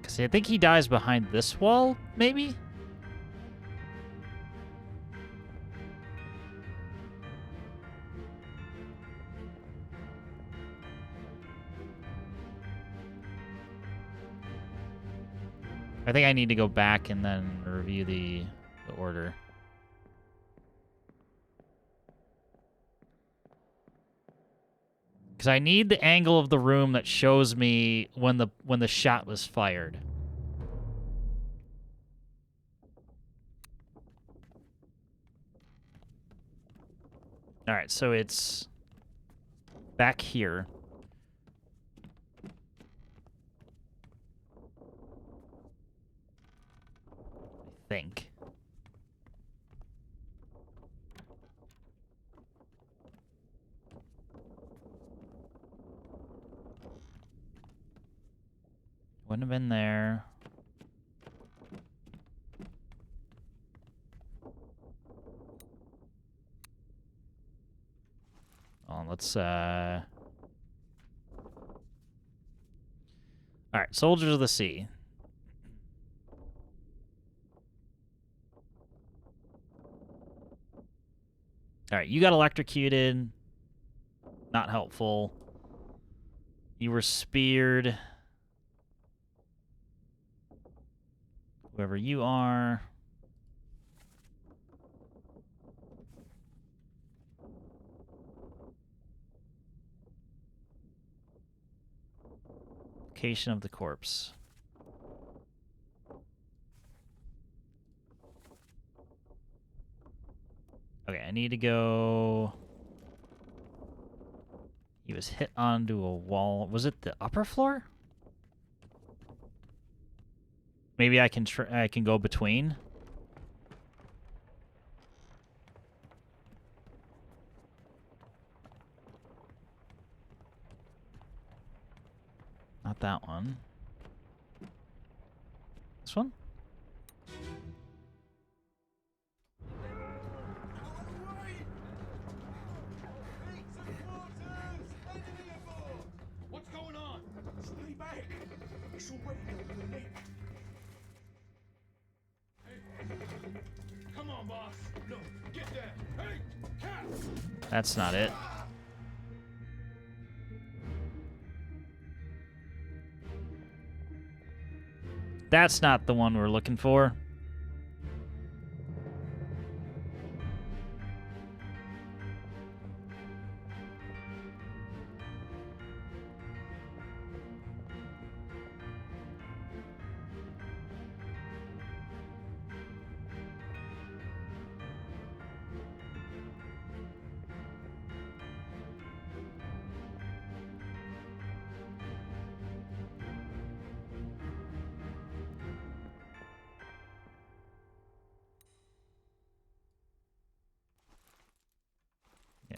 Because I think he dies behind this wall, maybe? I think I need to go back and then review the order. Because I need the angle of the room that shows me when the shot was fired. All right, so it's back here. I think. Wouldn't have been there. Oh, let's all right, Soldiers of the Sea. All right, you got electrocuted. Not helpful. You were speared. Whoever you are. Location of the corpse. Okay, I need to go... He was hit onto a wall. Was it the upper floor? Maybe I can go between. Not that one. This one? What's going on? Stay back. It's already over the neck. Hey. Come on, boss. No, get there. Hey, cat. That's not it. That's not the one we're looking for.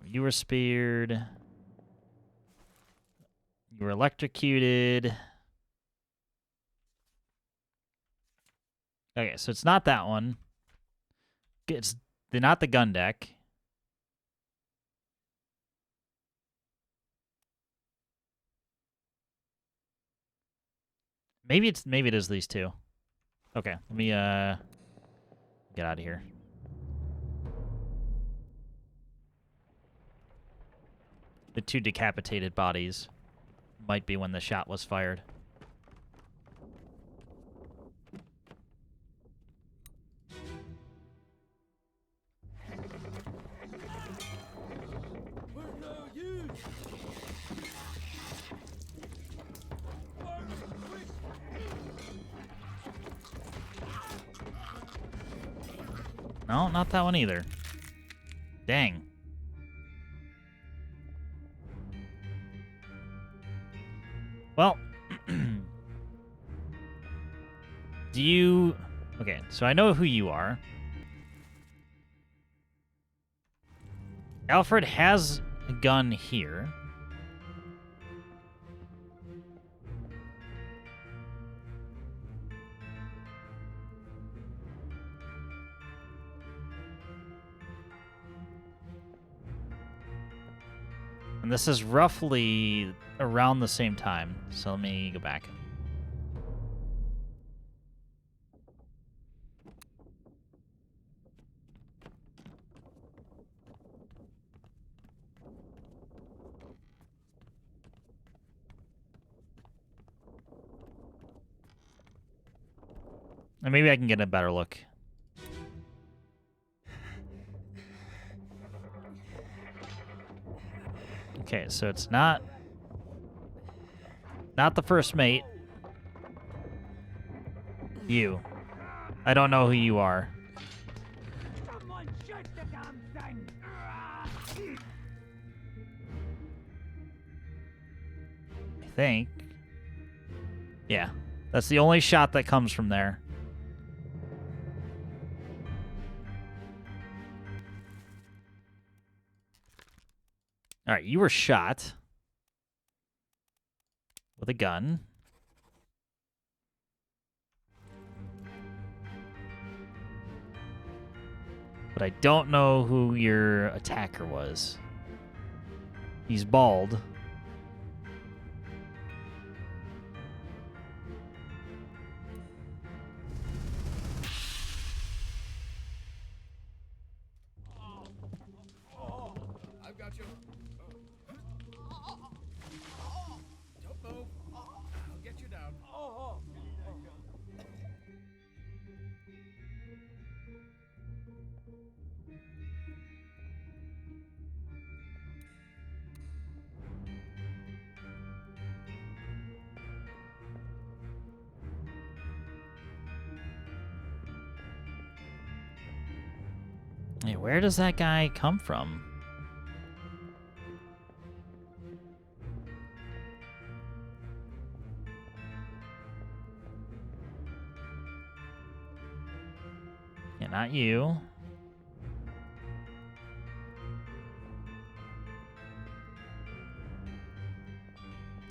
You were speared. You were electrocuted. Okay, so it's not that one. It's not the gun deck. Maybe it is these two. Okay, let me get out of here. The two decapitated bodies might be when the shot was fired. Where are you? No, not that one either. Dang. Well, do you... Okay, so I know who you are. Alfred has a gun here. And this is roughly around the same time. So let me go back. And maybe I can get a better look. Okay, so it's not Not the first mate. You. I don't know who you are. Someone shoot the damn thing! I think. Yeah. That's the only shot that comes from there. All right, you were shot with a gun. But I don't know who your attacker was. He's bald. I've got you. Don't move. I'll get you down. Hey, where does that guy come from? Yeah, not you.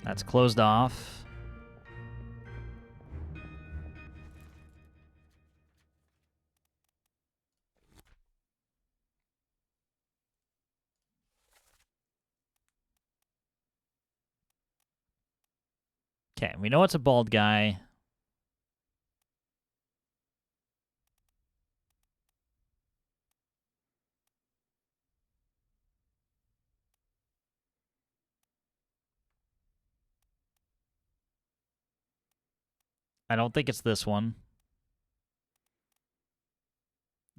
That's closed off. Okay, we know it's a bald guy. I don't think it's this one.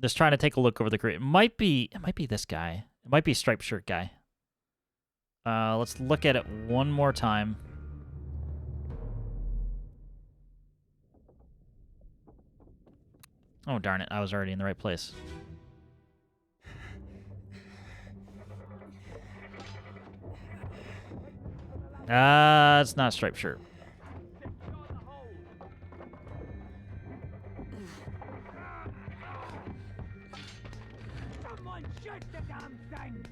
Just trying to take a look over the grid. It might be this guy. It might be striped shirt guy. Let's look at it one more time. Oh, darn it. I was already in the right place. It's not striped shirt. Someone shoot the damn thing!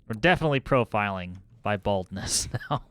We're definitely profiling by baldness now.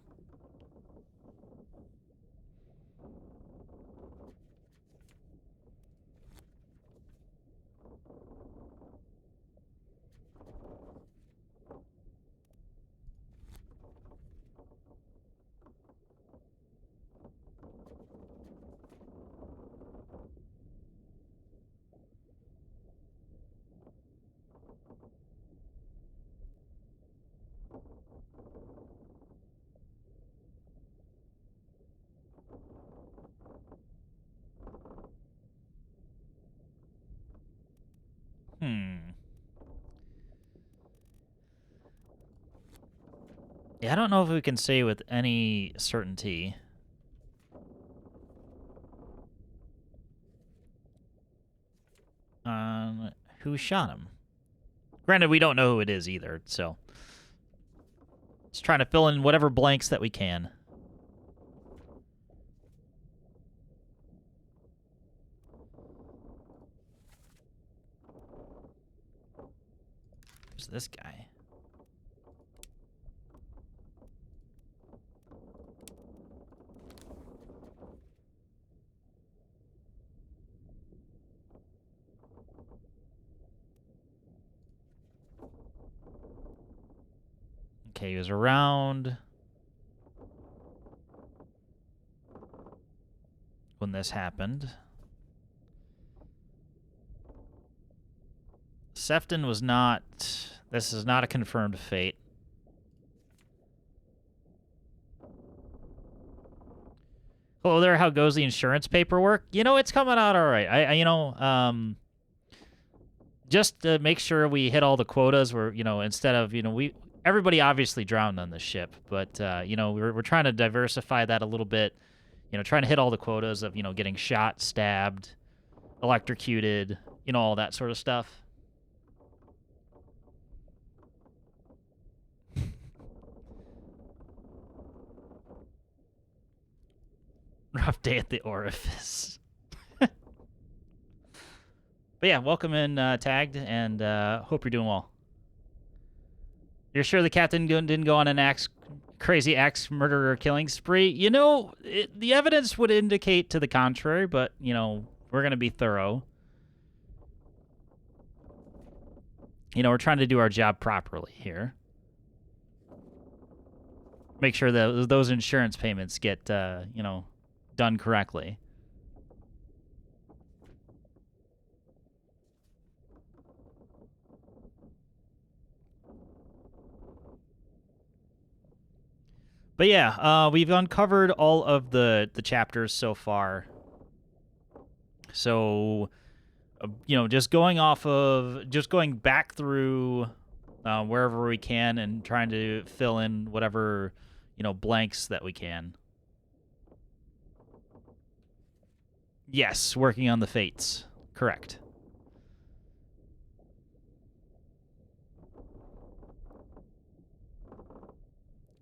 Yeah, I don't know if we can say with any certainty. Who shot him? Granted, we don't know who it is either, so just trying to fill in whatever blanks that we can. Who's this guy? Okay, he was around when this happened. Sefton was not... This is not a confirmed fate. Hello there, how goes the insurance paperwork? You know, it's coming out all right. Just to make sure we hit all the quotas, where, instead of, everybody obviously drowned on this ship, but, we're trying to diversify that a little bit, trying to hit all the quotas of, getting shot, stabbed, electrocuted, all that sort of stuff. Rough day at the orifice. But yeah, welcome in, Tagged, and hope you're doing well. You're sure the captain didn't go on an crazy axe murderer killing spree? The evidence would indicate to the contrary, but, we're going to be thorough. We're trying to do our job properly here. Make sure that those insurance payments get, done correctly. But yeah, we've uncovered all of the chapters so far. So, just going back through wherever we can and trying to fill in whatever, blanks that we can. Yes, working on the fates. Correct.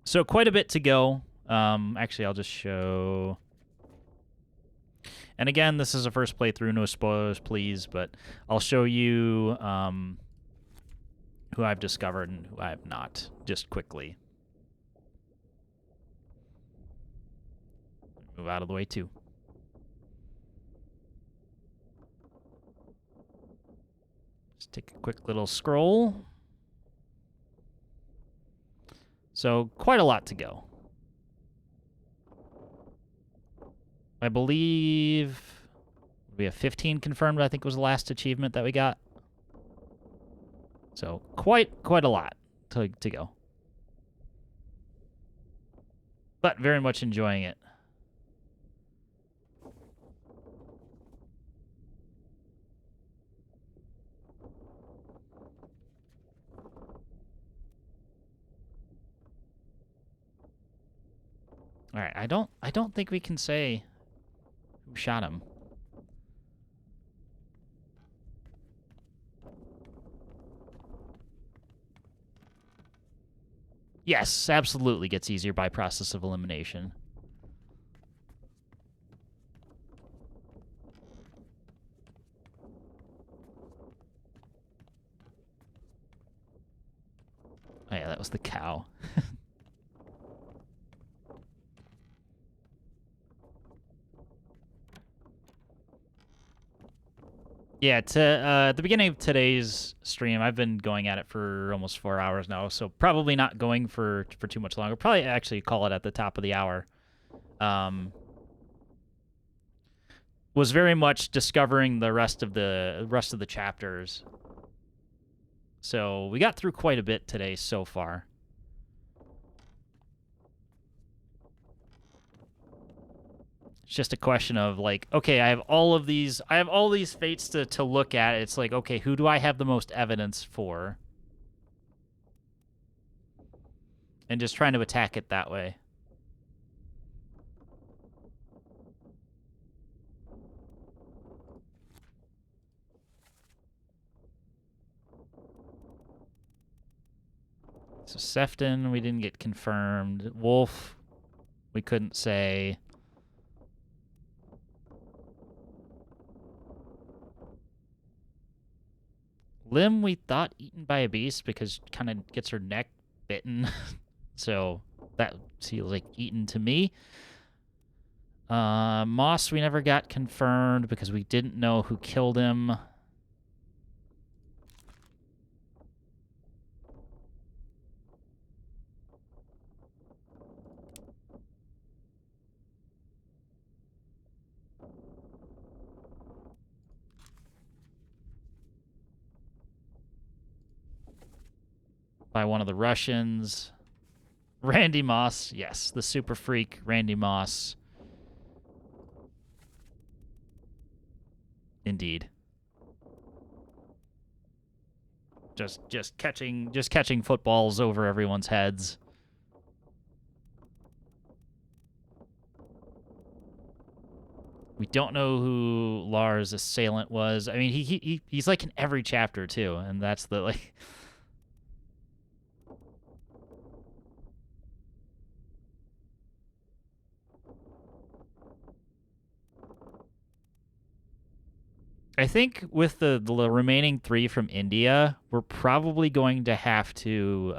So quite a bit to go. Actually, I'll just show... And again, this is a first playthrough, no spoilers, please, but I'll show you who I've discovered and who I have not, just quickly. Move out of the way, too. Just take a quick little scroll. So, quite a lot to go. I believe we have 15 confirmed, I think was the last achievement that we got. So, quite a lot to go. But very much enjoying it. All right, I don't think we can say who shot him. Yes, absolutely gets easier by process of elimination. Oh yeah, that was the cow. Yeah, at the beginning of today's stream, I've been going at it for almost 4 hours now, so probably not going for too much longer. Probably actually call it at the top of the hour. Was very much discovering the rest of the chapters. So we got through quite a bit today so far. It's just a question of, like, okay, I have all these fates to look at. It's like, okay, who do I have the most evidence for? And just trying to attack it that way. So Sefton, we didn't get confirmed. Wolf, we couldn't say. Lim, we thought eaten by a beast because kind of gets her neck bitten. So that feels like eaten to me. Moss, we never got confirmed because we didn't know who killed him. by one of the Russians. Randy Moss. Yes, the super freak Randy Moss. Indeed. Just catching footballs over everyone's heads. We don't know who Lars' assailant was. I mean, he's like in every chapter too, and that's the like. I think with the remaining 3 from India, we're probably going to have to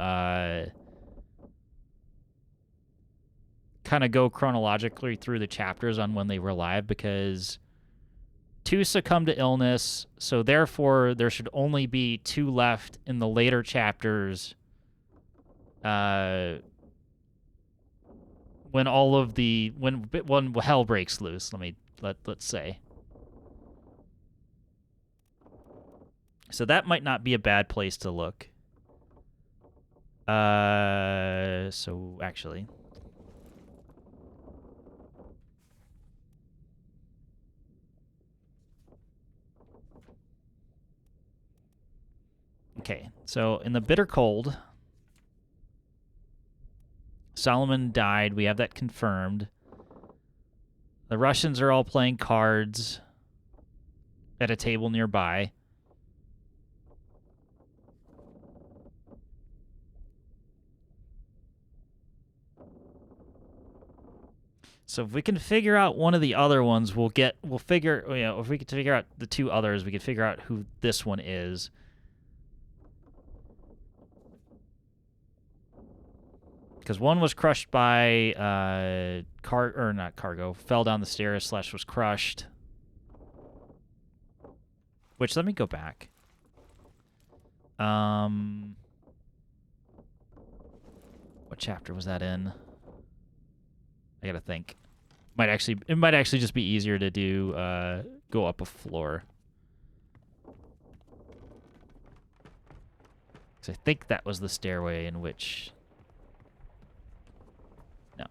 kind of go chronologically through the chapters on when they were live, because 2 succumbed to illness, so therefore there should only be 2 left in the later chapters when all of the when hell breaks loose. Let's say. So that might not be a bad place to look. So actually, okay. So in the bitter cold, Solomon died. We have that confirmed. The Russians are all playing cards at a table nearby. So if we can figure out one of the other ones, we'll figure, you know, if we can figure out the 2 others, we can figure out who this one is. Because one was crushed by not cargo, fell down the stairs / was crushed. Which, let me go back. What chapter was that in? I gotta think. It might actually just be easier to do go up a floor. Because I think that was the stairway in which. No.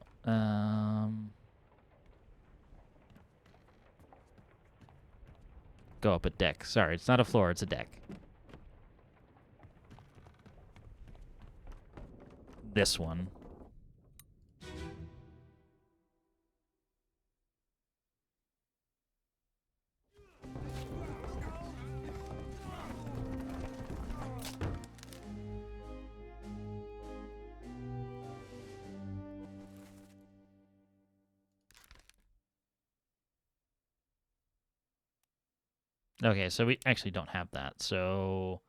Go up a deck. Sorry, it's not a floor, it's a deck. This one. Okay, so we actually don't have that, so.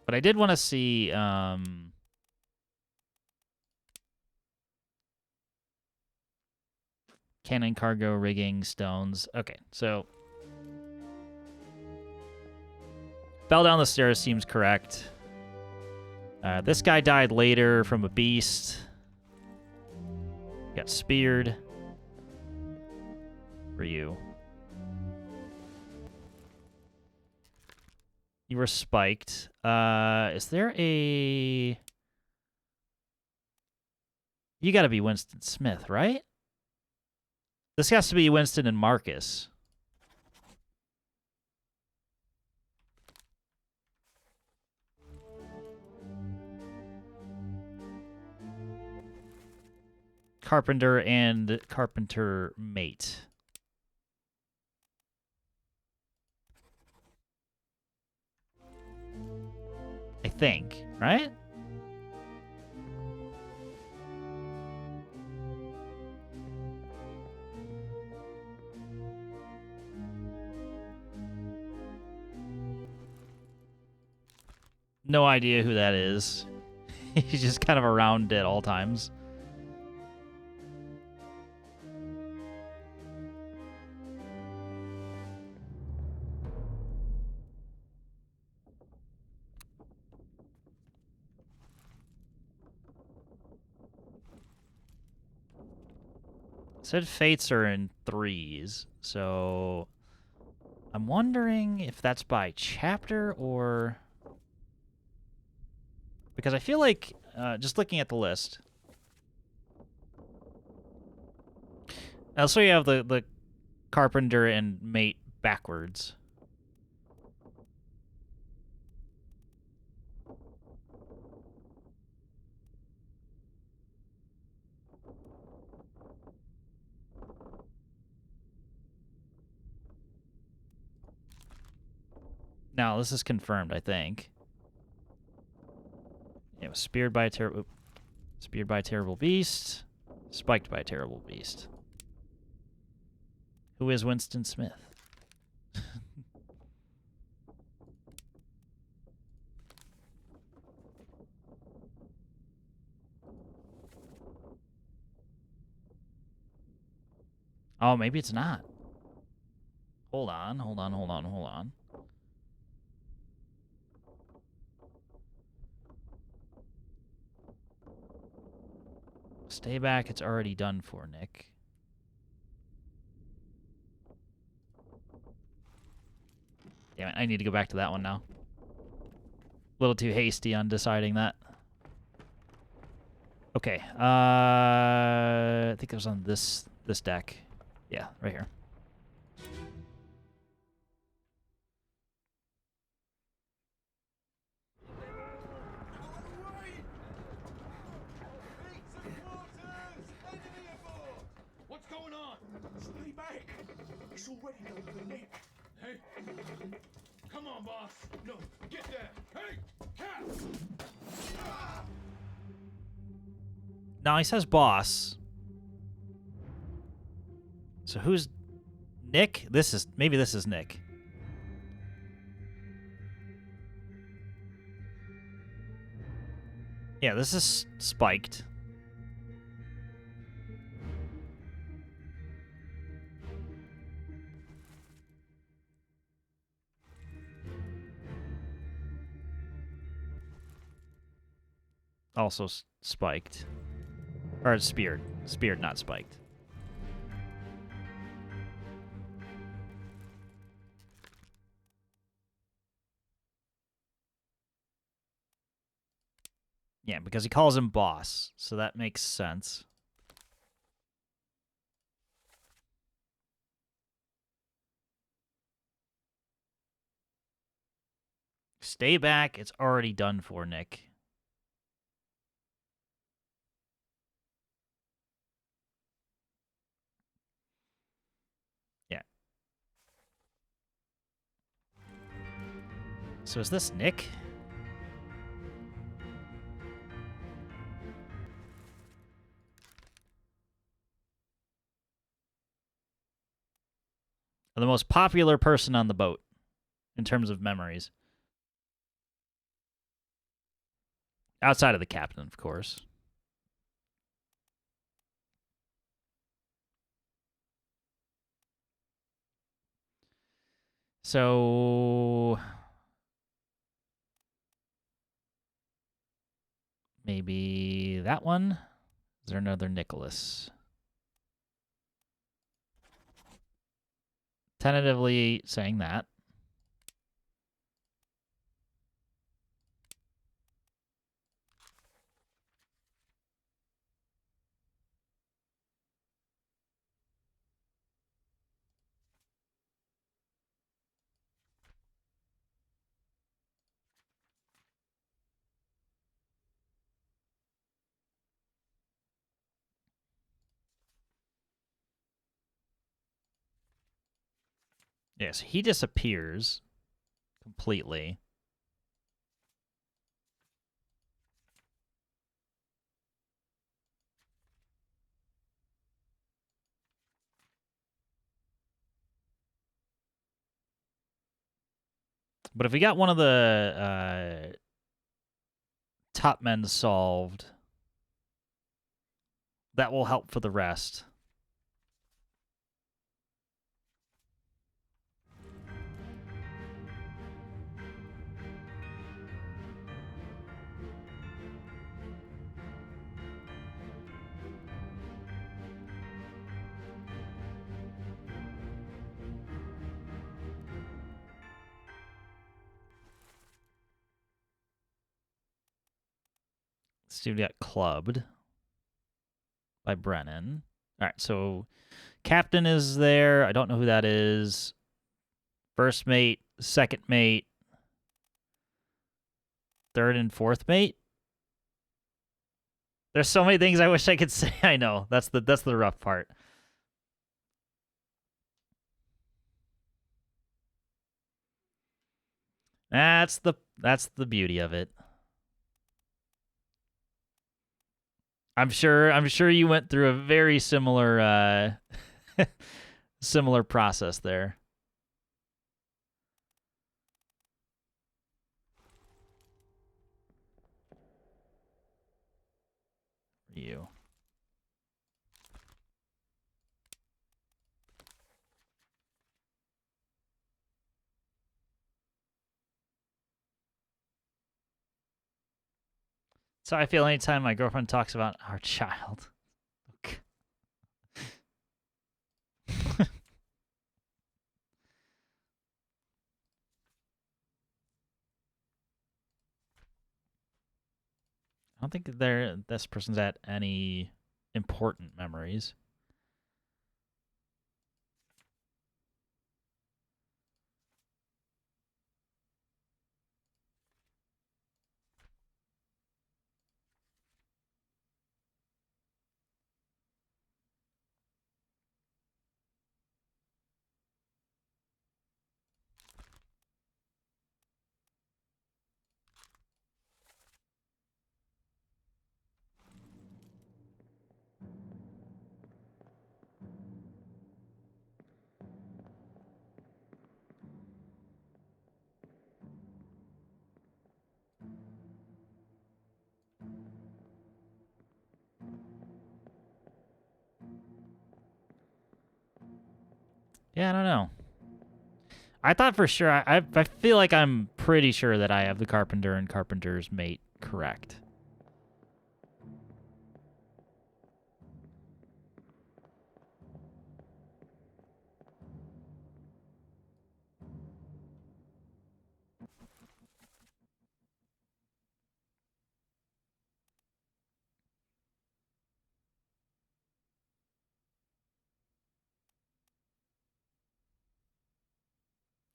But I did want to see cannon, cargo, rigging, stones. Okay, so fell down the stairs seems correct. This guy died later from a beast. Got speared. For you. You were spiked. Is there a... You gotta be Winston Smith, right? This has to be Winston and Marcus. Carpenter and Carpenter mate. I think, right? No idea who that is. He's just kind of around at all times. said fates are in 3s, so I'm wondering if that's by chapter or... Because I feel like, just looking at the list... Also, you have the carpenter and mate backwards. Now, this is confirmed, I think. It was speared by a terrible beast, spiked by a terrible beast. Who is Winston Smith? Oh, maybe it's not. Hold on. Stay back, it's already done for, Nick. Damn it, I need to go back to that one now. A little too hasty on deciding that. Okay, I think it was on this deck. Yeah, right here. What's going on? Stay back. It's already done for Nick. Hey. Come on, boss. No, get there. Hey, Cap! Now he says boss. So who's Nick? Maybe this is Nick. Yeah, this is spiked. Also spiked. Or speared. Speared, not spiked. Yeah, because he calls him boss, so that makes sense. Stay back, it's already done for, Nick. Yeah. So is this Nick? The most popular person on the boat in terms of memories. Outside of the captain, of course. So maybe that one? Is there another Nicholas? Tentatively saying that. Yes, he disappears completely. But if we got one of the top men solved, that will help for the rest. This dude got clubbed by Brennan. All right, so captain is there. I don't know who that is. First mate, second mate, third and fourth mate. There's so many things I wish I could say. I know. That's the rough part. That's the beauty of it. I'm sure you went through a very similar similar process there. For you. So I feel anytime my girlfriend talks about our child. I don't think this person's had any important memories. Yeah, I don't know. I thought for sure, I feel like I'm pretty sure that I have the carpenter and carpenter's mate correct.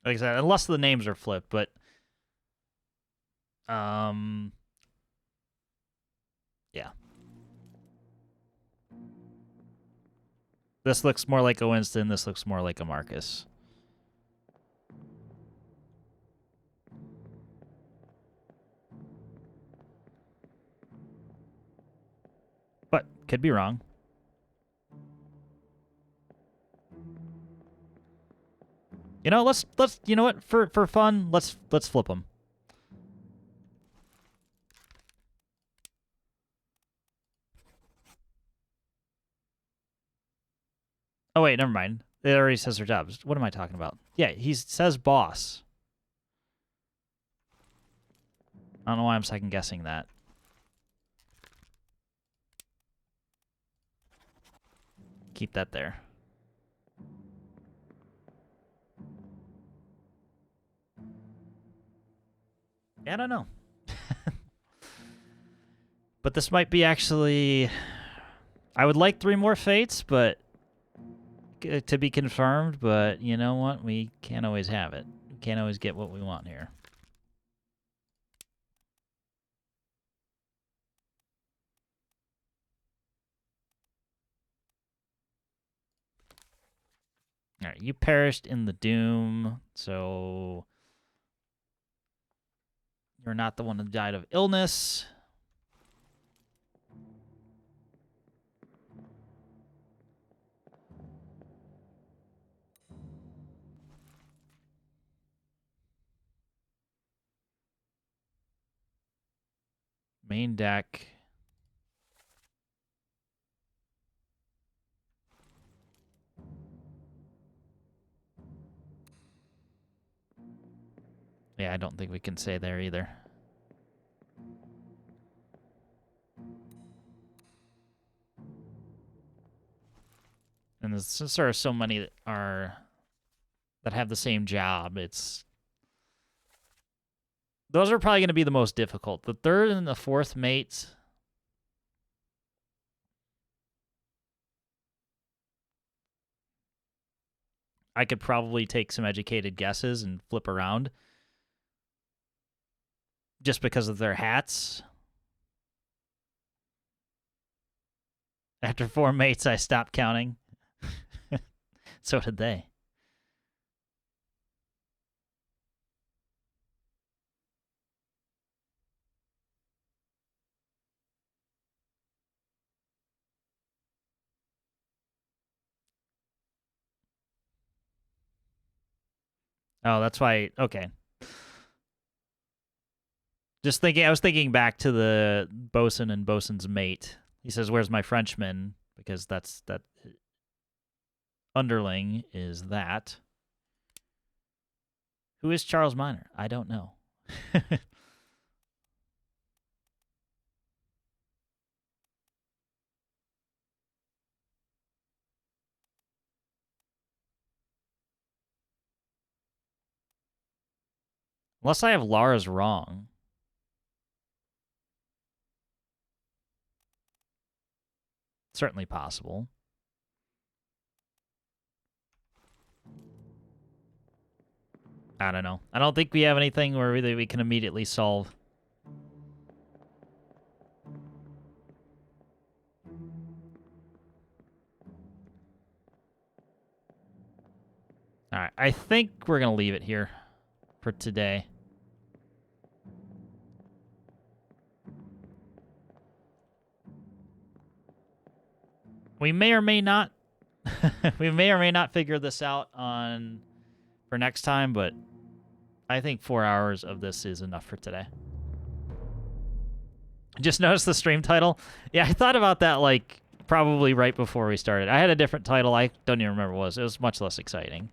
Like I said, unless the names are flipped, but yeah. This looks more like a Winston, this looks more like a Marcus. But could be wrong. You know, let's you know what, for fun, let's flip them. Oh wait, never mind. It already says their jobs. What am I talking about? Yeah, he says boss. I don't know why I'm second guessing that. Keep that there. Yeah, I don't know. But this might be actually... I would like 3 more fates, but... to be confirmed, but you know what? We can't always have it. We can't always get what we want here. Alright, you perished in the doom, so... You're not the one who died of illness. Main deck. Yeah, I don't think we can say there either. And there's sort of so many that have the same job. Those are probably going to be the most difficult. The third and the fourth mates, I could probably take some educated guesses and flip around. Just because of their hats. After 4 mates, I stopped counting. So did they. Oh, that's why. Okay. Just thinking, I was thinking back to the bosun and bosun's mate. He says, "Where's my Frenchman?" Because that underling is that. Who is Charles Minor? I don't know. Unless I have Lars wrong. Certainly possible. I don't know. I don't think we have anything where we can immediately solve. All right. I think we're going to leave it here for today. We may or may not we may or may not figure this out for next time, but I think 4 hours of this is enough for today. Just noticed the stream title. Yeah, I thought about that like probably right before we started. I had a different title. I don't even remember what it was. It was much less exciting.